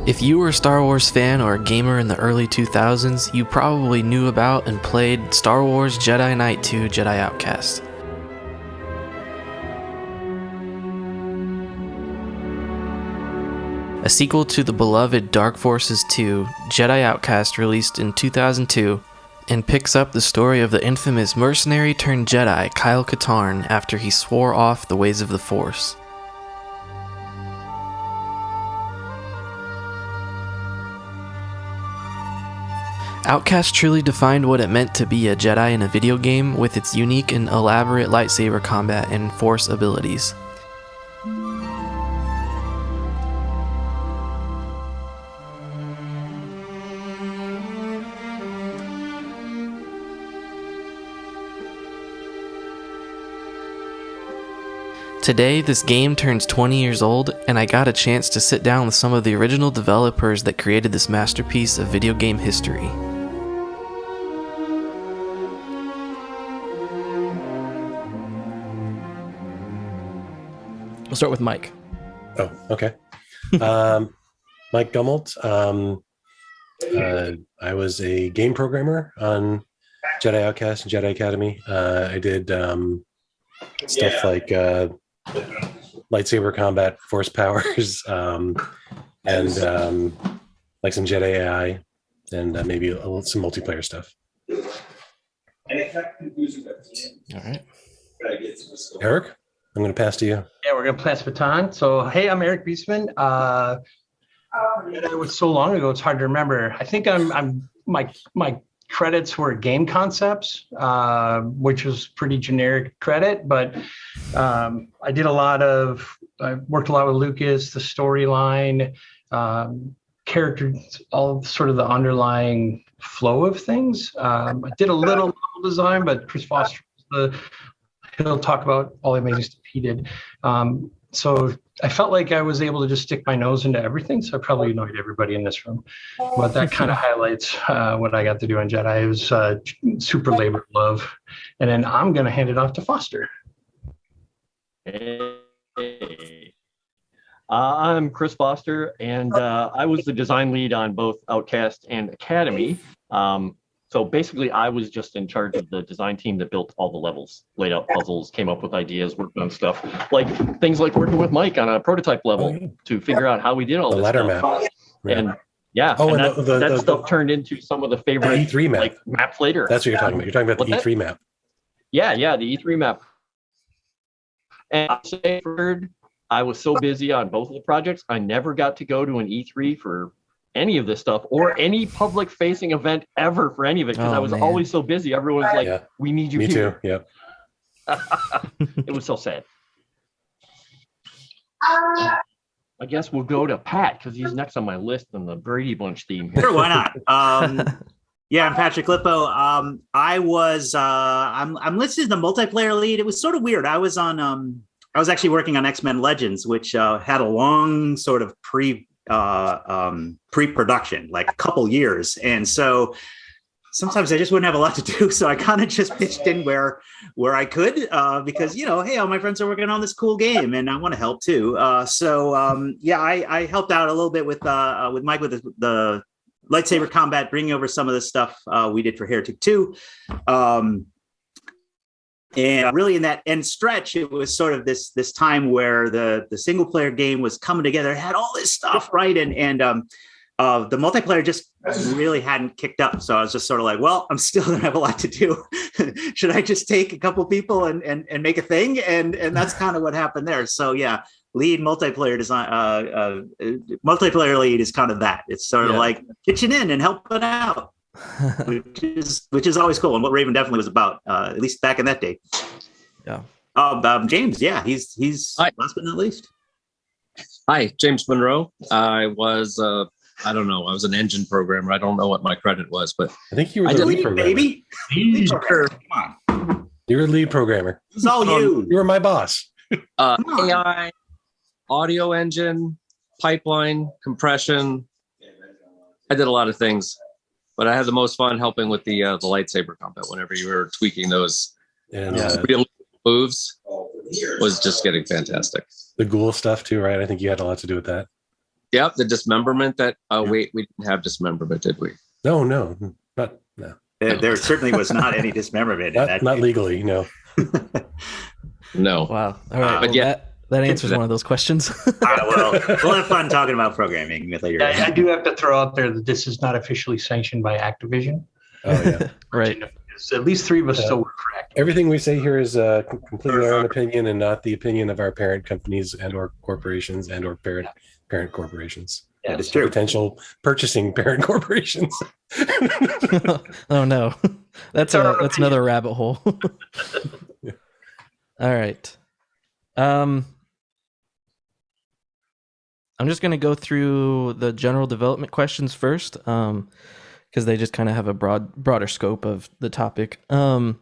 If you were a Star Wars fan or a gamer in the early 2000s, you probably knew about and played Star Wars Jedi Knight 2 Jedi Outcast. A sequel to the beloved Dark Forces 2, Jedi Outcast released in 2002, and picks up the story of the infamous mercenary turned Jedi Kyle Katarn after he swore off the ways of the Force. Outcast truly defined what it meant to be a Jedi in a video game with its unique and elaborate lightsaber combat and Force abilities. Today, this game turns 20 years old, and I got a chance to sit down with some of the original developers that created this masterpiece of video game history. We'll start with Mike. Oh, okay. Mike Dummelt. I was a game programmer on Jedi Outcast and Jedi Academy. I did stuff like lightsaber combat, force powers, and like some Jedi AI, and maybe some multiplayer stuff. All right. Eric, I'm going to pass to you. Yeah, we're going to pass the baton. So, hey, I'm Eric Beesman. It was so long ago, it's hard to remember. I think my credits were game concepts, which was pretty generic credit, but I worked a lot with Lucas, the storyline, characters, all sort of the underlying flow of things. I did a little level design, but Chris Foster, he'll talk about all the amazing stuff he did. So I felt like I was able to just stick my nose into everything. So I probably annoyed everybody in this room, but that kind of highlights what I got to do on Jedi. It was super labor of love. And then I'm going to hand it off to Foster. Hey. I'm Chris Foster, and I was the design lead on both Outcast and Academy. So basically, I was just in charge of the design team that built all the levels, laid out puzzles, came up with ideas, worked on stuff, like things like working with Mike on a prototype level to figure out how we did all the this ladder stuff. map. And yeah, and that stuff turned into some of the favorite E3 map. like maps later. That's what you're talking about. You're talking about the E3 map. Yeah, the E3 map. And I was so busy on both of the projects, I never got to go to an E3 for any of this stuff or any public facing event ever for any of it because I was always so busy. Everyone's like, we need you here. Me too, yeah. It was so sad. I guess we'll go to Pat because he's next on my list on the Brady Bunch theme. Sure, why not? Yeah, I'm Patrick Lippo. I'm listed as the multiplayer lead. It was sort of weird. I was actually working on X-Men Legends, which had a long sort of pre-production, like a couple years. And so sometimes I just wouldn't have a lot to do. So I kind of just pitched in where I could, because, hey, all my friends are working on this cool game and I want to help too. I helped out a little bit with Mike with the lightsaber combat, bringing over some of the stuff we did for Heretic 2. And really in that end stretch, it was sort of this time where the single player game was coming together. It had all this stuff, right? And the multiplayer just really hadn't kicked up. So I was just sort of like, well, I'm still going to have a lot to do. Should I just take a couple people and make a thing? And that's kind of what happened there. So yeah, lead multiplayer design, multiplayer lead is kind of that. It's sort of like pitching in and helping out. which is always cool, and what Raven definitely was about, at least back in that day. Yeah. James, he's Hi. Last but not least. Hi, James Monroe. I was I was an engine programmer. I don't know what my credit was, but I think you were the lead programmer. Baby. Come on. You were the lead programmer. It's all you. You were my boss. AI, audio engine, pipeline, compression. I did a lot of things. But I had the most fun helping with the lightsaber combat whenever you were tweaking those real moves. Was just getting fantastic. The ghoul stuff too, right? I think you had a lot to do with that. Yep, the dismemberment that. Oh wait, we didn't have dismemberment, did we? No, no. There certainly was not any dismemberment in that. Not game. legally, no. No. Wow. All right. But Well, yeah. that answers one of those questions. All right, well, we'll have fun talking about programming later. I do have to throw out there that this is not officially sanctioned by Activision. Oh yeah. Right. So at least three of us still work for Activision. Everything we say here is completely our own opinion and not the opinion of our parent companies and or corporations and or parent corporations. That is true. Potential purchasing parent corporations. Oh no, that's another rabbit hole. All right. I'm just gonna go through the general development questions first, because they just kind of have a broader scope of the topic. So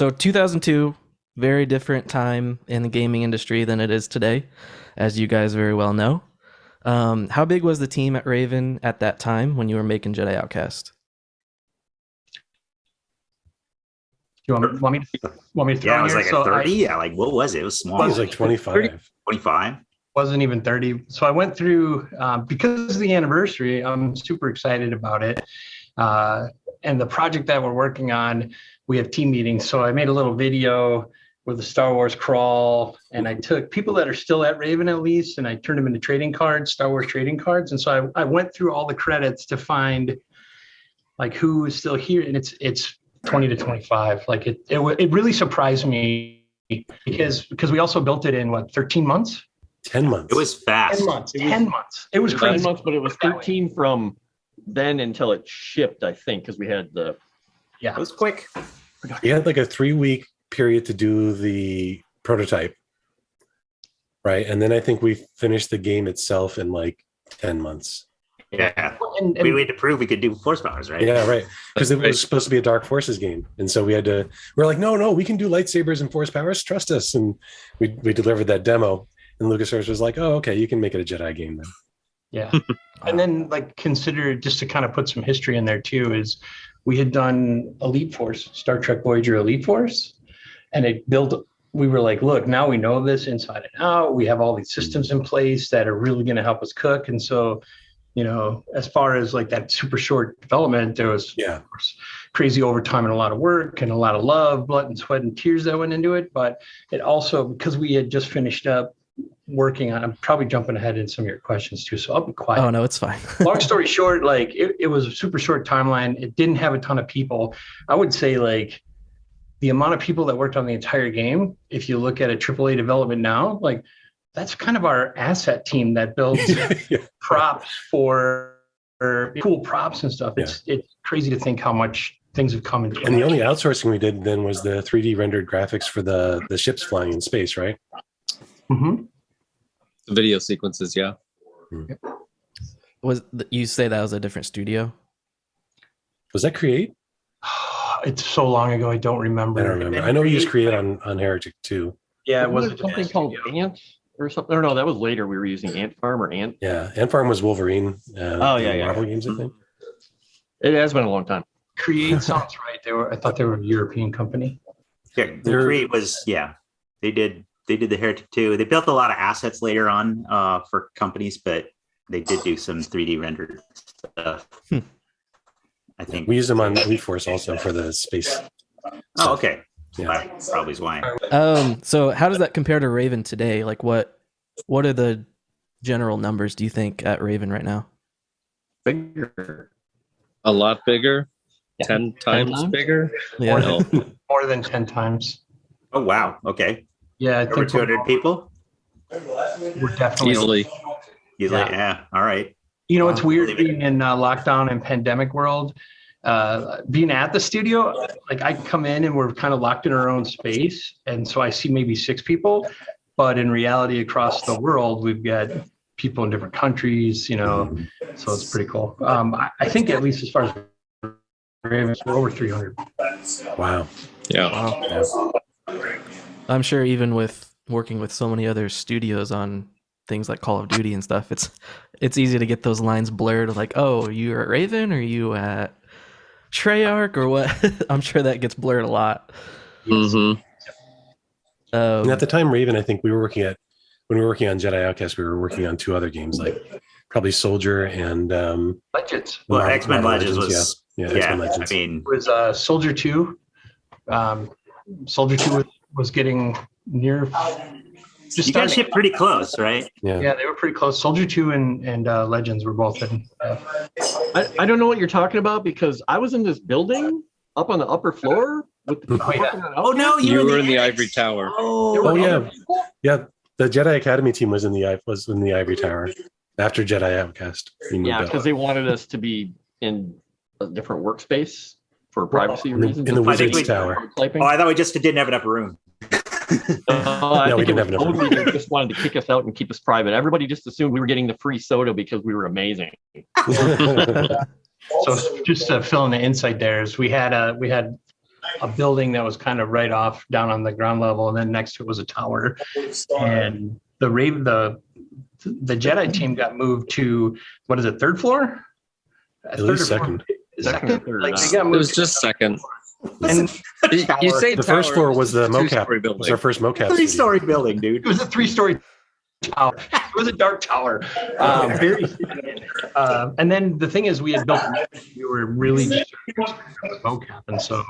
2002, very different time in the gaming industry than it is today, as you guys very well know. How big was the team at Raven at that time when you were making Jedi Outcast? You want me to throw Yeah, it in was here? like So a 30. Yeah, like what was it? It was small. It was like 25. 25. wasn't even 30. So I went through, because of the anniversary, I'm super excited about it. And the project that we're working on, we have team meetings. So I made a little video with the Star Wars crawl, and I took people that are still at Raven at least, and I turned them into trading cards, Star Wars trading cards. And so I went through all the credits to find like who is still here. And it's 20 to 25. Like it really surprised me because we also built it in 13 months? 10 months. It was fast. 10 months. 10 months. It was 9 crazy. months, but it was 13 from then until it shipped, I think, because we had the. Yeah. It was quick. You had like a 3-week period to do the prototype, right? And then I think we finished the game itself in like 10 months. Yeah. And We had to prove we could do force powers, right? Yeah, right. Because it was supposed to be a Dark Forces game. And so we're like, no, we can do lightsabers and force powers. Trust us. And we delivered that demo. And LucasArts was like, oh, okay, you can make it a Jedi game then. yeah. And then consider, just to kind of put some history in there too, is we had done Elite Force, Star Trek Voyager Elite Force, and we were like, look, now we know this inside and out. We have all these systems in place that are really going to help us cook. And so, as far as like that super short development, there was of course, crazy overtime and a lot of work and a lot of love, blood and sweat and tears that went into it. But it also, because we had just finished up working on, I'm probably jumping ahead in some of your questions too, so I'll be quiet. Oh no, it's fine. Long story short, it was a super short timeline. It didn't have a ton of people. I would say the amount of people that worked on the entire game, if you look at a AAA development now, that's kind of our asset team that builds props for cool props and stuff. It's crazy to think how much things have come into. And the only outsourcing we did then was the 3D rendered graphics for the ships flying in space, right? Mm-hmm. The video sequences, yeah. You say that was a different studio? Was that Create? It's so long ago, I don't remember. I don't remember. I know we used Create on Heretic too. Yeah, it Wasn't was something called Ant or something? Or no, that was later. We were using Ant Farm or Ant. Yeah, Ant Farm was Wolverine. Marvel games, I think. It has been a long time. Create sounds right. I thought they were a European company. Yeah, the Create was, they did the Heretic too. They built a lot of assets later on for companies, but they did do some 3D rendered stuff. I think We used them on Elite Force also for the space. Oh, okay. Yeah. That probably is why. So how does that compare to Raven today? Like what are the general numbers, do you think, at Raven right now? Bigger. A lot bigger. Yeah. 10 times times? bigger. Yeah. No. More than 10 times. Oh, wow. Okay. Yeah, I Over think 200 people? we're definitely Easily. Yeah. All right. It's weird Believe it. being in lockdown and pandemic world. Being at the studio, I come in and we're kind of locked in our own space, and so I see maybe 6 people, but in reality, across the world, we've got people in different countries. So it's pretty cool. I think at least as far as Ravens, we're over 300. Wow. Yeah. I'm sure even with working with so many other studios on things like Call of Duty and stuff, it's easy to get those lines blurred. Like, oh, you're at Raven, or are you at Treyarch, or what? I'm sure that gets blurred a lot. Mm-hmm. And at the time, Raven, I think we were working at when we were working on Jedi Outcast, we were working on 2 other games, like probably Soldier and Legends. Well, Marvel- X-Men Marvel Legends was yeah, yeah. X-Men I Legends. mean, Was Soldier 2. Soldier 2 was getting near just you guys starting. shipped pretty close, right? Yeah, they were pretty close. Soldier 2 and Legends were both in. I don't know what you're talking about because I was in this building up on the upper floor with the people Oh, yeah. working on Oh no, You were in the annex. Ivory Tower. Oh yeah, yeah. The Jedi Academy team was in the Ivory Tower after Jedi Outcast. We moved Yeah, up. because they wanted us to be in a different workspace for privacy in the- reasons. in the I think Wizard's we- Tower. Oh, I thought we just didn't have enough room. I No, we think didn't it have was enough Code Leader just wanted to kick us out and keep us private. Everybody just assumed we were getting the free soda because we were amazing. So just to fill in the insight there is we had a building that was kind of right off down on the ground level, and then next to it was a tower. And the Jedi team got moved to, what is it, third floor? At least second. Second or third, Like they I got It moved was just second. and You say The first tower, floor was the it's a mocap. two-story It was building. our first mocap. studio. Three-story building, dude. it was a 3-story tower. It was a dark tower. Very, and then the thing is, we had built, we were really just mocap, and so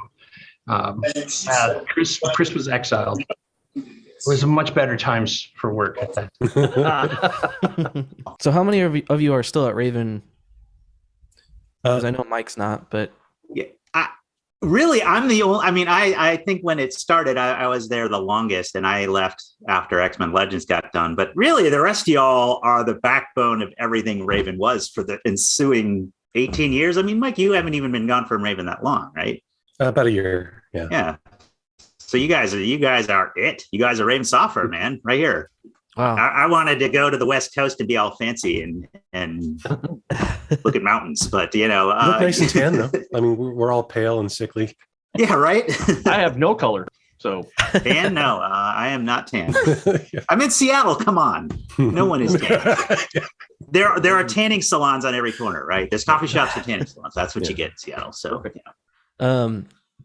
Chris was exiled. It was much better times for work at that. So how many of you are still at Raven? Because I Uh, know Mike's not, but Really, I'm the only. I mean, I think when it started, I was there the longest, and I left after X-Men Legends got done. But really, the rest of y'all are the backbone of everything Raven was for the ensuing 18 years. I mean, Mike, you haven't even been gone from Raven that long, right? about a year. Yeah. Yeah. So you guys are it. You guys are Raven Software, man, right here. wow. I wanted to go to the West Coast and be all fancy and look at mountains, but You look nice and tan, though. I mean, we're all pale and sickly. yeah, right. I have no color, so Tan? No, I am not tan. Yeah. I'm in Seattle. Come on, no one is tan. There are tanning salons on every corner, right? There's coffee shops and tanning salons. That's what you get in Seattle. So, yeah.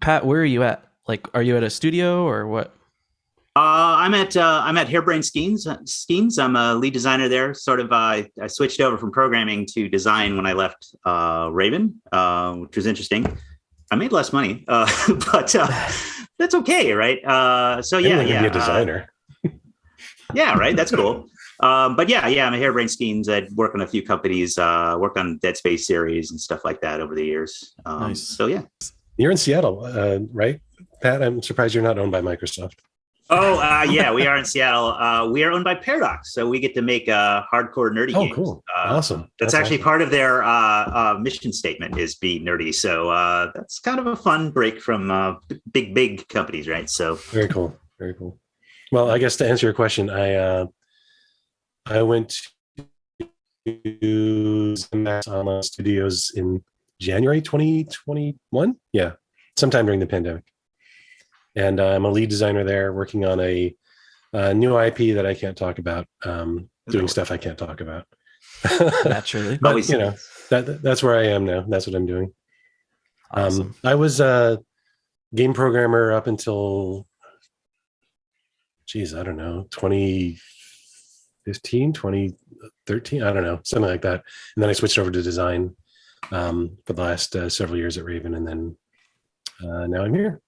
Pat, where are you at? Like, are you at a studio or what? I'm at Hairbrain Schemes. I'm a lead designer there. Sort of, I switched over from programming to design when I left Raven, which was interesting. I made less money, but that's okay, right? So yeah, Anyway, yeah. be a designer. Yeah, right. That's cool. But yeah, I'm a Hairbrain Schemes. I work on a few companies, worked on Dead Space series and stuff like that over the years. Nice. So yeah. You're in Seattle, right, Pat? I'm surprised you're not owned by Microsoft. Oh, yeah, we are in Seattle. We are owned by Paradox, so we get to make hardcore nerdy Oh, games. cool. Awesome. That's actually part of their mission statement is be nerdy. So that's kind of a fun break from big companies, right? So Very cool. Very cool. Well, I guess to answer your question, I went to Max Online Studios in January 2021. Yeah, sometime during the pandemic. And I'm a lead designer there, working on a new IP that I can't talk about, doing stuff I can't talk about. Naturally. But Always. you know, that's where I am now. That's what I'm doing. Awesome. I was a game programmer up until, I don't know, 2015, 2013, I don't know, something like that. And then I switched over to design for the last several years at Raven, and then now I'm here.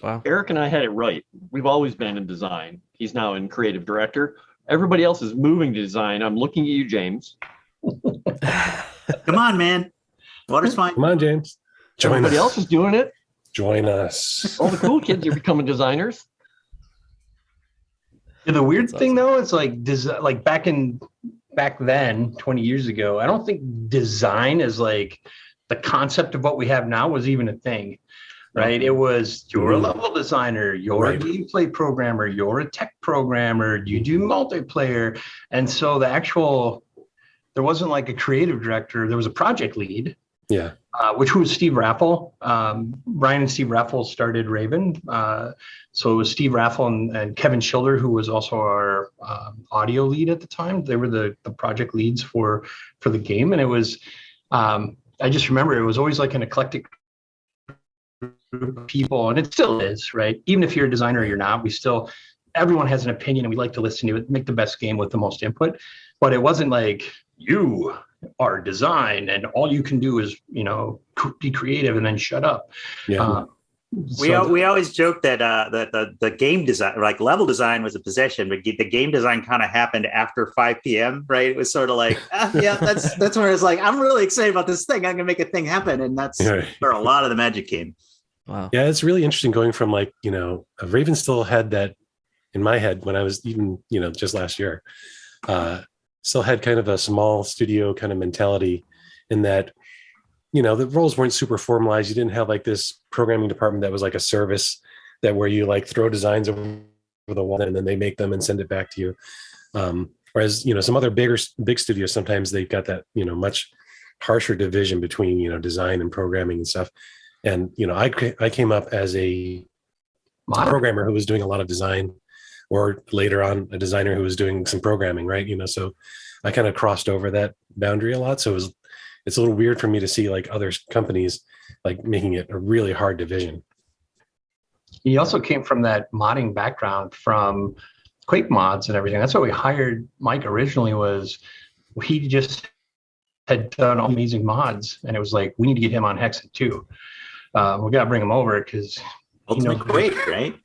Wow. Eric and I had it right. We've always been in design. He's now in creative director. Everybody else is moving to design. I'm looking at you, James. come on, man. Water's fine. Come on, James. Join Everybody else us. is doing it. Join us. All the cool kids are becoming designers. Yeah, the weird That's thing though, it's like back then, 20 years ago, I don't think design is like the concept of what we have now was even a thing, right? It was you're a level designer, you're a gameplay programmer, you're a tech programmer, you do multiplayer. And so there wasn't like a creative director, there was a project lead. Yeah. Which was Steve Raffel. Brian and Steve Raffel started Raven. So it was Steve Raffel and Kevin Schilder, who was also our audio lead at the time. They were the project leads for the game. And it was, I just remember it was always like an eclectic group of people, and it still is, right? Even if you're a designer or you're not, we still everyone has an opinion and we like to listen to it, make the best game with the most input. But it wasn't like you are design and all you can do is, be creative and then shut up. Yeah. We always joke that the game design, like level design, was a possession, but the game design kind of happened after 5 p.m. Right? It was sort of like, yeah, that's where it's like, I'm really excited about this thing. I'm gonna make a thing happen, and that's where a lot of the magic came. Wow. Yeah, it's really interesting going from like, Raven still had that in my head when I was even, just last year, still had kind of a small studio kind of mentality in that, the roles weren't super formalized. You didn't have like this programming department that was like a service that where you like throw designs over the wall and then they make them and send it back to you. Whereas, some other big studios, sometimes they've got that, much harsher division between, design and programming and stuff. And, I came up as a programmer who was doing a lot of design, or later on a designer who was doing some programming, right? So I kind of crossed over that boundary a lot. So it's a little weird for me to see like other companies like making it a really hard division. He also came from that modding background from Quake mods and everything. That's why we hired Mike originally. Was he just had done amazing mods, and it was like, we need to get him on Hexen too. We got to bring him over because Ultimate Quake, right?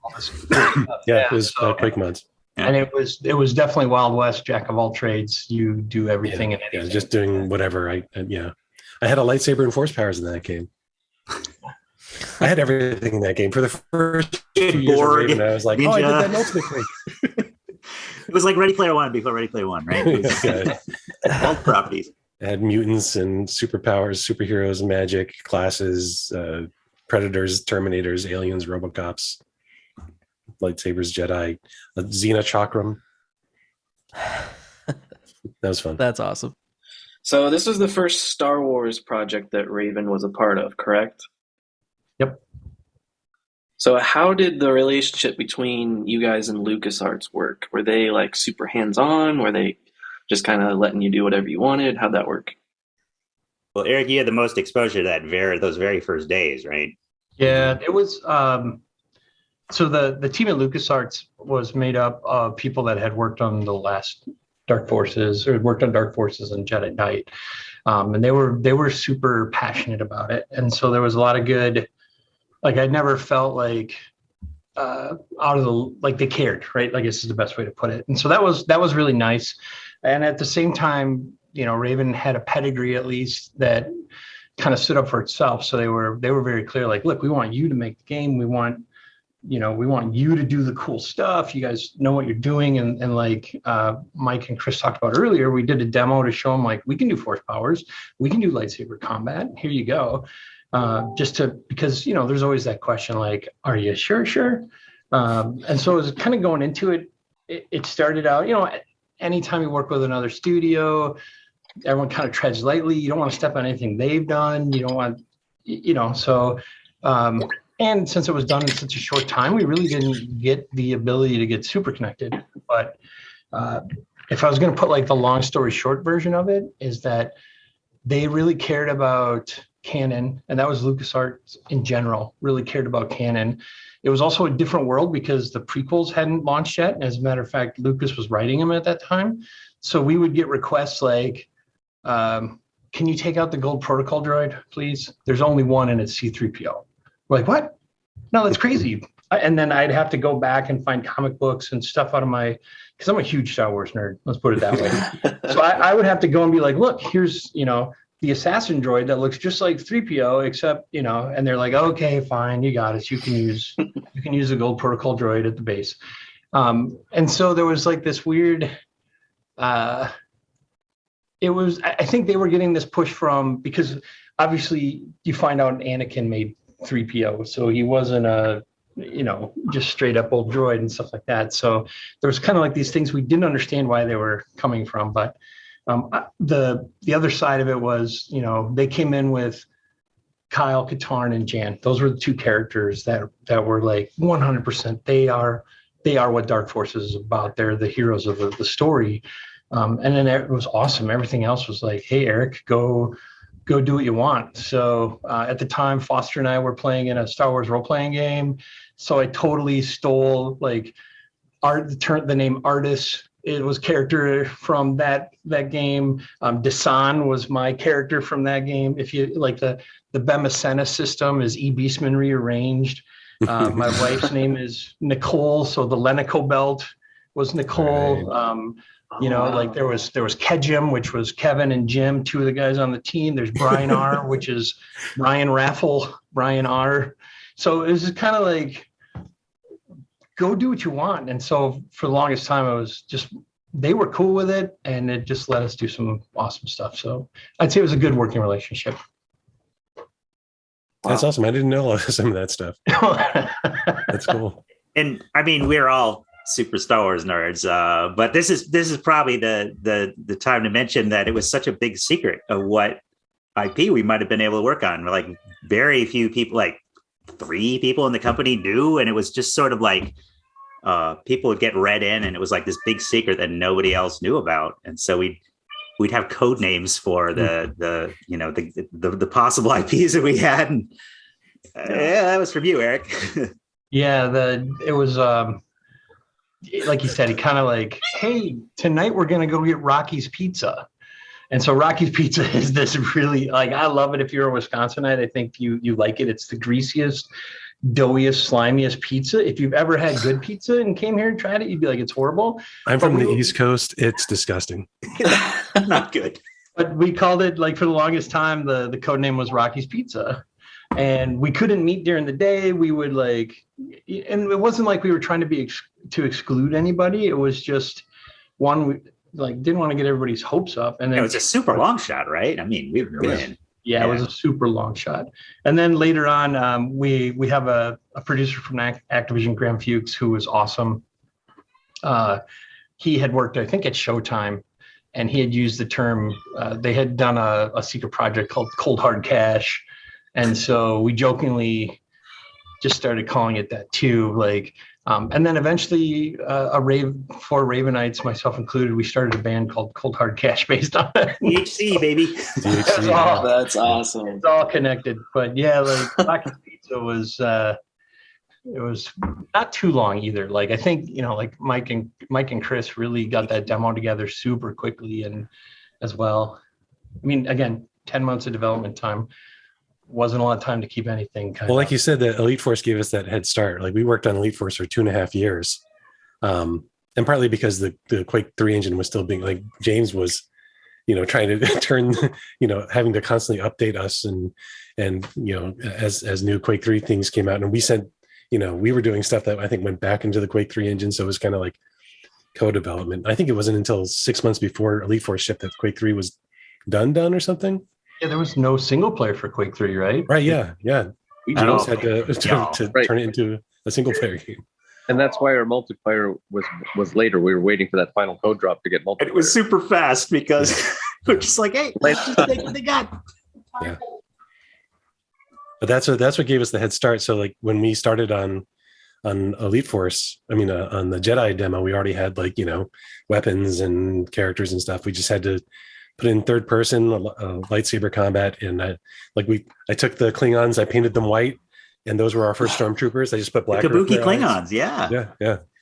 Yeah, it was Quake mods. And it was definitely Wild West, jack of all trades. You do everything and anything. Yeah, just doing whatever. I had a lightsaber and force powers in that game. I had everything in that game for the first 2 years of Raven. I was like, I did that in Ultimate Quake. It was like Ready Player One before Ready Player One, right? All properties. I had mutants and superpowers, superheroes, magic, classes, predators, terminators, aliens, robocops, lightsabers, Jedi, a Xena Chakram. That was fun. That's awesome. So this was the first Star Wars project that Raven was a part of, correct? Yep. So how did the relationship between you guys and LucasArts work? Were they like super hands-on? Were they just kind of letting you do whatever you wanted? How'd that work? Well, Eric, you had the most exposure to those very first days, right? Yeah, it was. So the team at LucasArts was made up of people that had worked on the last Dark Forces, or worked on Dark Forces and Jedi Knight, and they were super passionate about it. And so there was a lot of good. Like, I never felt like they cared, right? I guess is the best way to put it. And so that was really nice. And at the same time, Raven had a pedigree at least that kind of stood up for itself. So they were very clear, like, look, we want you to make the game. We want you to do the cool stuff. You guys know what you're doing. And like Mike and Chris talked about earlier, we did a demo to show them, like, we can do force powers. We can do lightsaber combat. Here you go. Because, there's always that question, like, are you sure? And so as kind of going into it, it started out, anytime you work with another studio, everyone kind of treads lightly. You don't want to step on anything they've done. You don't want, so, and since it was done in such a short time, we really didn't get the ability to get super connected. But if I was going to put like the long story short version of it, is that they really cared about canon, and that was LucasArts in general, really cared about canon. It was also a different world because the prequels hadn't launched yet. And as a matter of fact, Lucas was writing them at that time. So we would get requests like, can you take out the gold protocol droid, please? There's only one and it's C-3PO. We're like, what? No, that's crazy. And then I'd have to go back and find comic books and stuff out of because I'm a huge Star Wars nerd. Let's put it that way. So I would have to go and be like, look, here's, the assassin droid that looks just like 3PO, except, and they're like, okay, fine, you got it. You can use the gold protocol droid at the base. And so there was like this weird, I think they were getting this push because obviously you find out Anakin made 3PO. So he wasn't just straight up old droid and stuff like that. So there was kind of like these things we didn't understand why they were coming from, but the other side of it was, they came in with Kyle Katarn and Jan. Those were the two characters that were like 100%. They are what Dark Forces is about. They're the heroes of the story. And then it was awesome. Everything else was like, hey, Eric, go do what you want. So at the time, Foster and I were playing in a Star Wars role-playing game. So I totally stole like the name Artis. It was character from that game. Desan was my character from that game. If you like the Bemacena system is E. Beastman rearranged. My wife's name is Nicole, so the Lenico belt was Nicole. Right. Like there was Kejim, which was Kevin and Jim, two of the guys on the team. There's Brian R, which is Brian Raffle, Brian R. So it was just kind of like, go do what you want. And so for the longest time, I was just, they were cool with it, and it just let us do some awesome stuff. So I'd say it was a good working relationship. That's awesome. I didn't know some of that stuff. That's cool. And I mean, we're all super Star Wars nerds, but this is probably the time to mention that it was such a big secret of what IP we might have been able to work on. Like very few people, like 3 people in the company knew, and it was just sort of like people would get read in, and it was like this big secret that nobody else knew about. And so we'd have code names for the possible IPs that we had. And, yeah, that was from you, Eric. Yeah, it was like you said, he kind of like, hey, tonight we're gonna go get Rocky's Pizza. And so Rocky's Pizza is this really, like, I love it. If you're a Wisconsinite, I think you like it. It's the greasiest, doughiest, slimiest pizza. If you've ever had good pizza and came here and tried it, you'd be like, it's horrible. I'm from the East Coast. It's disgusting. Not good. But we called it, like, for the longest time, the code name was Rocky's Pizza. And we couldn't meet during the day. We would and it wasn't like we were trying to exclude anybody. It was just one, didn't want to get everybody's hopes up. And then it was a super long shot, right? I mean, we were in. Yeah, it was a super long shot. And then later on, we have a producer from Activision, Graham Fuchs, who was awesome. He had worked, I think, at Showtime, and he had used the term, they had done a secret project called Cold Hard Cash. And so we jokingly just started calling it that too. And then eventually four Ravenites, myself included, we started a band called Cold Hard Cash based on it. THC, baby. That's awesome. It's all connected. But yeah, Rocky's Pizza was it was not too long either. I think, Mike and Chris really got that demo together super quickly, and as well. I mean, again, 10 months of development time. Wasn't a lot of time to keep anything. Like you said, the Elite Force gave us that head start. We worked on Elite Force for 2.5 years. And partly because the Quake 3 engine was still being, James was, trying to turn, having to constantly update us and as new Quake 3 things came out. And we sent, we were doing stuff that I think went back into the Quake 3 engine. So it was kind of like co-development. I think it wasn't until 6 months before Elite Force shipped that Quake 3 was done or something. Yeah, there was no single player for Quake 3, right? Right, yeah. We just had to Right. turn it into a single player game. And that's why our multiplayer was later. We were waiting for that final code drop to get multiplayer. It was super fast because we're just like, hey, let's just take what they got. Yeah. But that's what gave us the head start. So when we started on Elite Force, on the Jedi demo, we already had weapons and characters and stuff. We just had to put in third person lightsaber combat, and I took the Klingons, I painted them white, and those were our first stormtroopers. I just put black. Kabuki Klingons, yeah.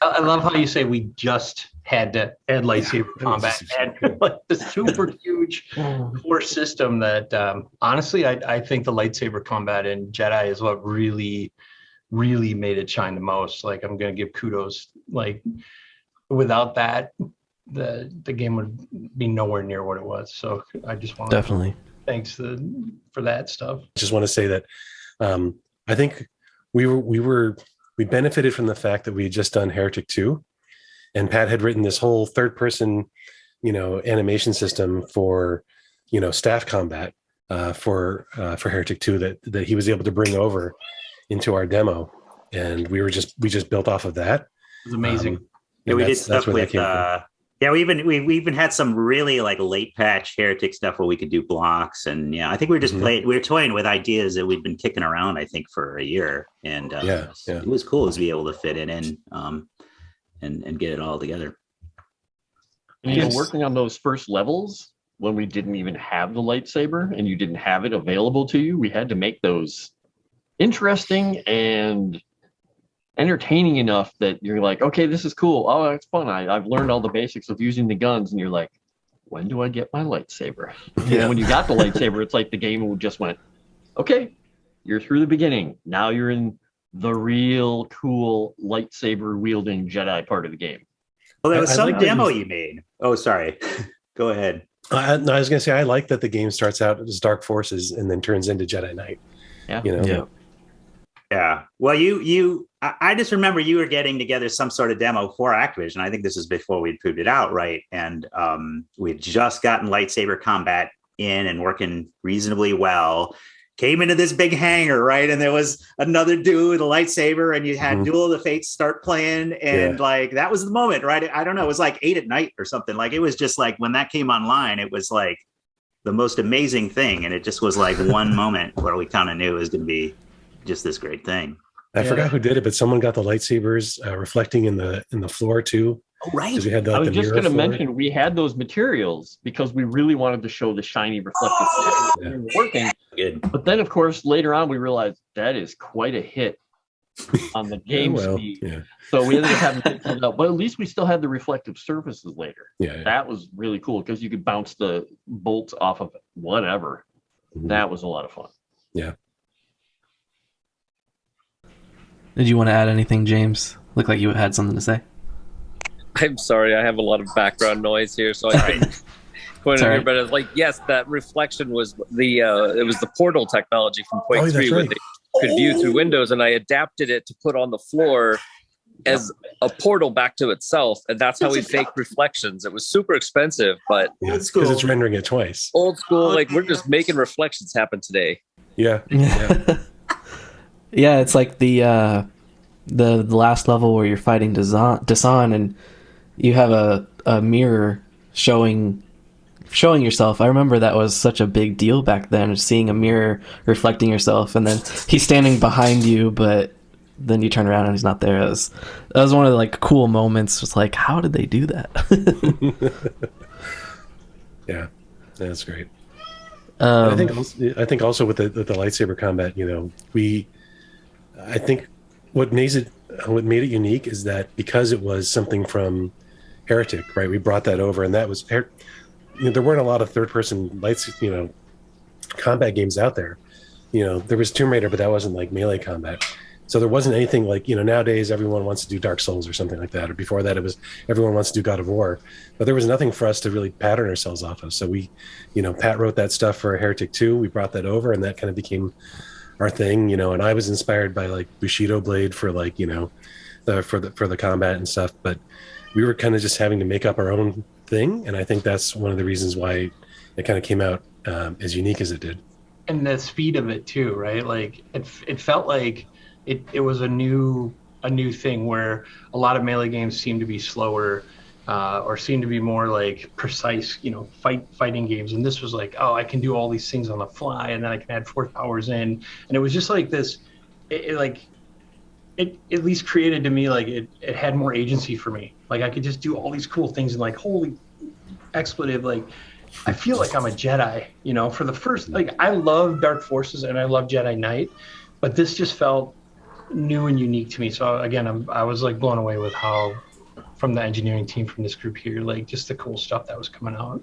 I love how you say we just had to add lightsaber combat, and the super huge core system that honestly, I think the lightsaber combat in Jedi is what really, really made it shine the most. I'm going to give kudos. Without that, the game would be nowhere near what it was. So I just want Definitely. Thanks for that stuff. I just want to say that I think we benefited from the fact that we had just done Heretic 2, and Pat had written this whole third person, animation system for, staff combat for Heretic 2 that he was able to bring over into our demo, and we just built off of that. It was amazing. We did stuff with we even had some really late patch Heretic stuff where we could do blocks, and I think we were just we were toying with ideas that we'd been kicking around, I think, for a year, and it was cool to be able to fit it in and get it all together. And working on those first levels when we didn't even have the lightsaber and you didn't have it available to you, we had to make those interesting and entertaining enough that you're like, okay, this is cool. Oh, it's fun. I've learned all the basics of using the guns, and you're like, when do I get my lightsaber? And when you got the lightsaber, it's like the game just went, okay, you're through the beginning. Now you're in the real cool lightsaber wielding Jedi part of the game. Well, there was I some like that demo you- you made. Oh, sorry. Go ahead. No, I was going to say, I like that the game starts out as Dark Forces and then turns into Jedi Knight. Yeah. You know? Yeah. Yeah. Well, I just remember you were getting together some sort of demo for Activision. I think this was before we'd proved it out, right? And we'd just gotten lightsaber combat in and working reasonably well. Came into this big hangar, right? And there was another dude with a lightsaber, and you had Duel of the Fates start playing. And like, that was the moment, right? I don't know. It was like 8 p.m. or something. Like, it was just like, when that came online, it was like the most amazing thing. And it just was like one moment where we kind of knew it was going to be just this great thing. I forgot who did it, but someone got the lightsabers reflecting in the floor too. Oh, right. 'Cause we had I was the just mirror going to floor. mention we had those materials because we really wanted to show the shiny reflective Yeah. we were working. Good. But then, of course, later on, we realized that is quite a hit on the game well, speed. yeah. So we ended up having to come out. But at least we still had the reflective surfaces later. Yeah. That was really cool because you could bounce the bolts off of whatever. Mhm. That was a lot of fun. Did you want to add anything, James? Looked like you had something to say. I'm sorry, I have a lot of background noise here, so I couldn't point Sorry. here. But it's like, yes, that reflection was the portal technology from Quake Oh, that's 3, where right. they could view through windows, and I adapted it to put on the floor as a portal back to itself, and that's how we faked reflections. It was super expensive, but Yeah, Old because school. it's rendering it twice. old school. Like, we're just making reflections happen today. Yeah. Yeah, it's like the last level where you're fighting Dasan and you have a mirror showing yourself. I remember that was such a big deal back then, seeing a mirror reflecting yourself, and then he's standing behind you, but then you turn around and he's not there. That was one of the like cool moments. It's like, how did they do that? Yeah. That's great. Um, I think also with the lightsaber combat, you know, I think what made it unique is that because it was something from Heretic, right? We brought that over, and that was, you know, there weren't a lot of third-person combat games out there. You know, there was Tomb Raider, but that wasn't like melee combat. So there wasn't anything like, you know, nowadays everyone wants to do Dark Souls or something like that, or before that it was everyone wants to do God of War, but there was nothing for us to really pattern ourselves off of. So we, you know, Pat wrote that stuff for Heretic 2. We brought that over, and that kind of became our thing, you know. And I was inspired by like Bushido Blade for like, you know, for the combat and stuff, but we were kind of just having to make up our own thing, and I think that's one of the reasons why it kind of came out as unique as it did. And the speed of it too, right? Like it felt like it was a new thing where a lot of melee games seem to be slower or seem to be more like precise, you know, fighting games. And this was like, oh, I can do all these things on the fly, and then I can add force powers in. And it was just like this, it at least created to me like it had more agency for me. Like I could just do all these cool things and like, holy expletive, like I feel like I'm a Jedi, you know, for the first, like I love Dark Forces and I love Jedi Knight, but this just felt new and unique to me. So again, I was like blown away with how, from the engineering team from this group here, like just the cool stuff that was coming out.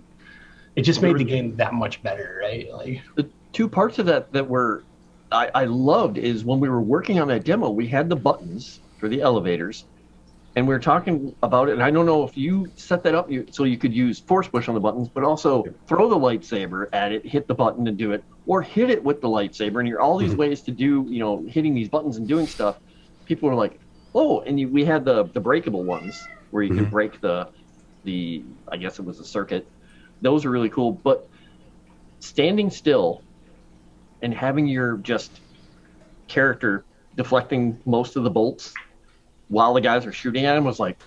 It just made the game that much better, right? Like The two parts of that were I loved is when we were working on that demo, we had the buttons for the elevators, and we were talking about it. And I don't know if you set that up so you could use force push on the buttons, but also throw the lightsaber at it, hit the button and do it, or hit it with the lightsaber. And you're all these ways to do, you know, hitting these buttons and doing stuff. People were like, oh, and we had the breakable ones where you could break the I guess it was a circuit. Those are really cool. But standing still and having your just character deflecting most of the bolts while the guys are shooting at him was like,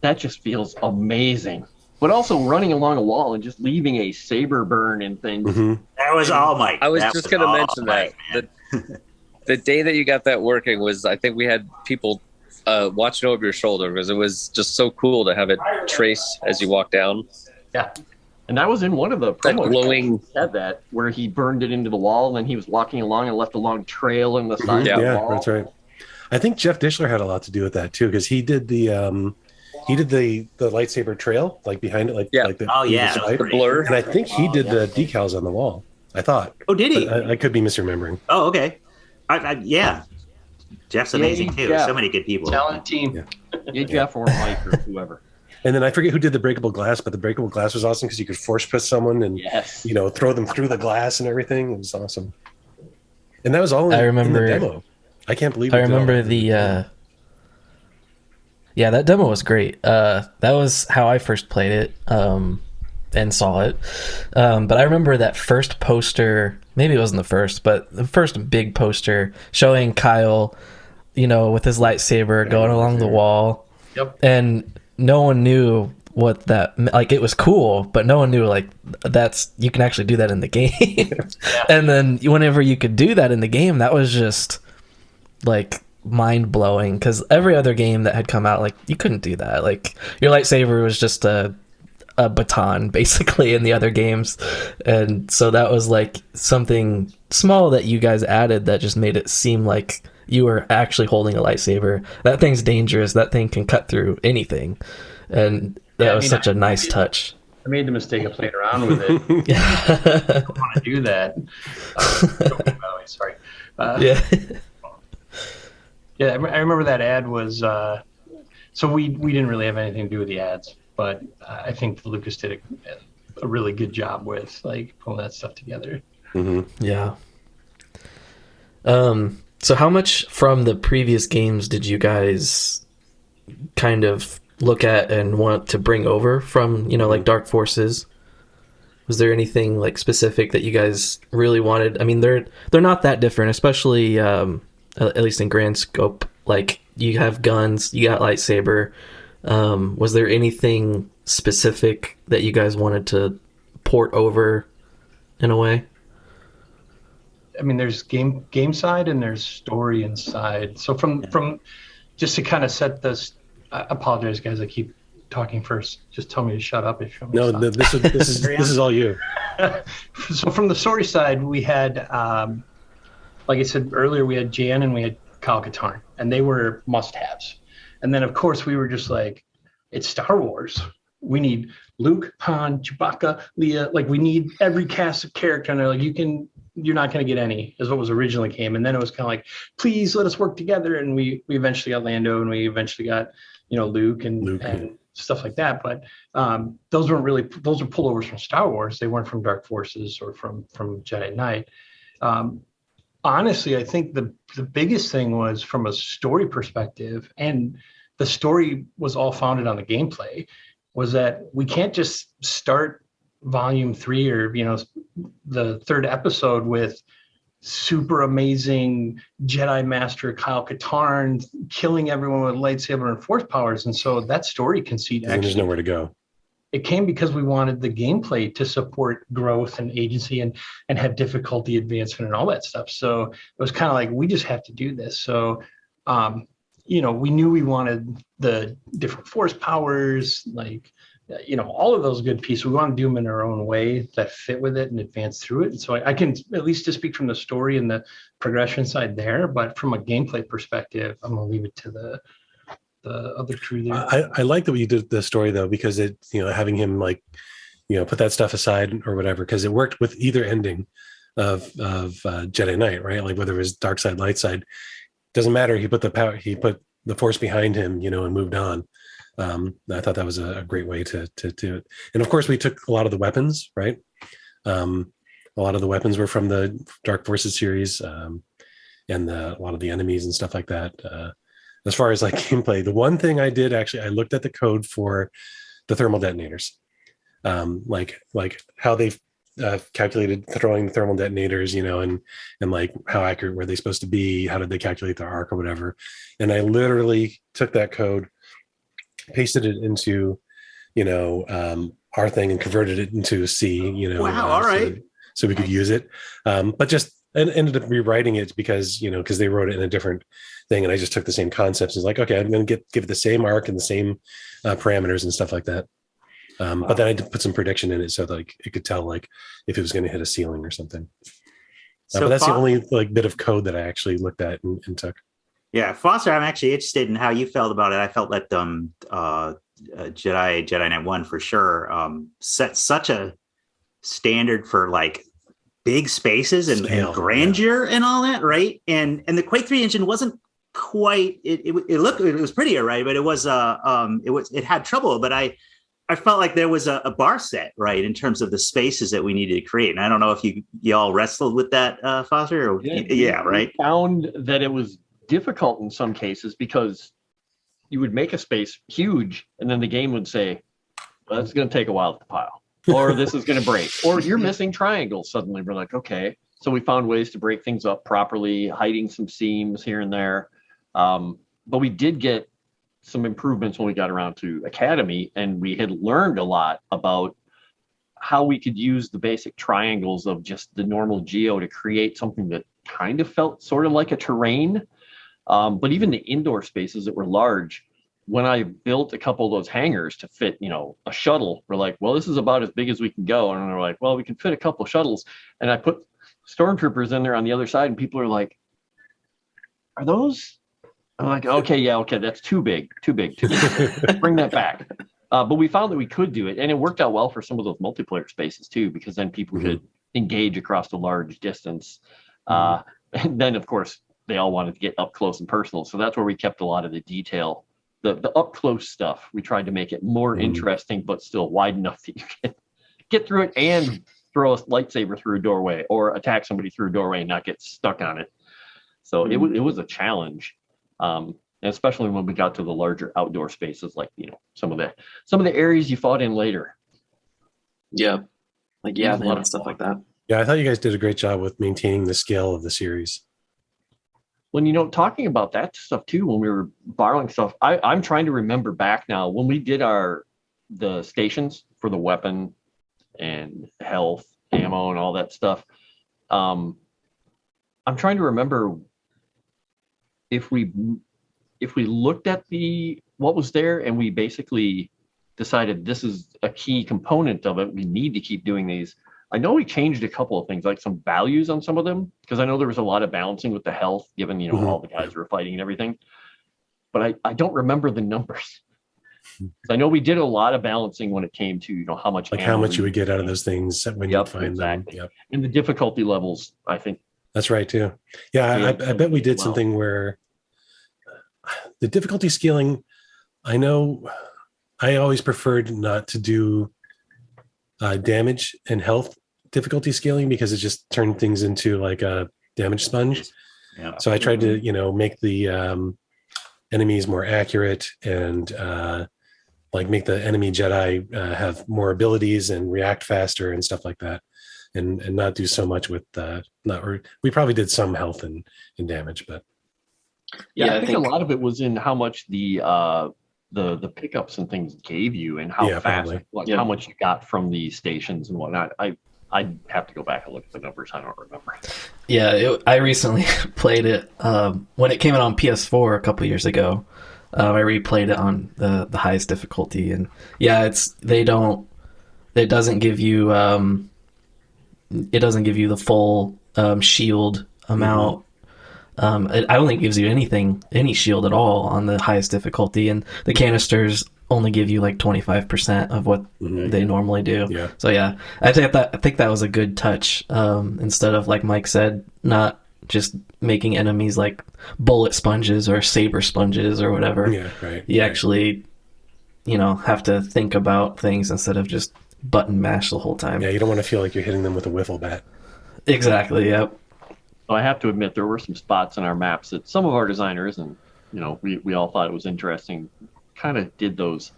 that just feels amazing. But also running along a wall and just leaving a saber burn and things. That was all Mike. I was That just going to all mention that. Mike, man. The day that you got that working was, I think we had people watching over your shoulder, because it was just so cool to have it trace as you walk down. yeah. And that was in one of the That promos. glowing. Said that where he burned it into the wall and then he was walking along and left a long trail in the side Yeah. of the Yeah, wall. that's right. I think Jeff Dishler had a lot to do with that too, because he did the lightsaber trail like behind it, like Yeah. like the Oh, yeah. the swipe. The blur. And I think he did the decals on the wall. I thought. Oh, did he? But I could be misremembering. Oh, okay. Yeah. Jeff's amazing too. Yeah. So many good people. Talent team. Yeah. Yeah, Jeff or Mike or whoever. And then I forget who did the breakable glass, but the breakable glass was awesome because you could force push someone and Yes. throw them through the glass and everything. It was awesome. And that was all I in remember- the demo. I can't believe I we did all remember that. yeah, that demo was great. That was how I first played it and saw it. But I remember that first poster, maybe it wasn't the first, but the first big poster showing Kyle, with his lightsaber going along the wall. Yep. And no one knew what that, like, it was cool, but no one knew, like, you can actually do that in the game. And then whenever you could do that in the game, that was just, like, mind-blowing, because every other game that had come out, like, you couldn't do that. Like, your lightsaber was just a baton, basically, in the other games. And so that was, like, something small that you guys added that just made it seem like you were actually holding a lightsaber. That thing's dangerous. That thing can cut through anything. And that was such a nice touch. I made the mistake of playing around with it. Yeah. I don't want to do that. By the way, sorry. Yeah. Yeah, I remember that ad was. So we didn't really have anything to do with the ads, but I think Lucas did a really good job with like pulling that stuff together. Mm-hmm. Yeah. So how much from the previous games did you guys kind of look at and want to bring over from, like Dark Forces? Was there anything like specific that you guys really wanted? I mean, they're not that different, especially at least in grand scope. Like, you have guns, you got lightsaber. Was there anything specific that you guys wanted to port over in a way? I mean, there's game side and there's story inside. So from just to kind of set this, I apologize, guys. I keep talking first. Just tell me to shut up if you want me to stop. This is all you. So from the story side, we had, like I said earlier, we had Jan and we had Kyle Katarn, and they were must-haves. And then, of course, we were just like, it's Star Wars. We need Luke, Han, Chewbacca, Leia. Like, we need every cast of character. And they're like, you're not going to get any, is what was originally came. And then it was kind of like, please let us work together. And we eventually got Lando, and we eventually got, Luke and stuff like that. But those were pullovers from Star Wars. They weren't from Dark Forces or from Jedi Knight. Honestly, I think the biggest thing was from a story perspective, and the story was all founded on the gameplay, was that we can't just start volume 3 or the third episode with super amazing Jedi Master Kyle Katarn killing everyone with lightsaber and force powers. And so that story conceit And there's nowhere to go. It came because we wanted the gameplay to support growth and agency and have difficulty advancement and all that stuff. So it was kind of like, we just have to do this. So, we knew we wanted the different force powers, like, all of those good pieces. We want to do them in our own way that fit with it and advance through it. And so I can at least just speak from the story and the progression side there, but from a gameplay perspective, I'm going to leave it to the other crew there. I like that you did the story though, because it, having him like, put that stuff aside or whatever, because it worked with either ending of Jedi Knight, right? Like whether it was dark side, light side, doesn't matter. He put the force behind him, and moved on. I thought that was a great way to do it. And of course we took a lot of the weapons, right? A lot of the weapons were from the Dark Forces series, and a lot of the enemies and stuff like that. As far as like gameplay, the one thing I did actually, I looked at the code for the thermal detonators, like how they've calculated throwing the thermal detonators, and like how accurate were they supposed to be? How did they calculate the arc or whatever? And I literally took that code, pasted it into, our thing and converted it into C, Wow, all right. So we could use it. But just ended up rewriting it because they wrote it in a different thing. And I just took the same concepts. It's like, okay, I'm going to give it the same arc and the same parameters and stuff like that. But then I did put some prediction in it so like it could tell like if it was going to hit a ceiling or something. So but that's the Bob- only like bit of code that I actually looked at and took. Yeah, Foster, I'm actually interested in how you felt about it. I felt that Jedi Knight 1 for sure set such a standard for like big spaces and grandeur and all that, right? And the Quake 3 engine wasn't quite it was prettier, right? But it had trouble. But I felt like there was a bar set, right, in terms of the spaces that we needed to create. And I don't know if you all wrestled with that, Foster. Or, yeah, right. We found that it was difficult in some cases because you would make a space huge, and then the game would say, well, "It's going to take a while to pile," or "This is going to break," or "You're missing triangles." Suddenly, we're like, "Okay." So we found ways to break things up properly, hiding some seams here and there. But we did get some improvements when we got around to Academy, and we had learned a lot about how we could use the basic triangles of just the normal geo to create something that kind of felt sort of like a terrain. But even the indoor spaces that were large, when I built a couple of those hangars to fit, a shuttle, we're like, well, this is about as big as we can go. And they're like, well, we can fit a couple of shuttles. And I put stormtroopers in there on the other side, and people are like, are those? I'm like, okay, that's too big. Bring that back. But we found that we could do it, and it worked out well for some of those multiplayer spaces too, because then people could engage across a large distance. And then, of course, they all wanted to get up close and personal, so that's where we kept a lot of the detail, the up close stuff. We tried to make it more interesting, but still wide enough that you can get through it and throw a lightsaber through a doorway or attack somebody through a doorway and not get stuck on it. So it was a challenge. And especially when we got to the larger outdoor spaces, like some of the areas you fought in later. Yeah, a lot of stuff like that. Yeah, I thought you guys did a great job with maintaining the scale of the series. When talking about that stuff too, when we were borrowing stuff, I'm trying to remember back now when we did the stations for the weapon and health, ammo, and all that stuff. I'm trying to remember if we looked at what was there and we basically decided this is a key component of it, we need to keep doing these. I know we changed a couple of things, like some values on some of them, because I know there was a lot of balancing with the health, given all the guys were fighting and everything. But I don't remember the numbers. I know we did a lot of balancing when it came to how much you would get out of those things when you find them. Yep. And the difficulty levels, I think. That's right too. Yeah, I bet we did something where the difficulty scaling, I know I always preferred not to do damage and health difficulty scaling because it just turned things into like a damage sponge. Yeah. So I tried to, make the enemies more accurate and make the enemy Jedi have more abilities and react faster and stuff like that. And not do so much with we probably did some health and damage, but I think a lot of it was in how much the pickups and things gave you and how fast, how much you got from the stations and whatnot. I'd have to go back and look at the numbers. I don't remember. Yeah, I recently played it when it came out on PS4 a couple years ago. I replayed it on the highest difficulty, and it doesn't give you the full shield amount. I don't think it gives you any shield at all on the highest difficulty, and the canisters only give you like 25% of what they normally do. Yeah. So yeah, I think that was a good touch. Instead of, like Mike said, not just making enemies like bullet sponges or saber sponges or whatever. Yeah, right. You actually, have to think about things instead of just button mash the whole time. Yeah, you don't want to feel like you're hitting them with a wiffle bat. Exactly. Yep. So I have to admit there were some spots in our maps that some of our designers and we all thought it was interesting. Kind of did those.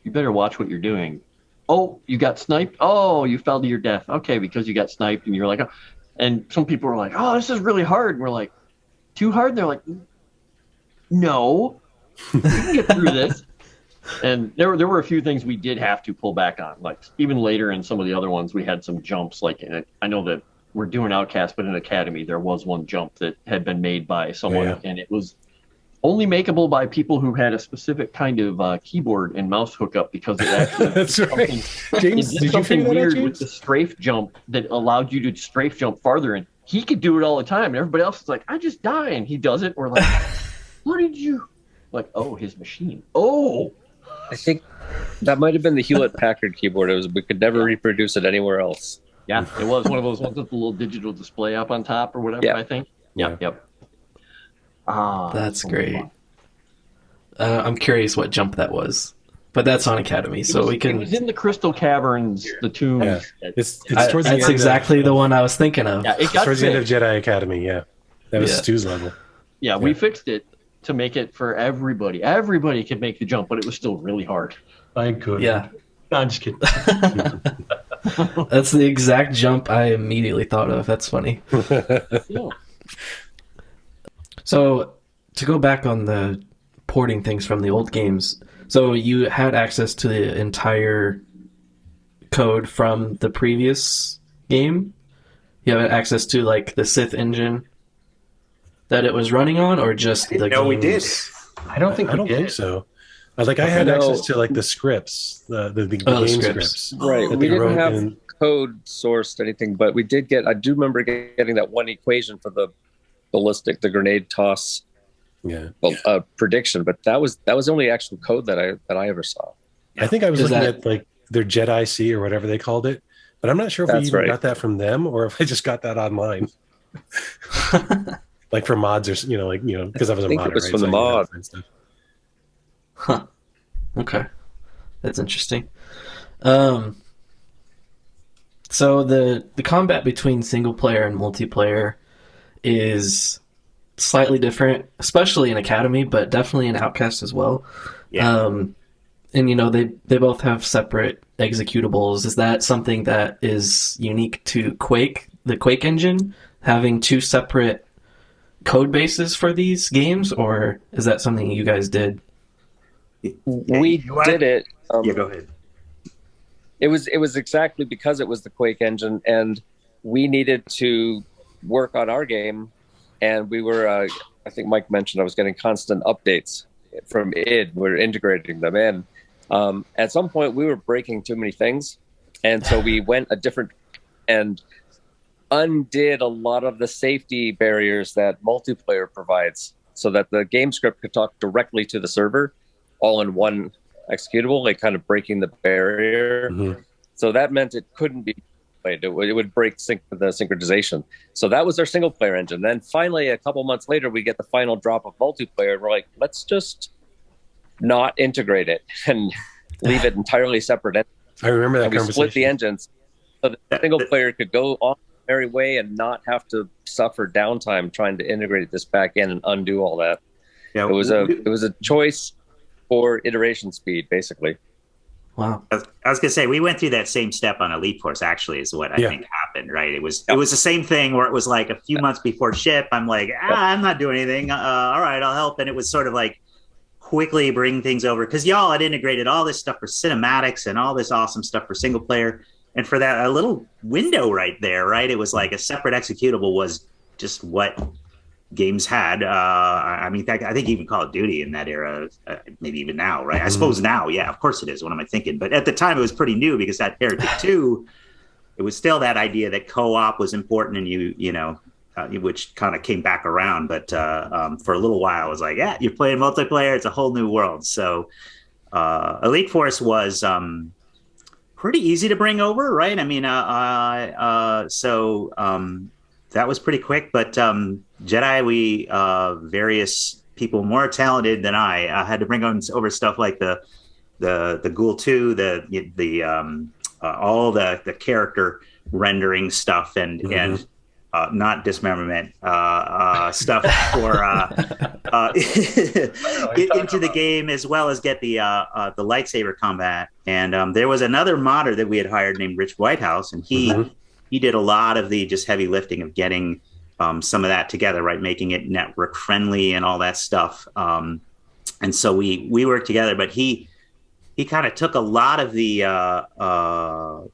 You better watch what you're doing. Oh, you got sniped. Oh, you fell to your death. Okay, because you got sniped, and you're like, oh. And some people were like, oh, this is really hard. And we're like, too hard? And they're like, no, we can get through this. And there were a few things we did have to pull back on. Like even later in some of the other ones, we had some jumps. Like I know that we're doing Outcast, but in Academy, there was one jump that had been made by someone, and it was only makeable by people who had a specific kind of keyboard and mouse hookup, because it actually that's right. James, did you figure that weird out, James? with the strafe jump that allowed you to strafe jump farther, and he could do it all the time, and everybody else is like, I just die, and he does it. We're like, What did you like? Oh, his machine. Oh, I think that might have been the Hewlett Packard keyboard. We could never reproduce it anywhere else. yeah, it was one of those ones with the little digital display up on top or whatever. Yeah. I think. Yeah. Yep. Ah, That's so great. fun. I'm curious what jump that was, but that's on Academy, so we It can. was in the Crystal Caverns, the tombs. Yeah. It's towards the That's end exactly of, the one I was thinking of. Yeah, it it's got towards the end of fixed. Jedi Academy. Yeah, that was Yeah. Stu's level. Yeah, we fixed it to make it for everybody. Everybody could make the jump, but it was still really hard. I could. Yeah, No, I'm just kidding. that's the exact jump I immediately thought of. That's funny. Yeah. So, to go back on the porting things from the old games, so you had access to the entire code from the previous game? You have access to, like, the Sith engine that it was running on, or just the No, we did. games? I don't think I we don't did. think so. I had No. access to like the scripts, the game scripts. Right. that We they didn't wrote have in- code sourced anything, but we did get. I do remember getting that one equation for the the grenade toss Yeah, prediction, but that was the only actual code that I ever saw. I think I was Is looking that- at like their Jedi C or whatever they called it, but I'm not sure if we That's even right. got that from them or if I just got that online. Like for mods or because I was a think it modder, was right? from the I knew how to mod. find stuff. Huh. Okay. That's interesting. So the combat between single player and multiplayer is slightly different, especially in Academy, but definitely in Outcast as well. Yeah. And they both have separate executables. Is that something that is unique to Quake, the Quake engine, having two separate code bases for these games, or is that something you guys did? We you wanna- did it. Yeah, go ahead. It was exactly because it was the Quake engine, and we needed to work on our game, and we were. I think Mike mentioned I was getting constant updates from id. We're integrating them in. At some point, we were breaking too many things, and so we went a different and undid a lot of the safety barriers that multiplayer provides, so that the game script could talk directly to the server, all in one executable, like kind of breaking the barrier. Mhm. So that meant it couldn't be played. It would break the synchronization. So that was our single player engine. Then finally, a couple months later, we get the final drop of multiplayer. And we're like, let's just not integrate it and leave it entirely separate. I remember that And we conversation. split the engines so that the single player could go on their merry way and not have to suffer downtime trying to integrate this back in and undo all that. Yeah, It was a choice for iteration speed, basically. Wow. I was gonna say we went through that same step on Elite Force. Actually, is what I Yeah. think happened. Right? It was the same thing where it was like a few months before ship. I'm like, I'm not doing anything. All right, I'll help. And it was sort of like quickly bring things over because y'all had integrated all this stuff for cinematics and all this awesome stuff for single player. And for that a little window right there, right? It was like a separate executable was just what games had. I mean, I think even Call of Duty in that era, maybe even now, right? I suppose now, yeah, of course it is. What am I thinking? But at the time, it was pretty new because that Heretic 2, it was still that idea that co-op was important, and which kind of came back around. But for a little while, I was like, yeah, you're playing multiplayer. It's a whole new world. So Elite Force was pretty easy to bring over, right? I mean, that was pretty quick, but Jedi, we various people more talented than I had to bring over stuff like the Ghoul 2, all the character rendering stuff and not dismemberment stuff for into the game, as well as get the lightsaber combat. And there was another modder that we had hired named Rich Whitehouse, and he did a lot of the just heavy lifting of getting some of that together, right? Making it network friendly and all that stuff. And so we worked together, but he kind of took a lot of the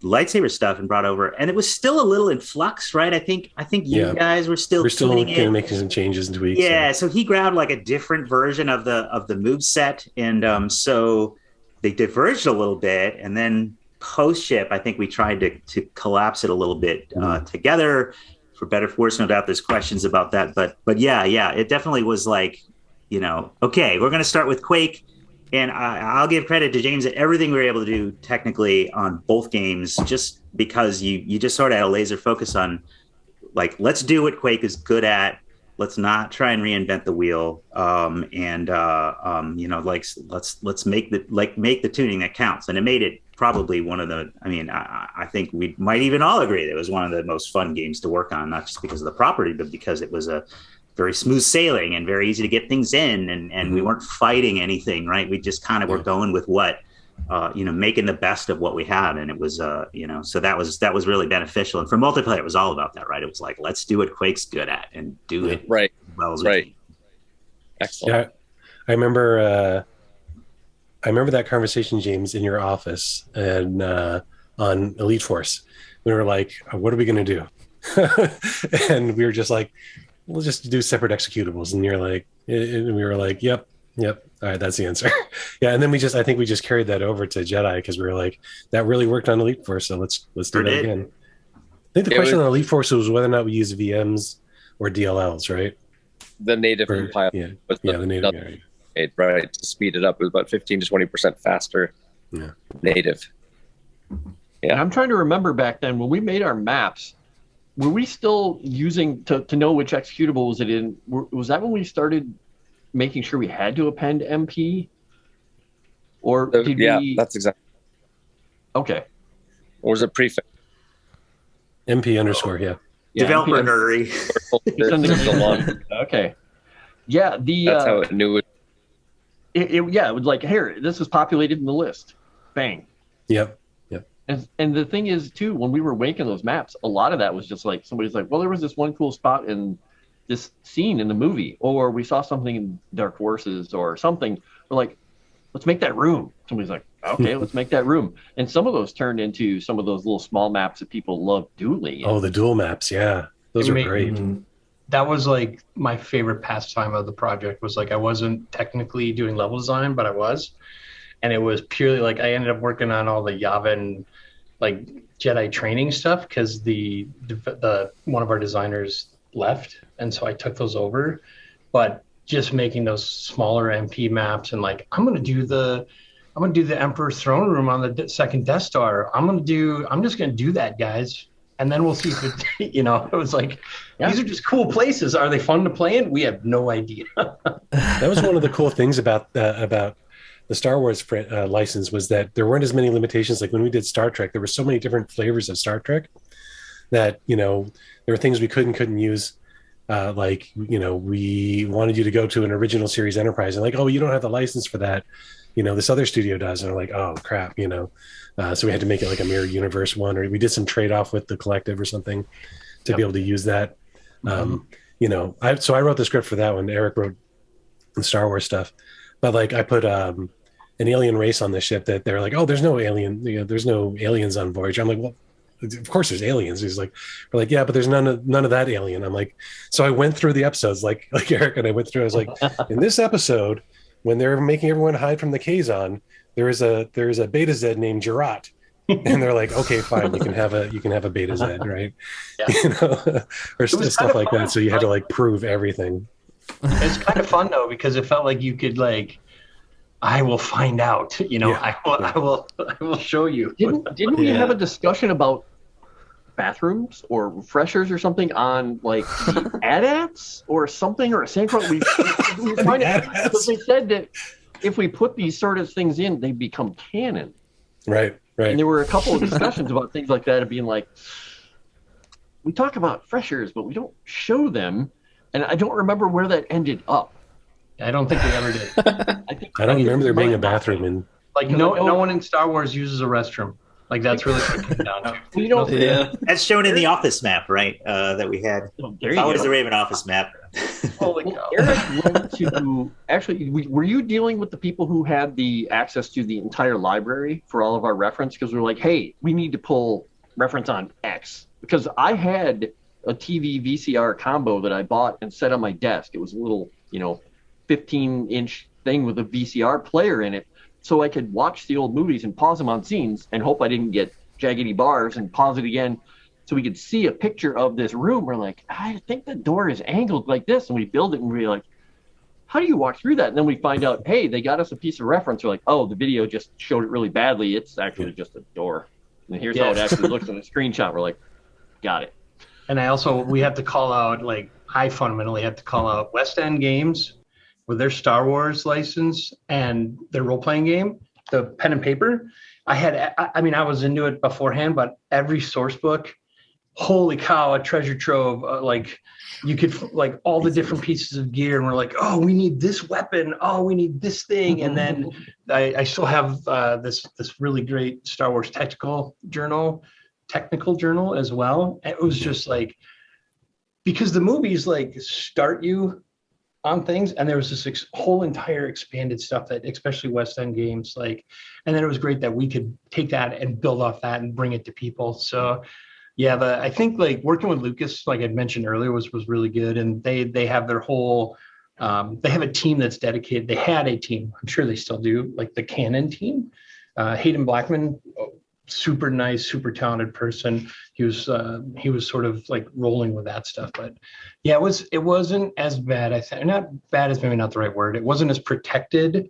lightsaber stuff and brought over, and it was still a little in flux, right? I think you guys were still kind it. of making some changes and tweaks. Yeah, so he grabbed like a different version of the move set, and so they diverged a little bit, and then post ship, I think we tried to collapse it a little bit together for better force. No doubt there's questions about that, but yeah, it definitely was like okay, we're going to start with Quake. And I'll give credit to James that everything we were able to do technically on both games, just because you just sort of had a laser focus on, like, let's do what Quake is good at. Let's not try and reinvent the wheel. Let's make the tuning that counts. And it made it probably one of the, I think we might even all agree that it was one of the most fun games to work on, not just because of the property, but because it was a very smooth sailing and very easy to get things in. And we weren't fighting anything, right? We just kind of were going with what, making the best of what we had. And it was, so that was really beneficial. And for multiplayer, it was all about that, right? It was like, let's do what Quake's good at and do it right as well as we can. Excellent. Yeah, I remember that conversation, James, in your office and on Elite Force. We were like, what are we going to do? And we were just like, we'll just do separate executables. And you're like, and we were like, yep. All right, that's the answer. Yeah, and then I think we just carried that over to Jedi because we were like, that really worked on Elite Force, so let's do that again. I think the question on Elite Force was whether or not we use VMs or DLLs, right? The native compile. Yeah, the native. Right, to speed it up, it was about 15 to 20% faster. Yeah, native. Yeah, and I'm trying to remember back then when we made our maps. Were we still using to know which executable was it in? Was that when we started making sure we had to append MP? Or did we? That's exactly. Okay. Or was it prefix? MP underscore, yeah. Developer nerdery. Okay. Yeah, that's how it knew it. It was like, here, this is populated in the list. Bang. Yep. And the thing is, too, when we were making those maps, a lot of that was just like, somebody's like, well, there was this one cool spot in this scene in the movie, or we saw something in Dark Forces or something. We're like, let's make that room. Somebody's like, okay, let's make that room. And some of those turned into some of those little small maps that people love dueling. Oh, the dual maps. Yeah. Those are great. Mm-hmm. That was like my favorite pastime of the project. Was like, I wasn't technically doing level design, but I was. And it was purely like, I ended up working on all the Yavin, like Jedi training stuff, because the one of our designers left, and so I took those over. But just making those smaller MP maps and like, I'm gonna do the Emperor's throne room on the second Death Star. I'm just gonna do that, guys, and then we'll see if it. It was like, these are just cool places. Are they fun to play in? We have no idea. That was one of the cool things about the Star Wars license, was that there weren't as many limitations. Like when we did Star Trek, there were so many different flavors of Star Trek that, there were things we couldn't use. We wanted you to go to an original series Enterprise, and like, oh, you don't have the license for that. This other studio does. And we're like, oh crap, so we had to make it like a mirror universe one, or we did some trade-off with the Collective or something to be able to use that. So I wrote the script for that one. Eric wrote the Star Wars stuff. But like I put an alien race on the ship that they're like, oh, there's no aliens on Voyager. I'm like, well, of course there's aliens. He's like, we're like, yeah, but there's none of that alien. I'm like, so I went through the episodes like Eric and I went through. I was like, in this episode, when they're making everyone hide from the Kazon, there is a Beta Z named Jurat. And they're like, okay, fine, you can have a Beta Z, right? Yeah. Or stuff like that. So you had to like prove everything. It's kind of fun though, because it felt like you could like, I will find out, I will show you. Didn't we have a discussion about bathrooms or refreshers or something on like the AT-ATs or something, or a Sandcrawler? We were trying to, because they said that if we put these sort of things in, they become canon. Right. And there were a couple of discussions about things like that, of being like, we talk about freshers, but we don't show them. And I don't remember where that ended up. I don't think we ever did. I don't remember there being a bathroom in. Like no one in Star Wars uses a restroom. Like that's really what it came down to. That's shown in the office map, right? That we had. It's always the Raven office map. Holy cow. Eric went to actually. Were you dealing with the people who had the access to the entire library for all of our reference? Because we were like, hey, we need to pull reference on X, because I had a TV VCR combo that I bought and set on my desk. It was a little, 15-inch thing with a VCR player in it, so I could watch the old movies and pause them on scenes and hope I didn't get jaggedy bars, and pause it again so we could see a picture of this room. We're like, I think the door is angled like this, and we build it and we're like, how do you walk through that? And then we find out, hey, they got us a piece of reference. We're like, oh, the video just showed it really badly. It's actually just a door. And here's how it actually looks in the screenshot. We're like, got it. And we have to call out, like, I fundamentally have to call out West End Games with their Star Wars license and their role-playing game, the pen and paper. I was into it beforehand, but every source book, holy cow, a treasure trove. Like, you could, like, all the different pieces of gear, and we're like, oh, we need this weapon. Oh, we need this thing. And then I still have this really great Star Wars technical journal as well. It was just like, because the movies like start you on things, and there was this whole entire expanded stuff that, especially West End Games, like, and then it was great that we could take that and build off that and bring it to people. So yeah, I think, like, working with Lucas, like I'd mentioned earlier, was really good. And they have their whole, they have a team that's dedicated. They had a team, I'm sure they still do, like the Canon team. Hayden Blackman, super nice, super talented person. He was sort of like rolling with that stuff. But yeah, it wasn't as bad. I think, not bad is maybe not the right word. It wasn't as protected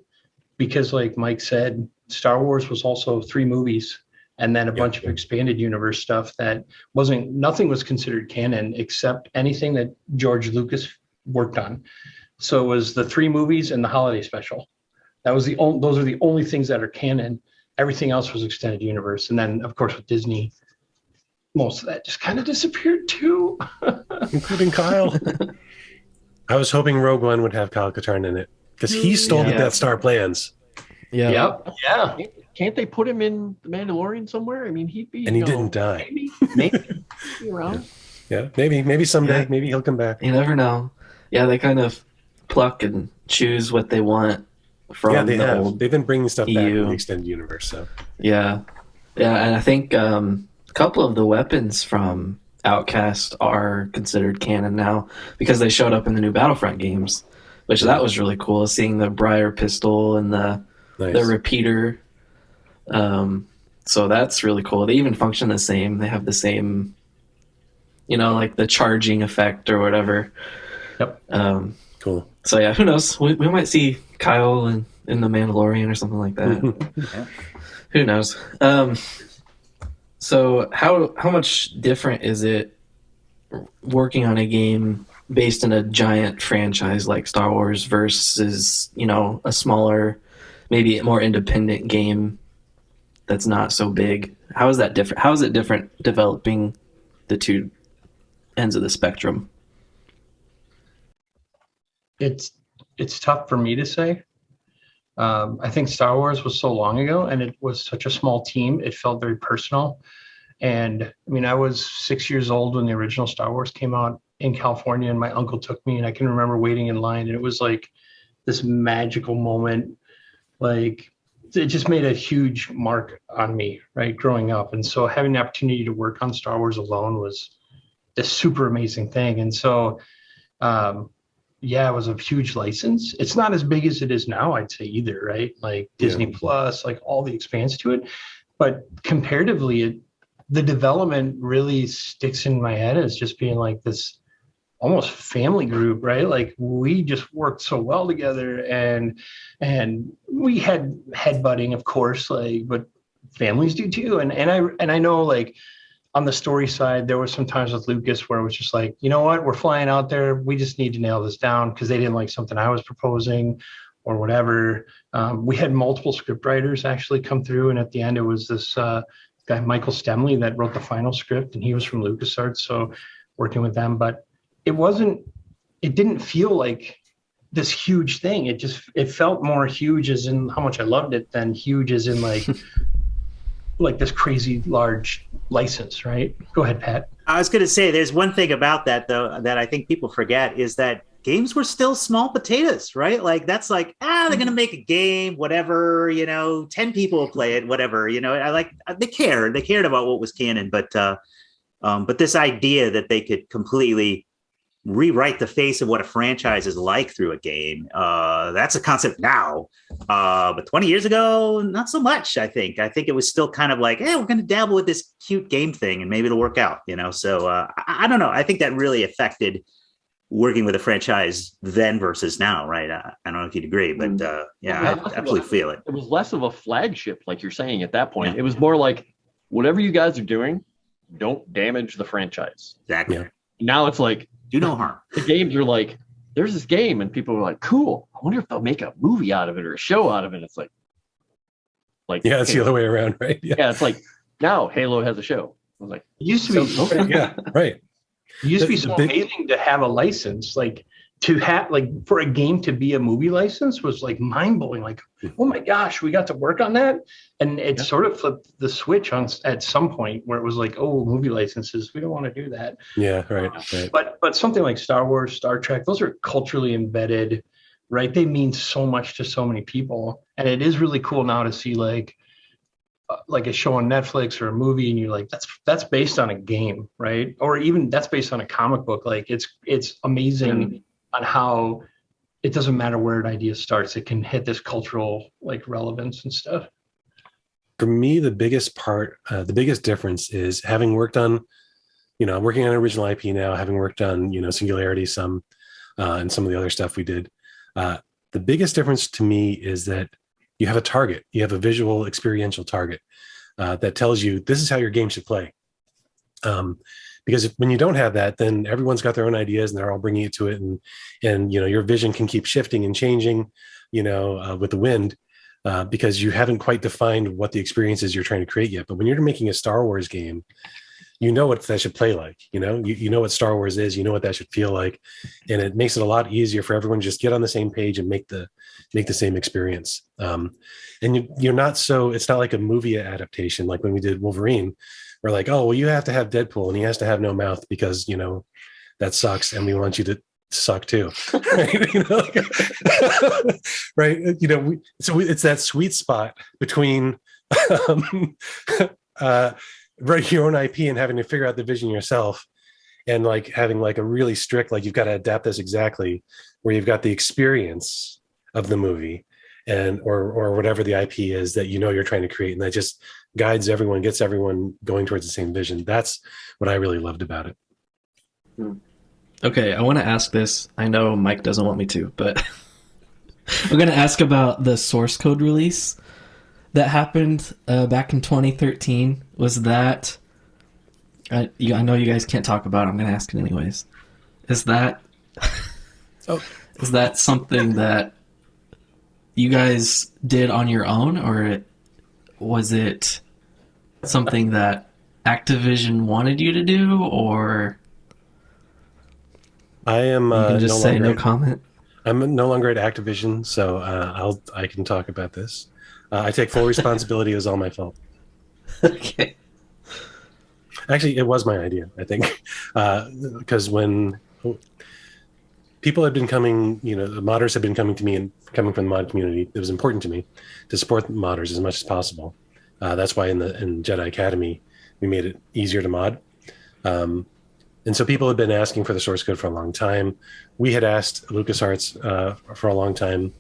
because, like Mike said, Star Wars was also 3 movies and then a bunch of expanded universe stuff that nothing was considered canon except anything that George Lucas worked on. So it was the 3 movies and the holiday special. Those are the only things that are canon. Everything else was extended universe. And then, of course, with Disney, most of that just kind of disappeared too. Including Kyle. I was hoping Rogue One would have Kyle Katarn in it because he stole the Death Star plans. Yeah. Yep. Yeah. Can't they put him in The Mandalorian somewhere? I mean, he'd be. And he didn't die. Maybe be around. Yeah, maybe someday. Yeah. Maybe he'll come back. You never know. Yeah, they kind of pluck and choose what they want from they the have. old They've been bringing stuff back EU. in the extended universe. So Yeah, and I think a couple of the weapons from Outcast are considered canon now because they showed up in the new Battlefront games, which that was really cool. Seeing the Briar pistol and the repeater, so that's really cool. They even function the same. They have the same, like the charging effect or whatever. Yep. Cool. So yeah, who knows? We might see Kyle in The Mandalorian or something like that. Who knows? So how much different is it working on a game based in a giant franchise like Star Wars versus, a smaller, maybe more independent game that's not so big? How is that different? How is it different developing the two ends of the spectrum? It's tough for me to say. I think Star Wars was so long ago, and it was such a small team. It felt very personal. And I mean, I was 6 years old when the original Star Wars came out in California, and my uncle took me, and I can remember waiting in line, and it was like this magical moment. Like, it just made a huge mark on me, right, growing up. And so having the opportunity to work on Star Wars alone was a super amazing thing. And so, it was a huge license. It's not as big as it is now, I'd say, either, right? Like Disney Plus, like all the expanse to it. But comparatively, the development really sticks in my head as just being like this almost family group, right? Like, we just worked so well together, and we had headbutting, of course, like, but families do too. And I know, like, on the story side, there were some times with Lucas where it was just like, you know what, we're flying out there. We just need to nail this down because they didn't like something I was proposing or whatever. We had multiple script writers actually come through. And at the end, it was this guy, Michael Stemley, that wrote the final script, and he was from LucasArts. So working with them, but it didn't feel like this huge thing. It felt more huge as in how much I loved it than huge as in like, like this crazy large license, right? Go ahead, Pat. I was going to say, there's one thing about that, though, that I think people forget is that games were still small potatoes, right? Like, that's like, they're going to make a game, whatever, 10 people will play it, whatever, they cared about what was canon, but this idea that they could completely rewrite the face of what a franchise is like through a game, that's a concept now. But 20 years ago, not so much, I think. I think it was still kind of like, hey, we're going to dabble with this cute game thing and maybe it'll work out, So I don't know. I think that really affected working with a franchise then versus now, right? I don't know if you'd agree, but yeah, I absolutely feel it. It was less of a flagship, like you're saying at that point. Yeah. It was more like, whatever you guys are doing, don't damage the franchise. Exactly. Yeah. Now it's like, do no harm. The games are like, there's this game, and people are like, cool. I wonder if they'll make a movie out of it or a show out of it. It's like yeah, it's the other way around, right? Yeah, it's like now Halo has a show. I was like, it used to be yeah, right. It used to be so amazing to have a license, like to have, like, for a game to be a movie license was like mind blowing. Like, oh my gosh, we got to work on that, and it sort of flipped the switch on at some point where it was like, oh, movie licenses, we don't want to do that. Yeah, right. But something like Star Wars, Star Trek, those are culturally embedded, right? They mean so much to so many people, and it is really cool now to see like a show on Netflix or a movie, and you're like, that's based on a game, right? Or even that's based on a comic book. Like it's amazing on how it doesn't matter where an idea starts, it can hit this cultural like relevance and stuff. For me, the biggest part, the biggest difference is having worked on, I'm working on original IP now, having worked on, Singularity some, and some of the other stuff we did. The biggest difference to me is that you have a target, you have a visual experiential target that tells you this is how your game should play. Because when you don't have that, then everyone's got their own ideas and they're all bringing it to it. And your vision can keep shifting and changing, with the wind, because you haven't quite defined what the experiences you're trying to create yet. But when you're making a Star Wars game, you know what that should play like, you know what Star Wars is, you know what that should feel like. And it makes it a lot easier for everyone to just get on the same page and make the same experience. And you're not it's not like a movie adaptation. Like when we did Wolverine, we're like, oh, well, you have to have Deadpool and he has to have no mouth because, that sucks. And we want you to suck too. Right? Right. So it's that sweet spot between, write your own IP and having to figure out the vision yourself, and like having like a really strict, like you've got to adapt this exactly, where you've got the experience of the movie and or whatever the IP is that you're trying to create, and that just guides everyone, gets everyone going towards the same vision. That's what I really loved about it. Okay, I want to ask this. I know Mike doesn't want me to, but I'm going to ask about the source code release that happened back in 2013. Was that... I know you guys can't talk about it. I'm going to ask it anyways. Is that... Is that something that you guys did on your own, or was it something that Activision wanted you to do, or... I am... you can just say no comment? I'm no longer at Activision, so I can talk about this. I take full responsibility. It was all my fault. Okay. Actually, it was my idea, I think, because when people had been coming, the modders had been coming to me and coming from the mod community, it was important to me to support the modders as much as possible. That's why in Jedi Academy, we made it easier to mod. And so people had been asking for the source code for a long time. We had asked LucasArts for a long time,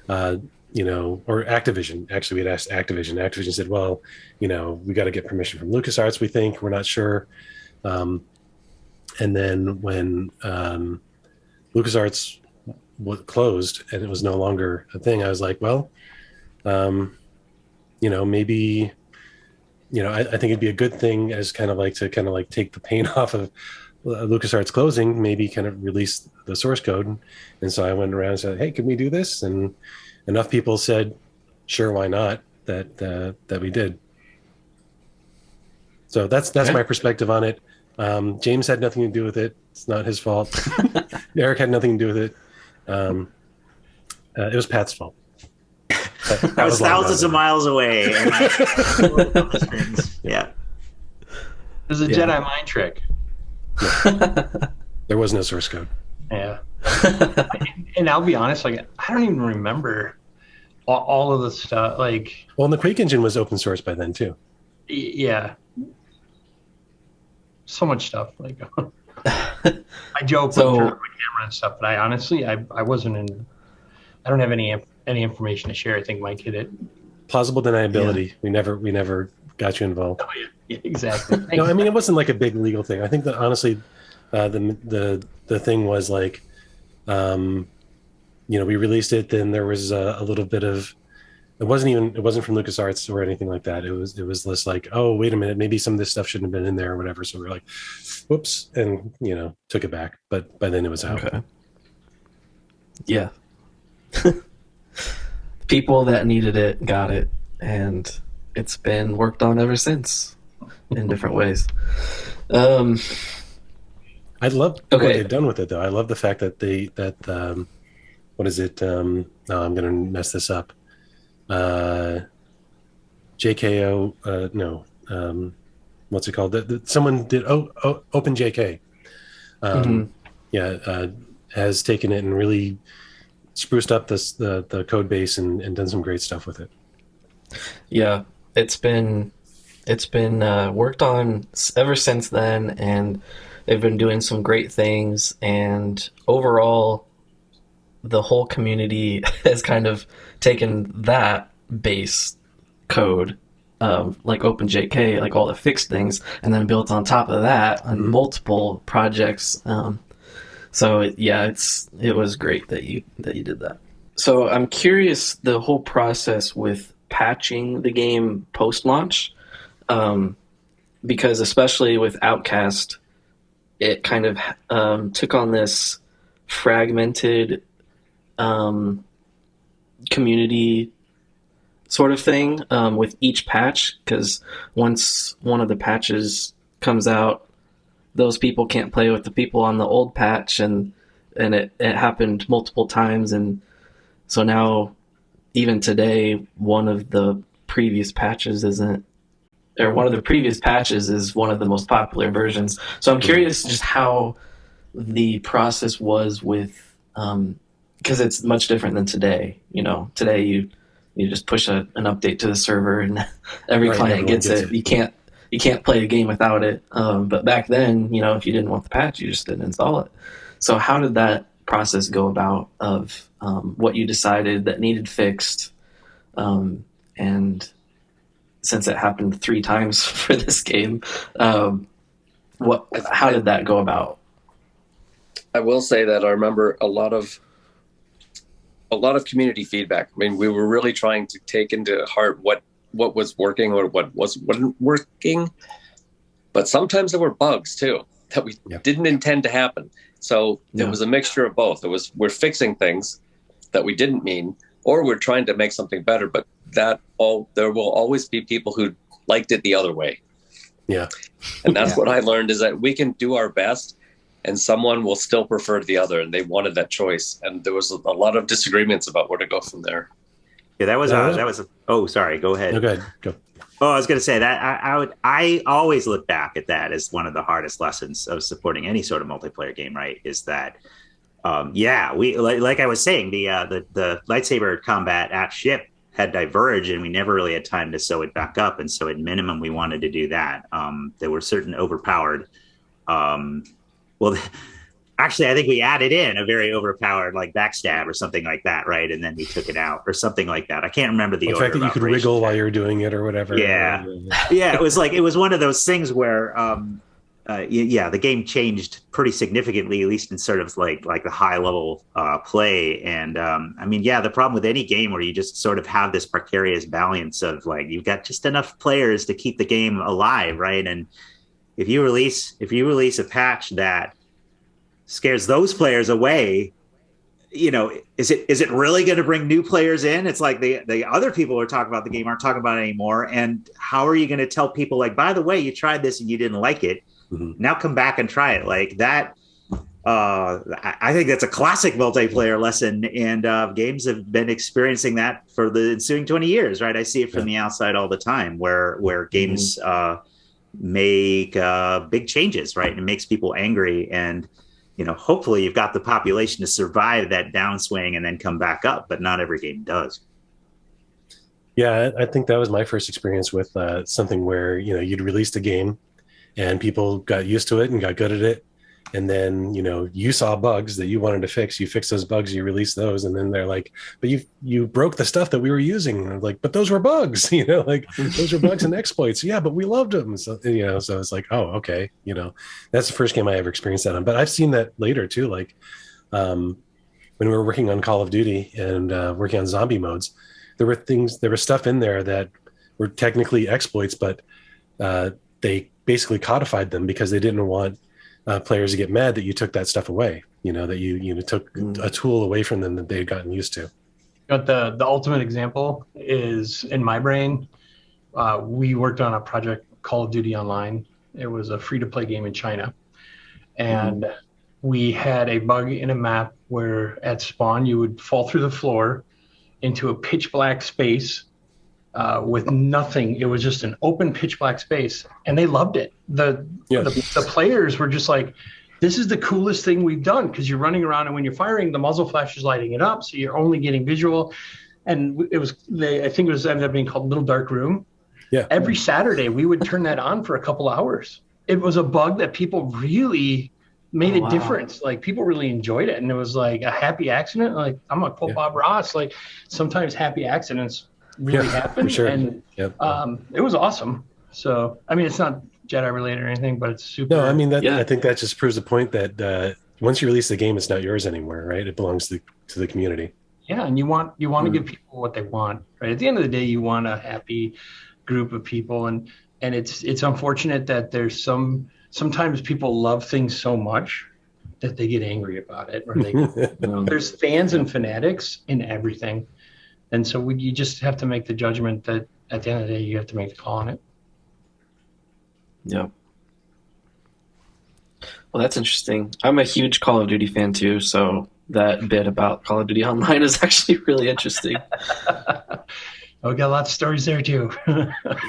or Activision. Actually, we had asked Activision. Activision said, well, we got to get permission from LucasArts, we think. We're not sure. And then when LucasArts closed and it was no longer a thing, I was like, well, maybe, I think it'd be a good thing as kind of like take the pain off of LucasArts closing, maybe kind of release the source code. And so I went around and said, hey, can we do this? And enough people said, sure, why not, that we did. So that's my perspective on it. James had nothing to do with it. It's not his fault. Eric had nothing to do with it. It was Pat's fault. That was thousands of miles away. Yeah. It was a Jedi mind trick. There was no source code. Yeah. And I'll be honest, like, I don't even remember all of the stuff. Like, well, and the Quake engine was open source by then too. Yeah. So much stuff. Like, I joke with the camera and stuff, but I honestly, I wasn't in. I don't have any information to share. I think Mike hit it. Plausible deniability. Yeah. We never got you involved. Oh yeah, exactly. No, I mean, it wasn't like a big legal thing. I think that honestly, The thing was like, we released it. Then there was a little bit of, it wasn't from LucasArts or anything like that. It was just like, oh, wait a minute, maybe some of this stuff shouldn't have been in there or whatever. So we were like, whoops, and took it back. But by then it was out. Okay. Yeah. People that needed it got it, and it's been worked on ever since in different ways. I love what Okay. they've done with it, though. I love the fact that what is it? No, I'm going to mess this up. JKO, no. What's it called? Someone did OpenJK. Has taken it and really spruced up the code base and done some great stuff with it. Yeah, it's been worked on ever since then, and they've been doing some great things. And overall, the whole community has kind of taken that base code, like OpenJK, like all the fixed things, and then built on top of that on multiple projects. So it was great that you did that. So I'm curious the whole process with patching the game post-launch, because especially with Outcast, it kind of took on this fragmented community sort of thing with each patch, because once one of the patches comes out, those people can't play with the people on the old patch, and it happened multiple times. And so now, even today, one of the previous patches is one of the most popular versions. So I'm curious just how the process was with, because it's much different than today. Today you just push an update to the server and every client gets it. You can't play a game without it. But back then, if you didn't want the patch, you just didn't install it. So how did that process go about of what you decided that needed fixed? And since it happened 3 times for this game, how did that go about? I will say that I remember a lot of community feedback. I mean, we were really trying to take into heart what was working or what wasn't working, but sometimes there were bugs too that we didn't intend to happen. So it was a mixture of both. We're fixing things that we didn't mean, or we're trying to make something better, but there will always be people who liked it the other way. Yeah. And that's what I learned, is that we can do our best and someone will still prefer the other, and they wanted that choice. And there was a lot of disagreements about where to go from there. Yeah, that was oh, sorry, go ahead. No, go ahead. Go. Oh, I was going to say that I always look back at that as one of the hardest lessons of supporting any sort of multiplayer game, right? Is that, we like I was saying, the lightsaber combat at ship had diverged, and we never really had time to sew it back up. And so at minimum, we wanted to do that. There were certain overpowered. Actually, I think we added in a very overpowered like backstab or something like that, right? And then we took it out or something like that. I can't remember the order. fact that you could wriggle while you're doing it or whatever. Yeah, it was one of those things where, the game changed pretty significantly, at least in sort of like the high level play. And the problem with any game where you just sort of have this precarious balance of like you've got just enough players to keep the game alive, right? And if you release a patch that scares those players away, is it really going to bring new players in? It's like the other people who are talking about the game aren't talking about it anymore. And how are you going to tell people, like, by the way, you tried this and you didn't like it. Mm-hmm. Now come back and try it like that. I think that's a classic multiplayer lesson, and games have been experiencing that for the ensuing 20 years, right? I see it from the outside all the time where games make big changes, right? And it makes people angry, and hopefully you've got the population to survive that downswing and then come back up, but not every game does. Yeah, I think that was my first experience with something where, you'd released a game and people got used to it and got good at it. and then you saw bugs that you wanted to fix, you fix those bugs, you release those, and then they're like, but you broke the stuff that we were using. And I'm like, but those were bugs. Like those were bugs and exploits. Yeah, but we loved them. So so it's like, oh, okay. That's the first game I ever experienced that on. But I've seen that later too, like when we were working on Call of Duty and working on zombie modes, there was stuff in there that were technically exploits, but they basically codified them because they didn't want players to get mad that you took that stuff away, that you took a tool away from them that they had gotten used to. But the ultimate example is in my brain. We worked on a project, Call of Duty Online. It was a free-to-play game in China. And we had a bug in a map where at spawn, you would fall through the floor into a pitch black space with nothing. It was just an open pitch black space, and they loved it. The players were just like, this is the coolest thing we've done, because you're running around, and when you're firing, the muzzle flash is lighting it up, so you're only getting visual. And I think it was ended up being called Little Dark Room. Yeah. Every Saturday we would turn that on for a couple hours. It was a bug that people really made a difference. Like, people really enjoyed it, and it was like a happy accident. Like, I'm gonna quote Bob Ross, like, sometimes happy accidents really happen. For sure. And it was awesome. So I mean, it's not Jedi related or anything, but it's super. No, I mean I think that just proves the point that once you release the game, it's not yours anymore, right? It belongs to the community. Yeah, and you want to give people what they want, right? At the end of the day, you want a happy group of people, and it's unfortunate that there's sometimes people love things so much that they get angry about it, or there's fans and fanatics in everything. And so you just have to make the judgment that at the end of the day, you have to make the call on it. Yeah. Well, that's interesting. I'm a huge Call of Duty fan too, so that bit about Call of Duty Online is actually really interesting. We got lots of stories there too.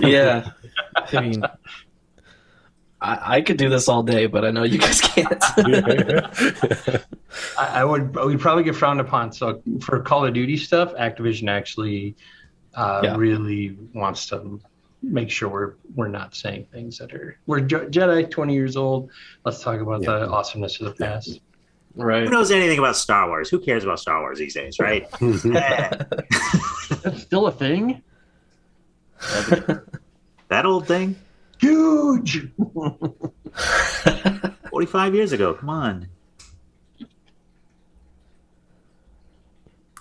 Yeah. I mean, I could do this all day, but I know you guys can't. We'd probably get frowned upon. So for Call of Duty stuff, Activision actually really wants to make sure we're not saying things that we're Jedi 20 years old. Let's talk about the awesomeness of the past. Right. Who knows anything about Star Wars? Who cares about Star Wars these days, right? That's still a thing? That old thing? Huge. 45 years ago. Come on. I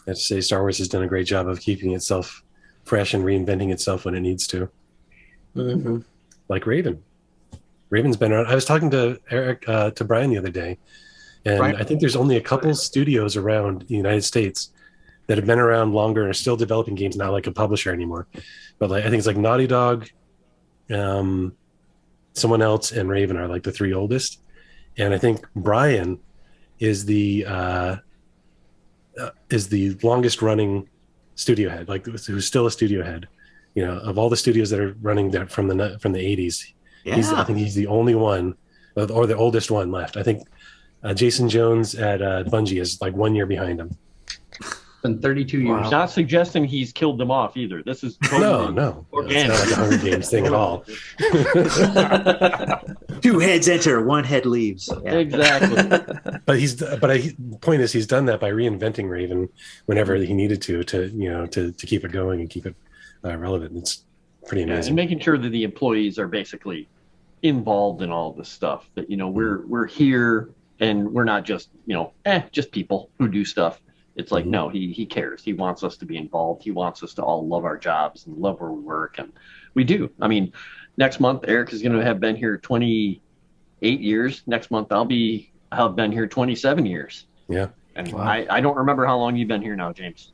have to say, Star Wars has done a great job of keeping itself fresh and reinventing itself when it needs to. Mm-hmm. Like Raven. Raven's been around. I was talking to Brian the other day, and I think there's only a couple studios around the United States that have been around longer and are still developing games, not like a publisher anymore. But I think it's like Naughty Dog, someone else, and Raven are like the three oldest. And I think Brian is the longest running studio head, like who's still a studio head. Of all the studios that are running that from the 80s, I think he's the only one, or the oldest one left. I think Jason Jones at Bungie is like 1 year behind him. Been 32 years. Wow. Not suggesting he's killed them off either. This is totally no. organic. It's not like a Hunger Games thing at all. 2 heads enter, 1 head leaves. Yeah. Exactly. But the point is, he's done that by reinventing Raven whenever he needed to keep it going and keep it relevant. It's pretty amazing. And making sure that the employees are basically involved in all this stuff. That we're here and we're not just just people who do stuff. It's like, no, he cares. He wants us to be involved. He wants us to all love our jobs and love where we work. And we do. I mean, next month, Eric is going to have been here 28 years. Next month, I'll have been here 27 years. Yeah. And I don't remember how long you've been here now, James.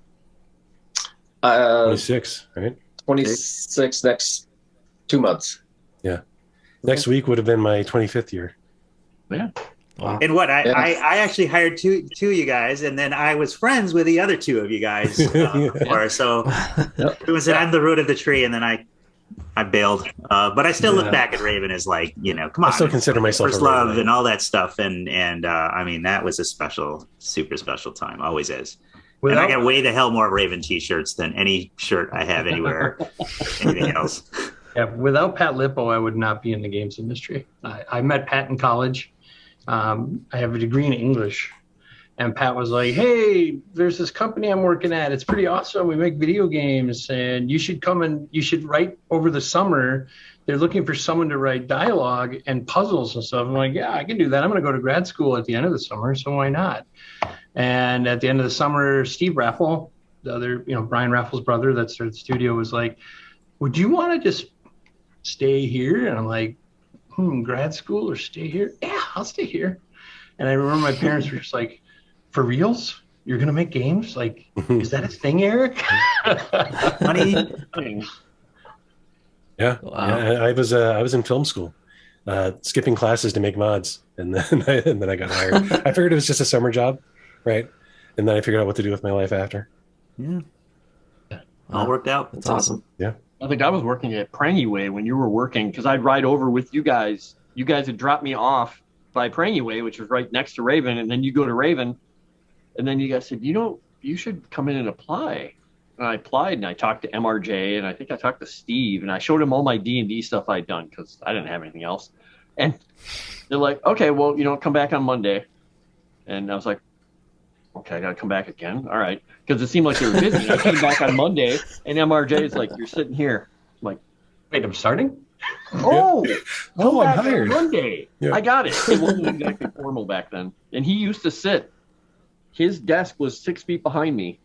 26, right? 26 next 2 months. Yeah. Next week would have been my 25th year. Yeah. Wow. And what I actually hired two of you guys, and then I was friends with the other 2 of you guys before. So it was that I'm the root of the tree, and then I bailed. But I still look back at Raven as like, come on. I still consider myself first a love Raven. and all that stuff, and I mean that was a super special time. Always is. And I got way the hell more Raven t-shirts than any shirt I have anywhere, anything else. Yeah, without Pat Lippo, I would not be in the games industry. I met Pat in college. I have a degree in English. And Pat was like, hey, there's this company I'm working at. It's pretty awesome. We make video games and you should come and you should write over the summer. They're looking for someone to write dialogue and puzzles and stuff. I'm like, yeah, I can do that. I'm going to go to grad school at the end of the summer. So why not? And at the end of the summer, Steve Raffle, the other, Brian Raffle's brother that started the studio, was like, would you want to just stay here? And I'm like, grad school or stay here? Yeah, I'll stay here. And I remember my parents were just like, for reals? You're going to make games? Like, is that a thing, Eric? Honey. Yeah. Wow. Yeah, I was in film school, skipping classes to make mods, and then I got hired. I figured it was just a summer job, right? And then I figured out what to do with my life after. Yeah. All worked out. That's awesome. Yeah. I think I was working at Prangy when you were working, because I'd ride over with you guys. You guys would drop me off by Prangy, which was right next to Raven, and then you go to Raven, and then you guys said, you should come in and apply. And I applied, and I talked to MRJ, and I think I talked to Steve, and I showed him all my D&D stuff I'd done because I didn't have anything else. And they're like, okay, well, come back on Monday. And I was like, okay, I got to come back again. All right. Because it seemed like they were busy. And I came back on Monday, and MRJ is like, you're sitting here. I'm like, Wait, I'm starting? oh, Oh, I'm back on hired. Monday. Yeah. I got it. It wasn't exactly formal back then. And he used to sit. His desk was 6 feet behind me,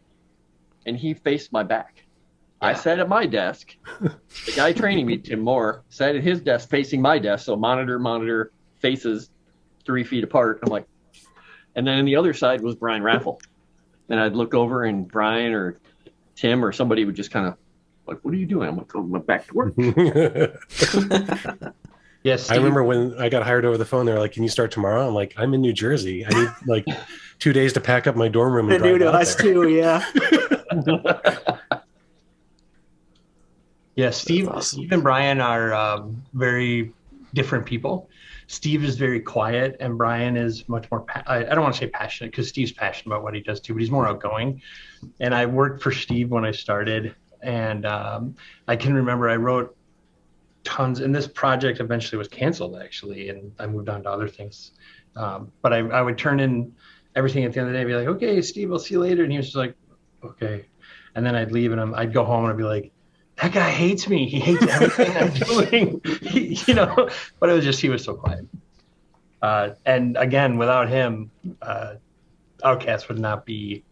and he faced my back. I sat at my desk. The guy training me, Tim Moore, sat at his desk facing my desk. So monitor faces 3 feet apart. I'm like, and then on the other side was Brian Raffle. And I'd look over, and Brian or Tim or somebody would just kind of like, what are you doing? I'm like, I'm back to work. Yes. I remember when I got hired over the phone, they were like, can you start tomorrow? I'm like, I'm in New Jersey. I need like 2 days to pack up my dorm room and New drive to out us there. too, yeah. Yeah, Steve, That's awesome. Steve and Brian are very different people. Steve is very quiet, and Brian is much more, I don't want to say passionate, because Steve's passionate about what he does too, but he's more outgoing. And I worked for Steve when I started, and I can remember I wrote tons, and this project eventually was canceled, actually, and I moved on to other things. But I would turn in everything at the end of the day and be like, okay, Steve, I'll see you later. And he was just like, okay. And then I'd leave, and I'd go home and I'd be like, that guy hates me. He hates everything I'm doing, but it was just, he was so quiet. And again, without him, Outcast would not be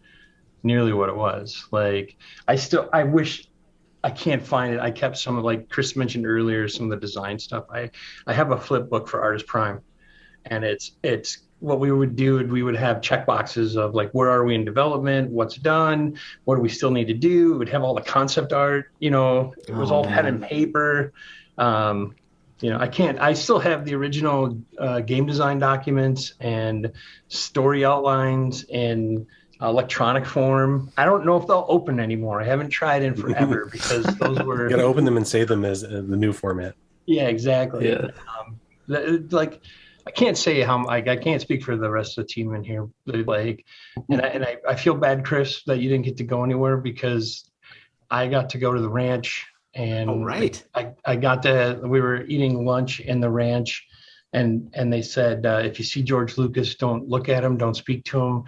nearly what it was. Like, I wish, I can't find it. I kept some of, like Chris mentioned earlier, some of the design stuff. I have a flip book for Artist Prime, and it's what we would do. We would have check boxes of like, where are we in development? What's done? What do we still need to do? We'd have all the concept art, it was all pen and paper. I still have the original game design documents and story outlines in electronic form. I don't know if they'll open anymore. I haven't tried in forever because those were. You got to open them and save them as the new format. Yeah, exactly. Yeah. I can't say how I can't speak for the rest of the team in here. I feel bad, Chris, that you didn't get to go anywhere, because I got to go to the ranch, and Oh, right. we were eating lunch in the ranch, and they said, if you see George Lucas, don't look at him, don't speak to him,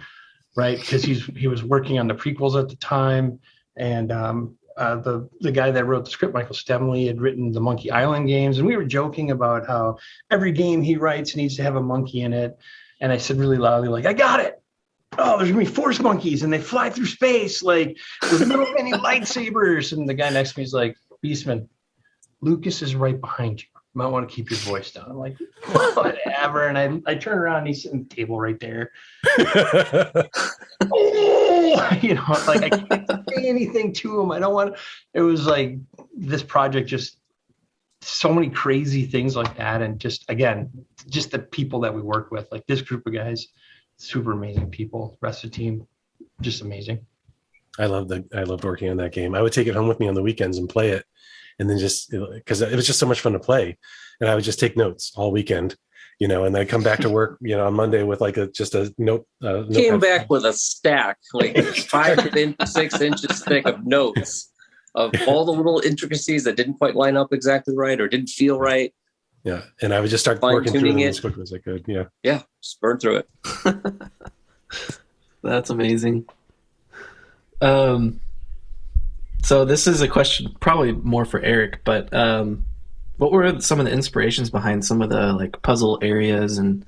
right? Because he was working on the prequels at the time, and the guy that wrote the script, Michael Stemley, had written the Monkey Island games, and we were joking about how every game he writes needs to have a monkey in it. And I said really loudly, like, I got it. Oh, there's gonna be force monkeys, and they fly through space like with little mini lightsabers. And the guy next to me is like, Beastman, Lucas is right behind you. You might want to keep your voice down. I'm like, whatever. And I turn around, and he's sitting at the table right there. I can't say anything to him. I don't want. It was like this project, just so many crazy things like that, and just the people that we work with, like this group of guys, super amazing people. The rest of the team, just amazing. I loved working on that game. I would take it home with me on the weekends and play it, and then just because it was just so much fun to play, and I would just take notes all weekend. And then come back to work, on Monday with like just a note. Came back with a stack, like 5 to 6 inches thick of notes of all the little intricacies that didn't quite line up exactly right or didn't feel right. Yeah, and I would just start working through Fine-tuning them it. as quickly as I could. Yeah. Yeah, just burn through it. That's amazing. So this is a question probably more for Eric, but what were some of the inspirations behind some of the like puzzle areas and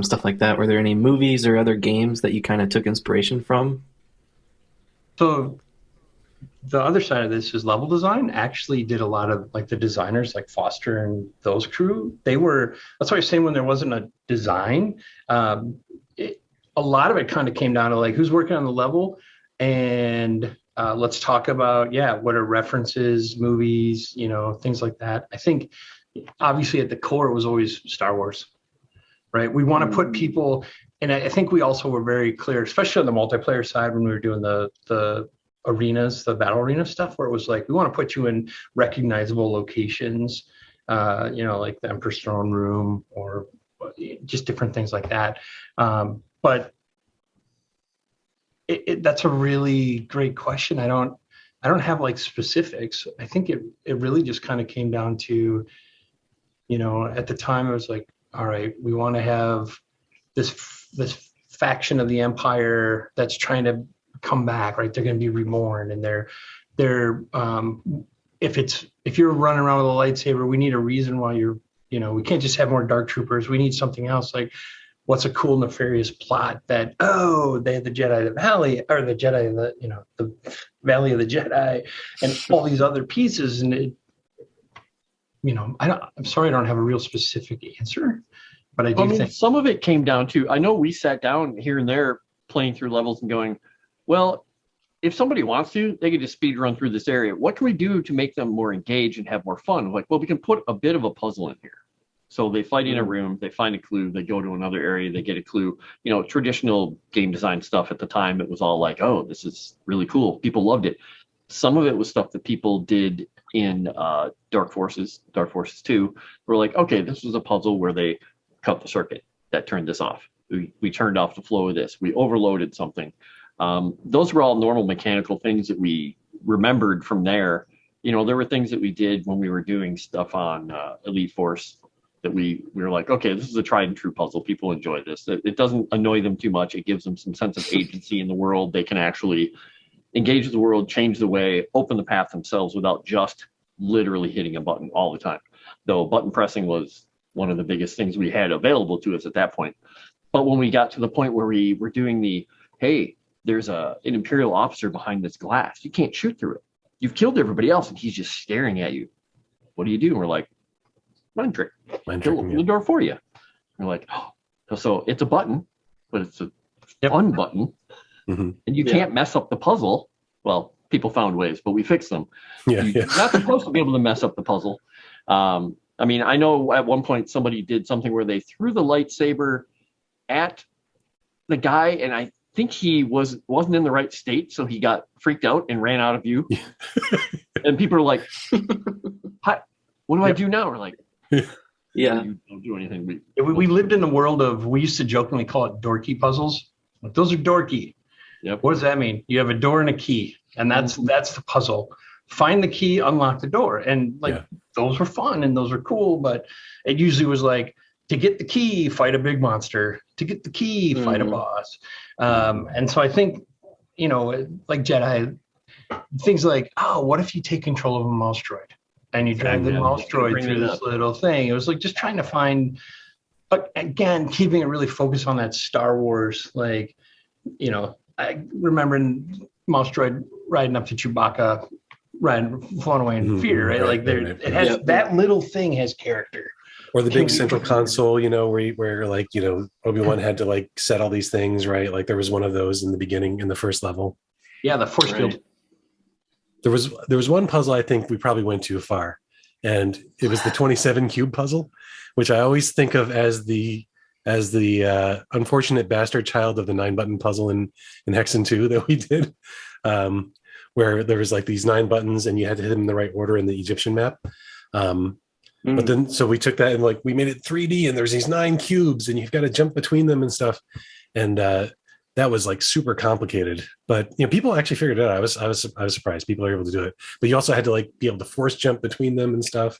stuff like that? Were there any movies or other games that you kind of took inspiration from? So the other side of this is level design. Actually did a lot of like the designers like Foster and those crew. That's why I was saying when there wasn't a design, a lot of it kind of came down to like who's working on the level, and let's talk about what are references, movies, things like that. I think obviously at the core it was always Star Wars, right? We want to put people, and I think we also were very clear, especially on the multiplayer side when we were doing the arenas, the battle arena stuff, where it was like we want to put you in recognizable locations, like the Emperor's Throne Room or just different things like that. But that's a really great question. I don't have like specifics. I think it really just kind of came down to, at the time it was like, all right, we want to have this faction of the Empire that's trying to come back, right? They're going to be reborn, and they're if you're running around with a lightsaber, we need a reason why we can't just have more dark troopers. We need something else. Like, what's a cool nefarious plot that they had the Jedi of the Valley, or the Jedi of the Valley of the Jedi, and all these other pieces. And I'm sorry I don't have a real specific answer, but I think some of it came down to, I know we sat down here and there playing through levels and going, well, if somebody wants to, they could just speed run through this area. What can we do to make them more engaged and have more fun? Like, well, we can put a bit of a puzzle in here. So they fight in a room, they find a clue, they go to another area, they get a clue. Traditional game design stuff at the time, it was all like, oh, this is really cool. People loved it. Some of it was stuff that people did in Dark Forces 2. We're like, okay, this was a puzzle where they cut the circuit that turned this off. We turned off the flow of this. We overloaded something. Those were all normal mechanical things that we remembered from there. There were things that we did when we were doing stuff on Elite Force that we were like, okay, this is a tried and true puzzle. People enjoy this. It doesn't annoy them too much. It gives them some sense of agency in the world. They can actually engage with the world, change the way, open the path themselves without just literally hitting a button all the time. Though button pressing was one of the biggest things we had available to us at that point. But when we got to the point where we were doing hey, there's an Imperial officer behind this glass. You can't shoot through it. You've killed everybody else and he's just staring at you. What do you do? And we're like, mind trick. Open the door for you. We're like, oh, so it's a button, but it's a fun button. Mm-hmm. And you can't mess up the puzzle. Well, people found ways, but we fixed them. You're not supposed to be able to mess up the puzzle. I know at one point somebody did something where they threw the lightsaber at the guy, and I think he wasn't in the right state, so he got freaked out and ran out of view. And people are like, "Hi, what do I do now?" We're like, Yeah. You don't do anything. we lived in the world of, we used to jokingly call it dorky puzzles. Like, those are dorky. Yep. What does that mean? You have a door and a key, and that's the puzzle. Find the key, unlock the door. And those were fun and those were cool, but it usually was like, to get the key, fight a big monster. To get the key, fight a boss. And so I think, like Jedi, things like, what if you take control of a mouse droid and you drag the mouse droid through this little thing? It was like just trying to find, again, keeping it really focused on that Star Wars. Like, I remember mouse droid riding up to Chewbacca, flown away in fear, right? Like it has that little thing has character. Or the big central console, where like, Obi-Wan had to like set all these things, right? Like there was one of those in the beginning in the first level. Yeah, the force field. There was one puzzle I think we probably went too far, and it was the 27 cube puzzle, which I always think of as the unfortunate bastard child of the 9-button puzzle in Hexen 2 that we did, where there was like these 9 buttons and you had to hit them in the right order in the Egyptian map. But then, so we took that and like, we made it 3D and there's these 9 cubes and you've got to jump between them and stuff. And that was like super complicated, but people actually figured it out. I was surprised people are able to do it, but you also had to like be able to force jump between them and stuff.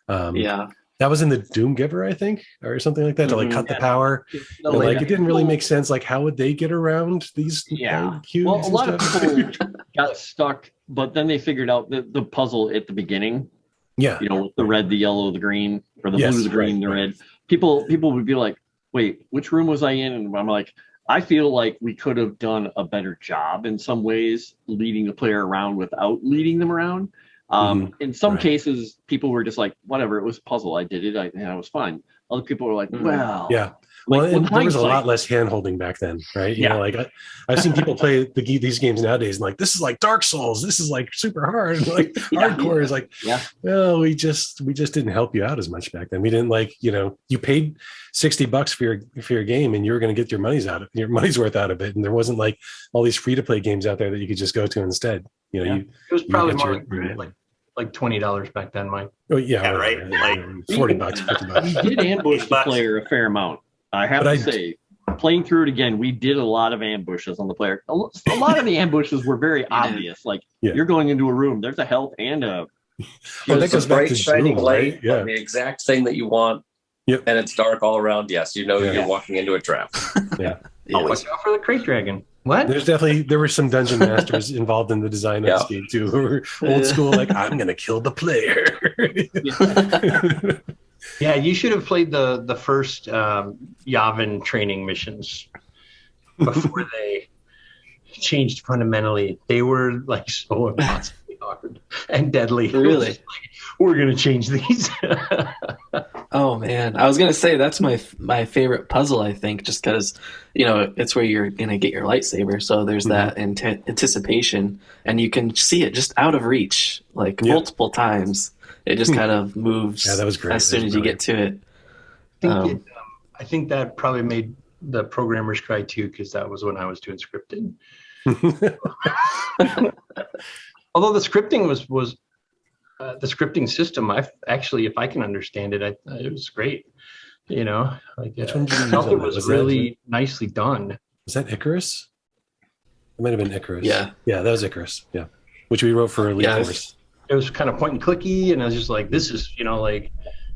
That That was in the Doom Giver, I think, or something like that, to like cut the power. And, like, it didn't really make sense. Like, how would they get around these cubes? Well, a lot and of stuff? people got stuck, but then they figured out the puzzle at the beginning. Yeah. You know, with the red, the yellow, the green, or the Yes, blue, the green, right, the right. red. People would be like, "Wait, which room was I in?" And I'm like, I feel like we could have done a better job in some ways leading the player around without leading them around. In some Right. cases, people were just like, whatever, it was a puzzle. I did it. And it was fun. Other people were like, well, Yeah. Well, like, and with there was a lot hindsight- less hand holding back then, right? You Yeah. know, like I've seen people play these games nowadays, and like, this is like Dark Souls. This is like super hard. And like hardcore is like, Yeah. well, we just didn't help you out as much back then. We didn't, like, you know, you paid $60 for your game, and you were going to get your money's worth out of it. And there wasn't like all these free to play games out there that you could just go to instead. You know, Yeah. It was probably get more your- like $20 back then, Mike. oh yeah, Yeah, right. whatever. $40, $50. we did ambush the $8. player a fair amount. I have But to say, playing through it again, we did a lot of ambushes on the player. A lot of the ambushes were very obvious. Like, Yeah. you're going into a room, there's a health and a. Well, that There's goes a back bright to shining Doom, light right? Yeah. on the exact thing that you want. Yep. And it's dark all around. Yes, you know Yeah. you're walking into a trap. Yeah. Watch out for the crate dragon. What? There were some dungeon masters involved in the design of Yeah. this game too, who were old school, like, I'm gonna kill the player. Yeah, you should have played the first Yavin training missions before they changed fundamentally. They were like so impossibly hard and deadly. It was Really? just like, we're gonna change these. Oh man, I was gonna say that's my favorite puzzle. I think just because it's where you're gonna get your lightsaber, so there's that anticipation, and you can see it just out of reach, like Yeah. multiple times. It just kind of moves. Yeah, that was great. As That soon was as you get to it. I think that probably made the programmers cry too, because that was when I was doing scripting. Although the scripting was the scripting system, I actually, if I can understand it, it was great. You know, like Which one did you I felt use on it that? was Was that- really nicely done. Was that Icarus? It might have been Icarus. Yeah. Yeah, that was Icarus. Yeah. Which we wrote for Elite Yeah, Force. It was kind of point and clicky, and I was just like, this is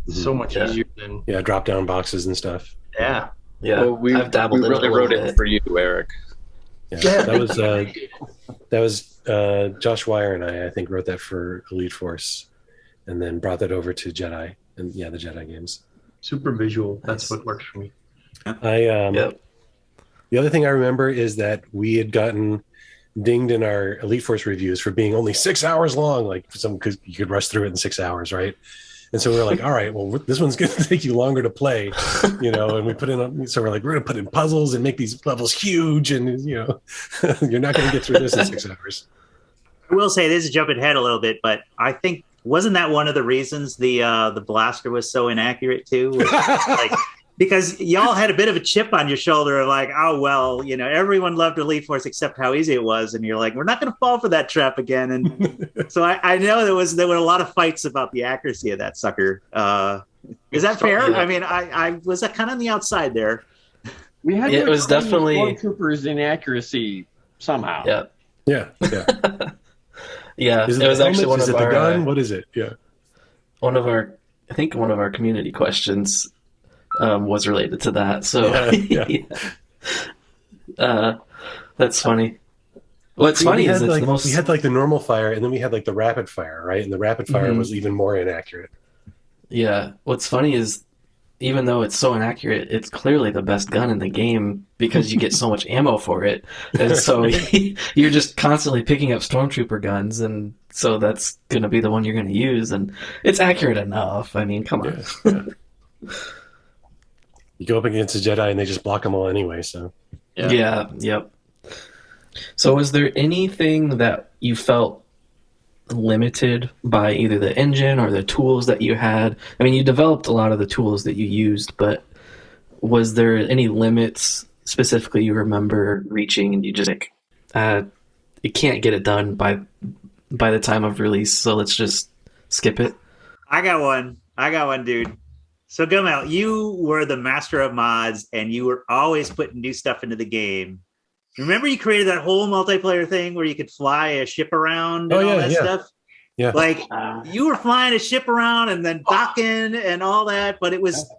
so much Yeah. easier than Yeah, drop down boxes and stuff. yeah. Yeah, Well, I've dabbled we in it really a little wrote bit. it for you, Eric. Yeah. That was Josh Wire and I think wrote that for Elite Force, and then brought that over to Jedi, and the Jedi games. Super visual. Nice. That's what works for me. Yep. The other thing I remember is that we had gotten dinged in our Elite Force reviews for being only 6 hours long, like because you could rush through it in 6 hours, right? And so we were like, all right, well, this one's going to take you longer to play, and we put in, so we're like, we're going to put in puzzles and make these levels huge, and you're not going to get through this in 6 hours. I will say, this is jumping ahead a little bit, but I think, wasn't that one of the reasons the blaster was so inaccurate too? Like, because y'all had a bit of a chip on your shoulder of like, oh, well, everyone loved Elite Force except how easy it was. And you're like, we're not going to fall for that trap again. And so I know there were a lot of fights about the accuracy of that sucker. Is that fair? Yeah. I mean, I was kind of on the outside there. We had It to was explain definitely- Stormtroopers' inaccuracy somehow. Yeah. Yeah. Yeah. Is It was the actually helmet? one Is of it the our gun? What is it? Yeah. one of our community questions was related to that. So Yeah. that's funny. What's funny we is had, it's like, the most we had like the normal fire, and then we had like the rapid fire, right? And the rapid fire Mhm. was even more inaccurate. Yeah. What's funny is even though it's so inaccurate, it's clearly the best gun in the game because you get so much ammo for it. And so you're just constantly picking up stormtrooper guns, and so that's going to be the one you're going to use, and it's accurate enough. I mean, come on. Yeah. You go up against a Jedi, and they just block them all anyway. So Yeah, yep. So was there anything that you felt limited by either the engine or the tools that you had? I mean, you developed a lot of the tools that you used, but was there any limits specifically you remember reaching and you just like, you can't get it done by the time of release, so let's just skip it? I got one, dude. So Gumel, you were the master of mods, and you were always putting new stuff into the game. Remember, you created that whole multiplayer thing where you could fly a ship around and all that stuff. Yeah. Like you were flying a ship around and then docking and all that, but it wasn't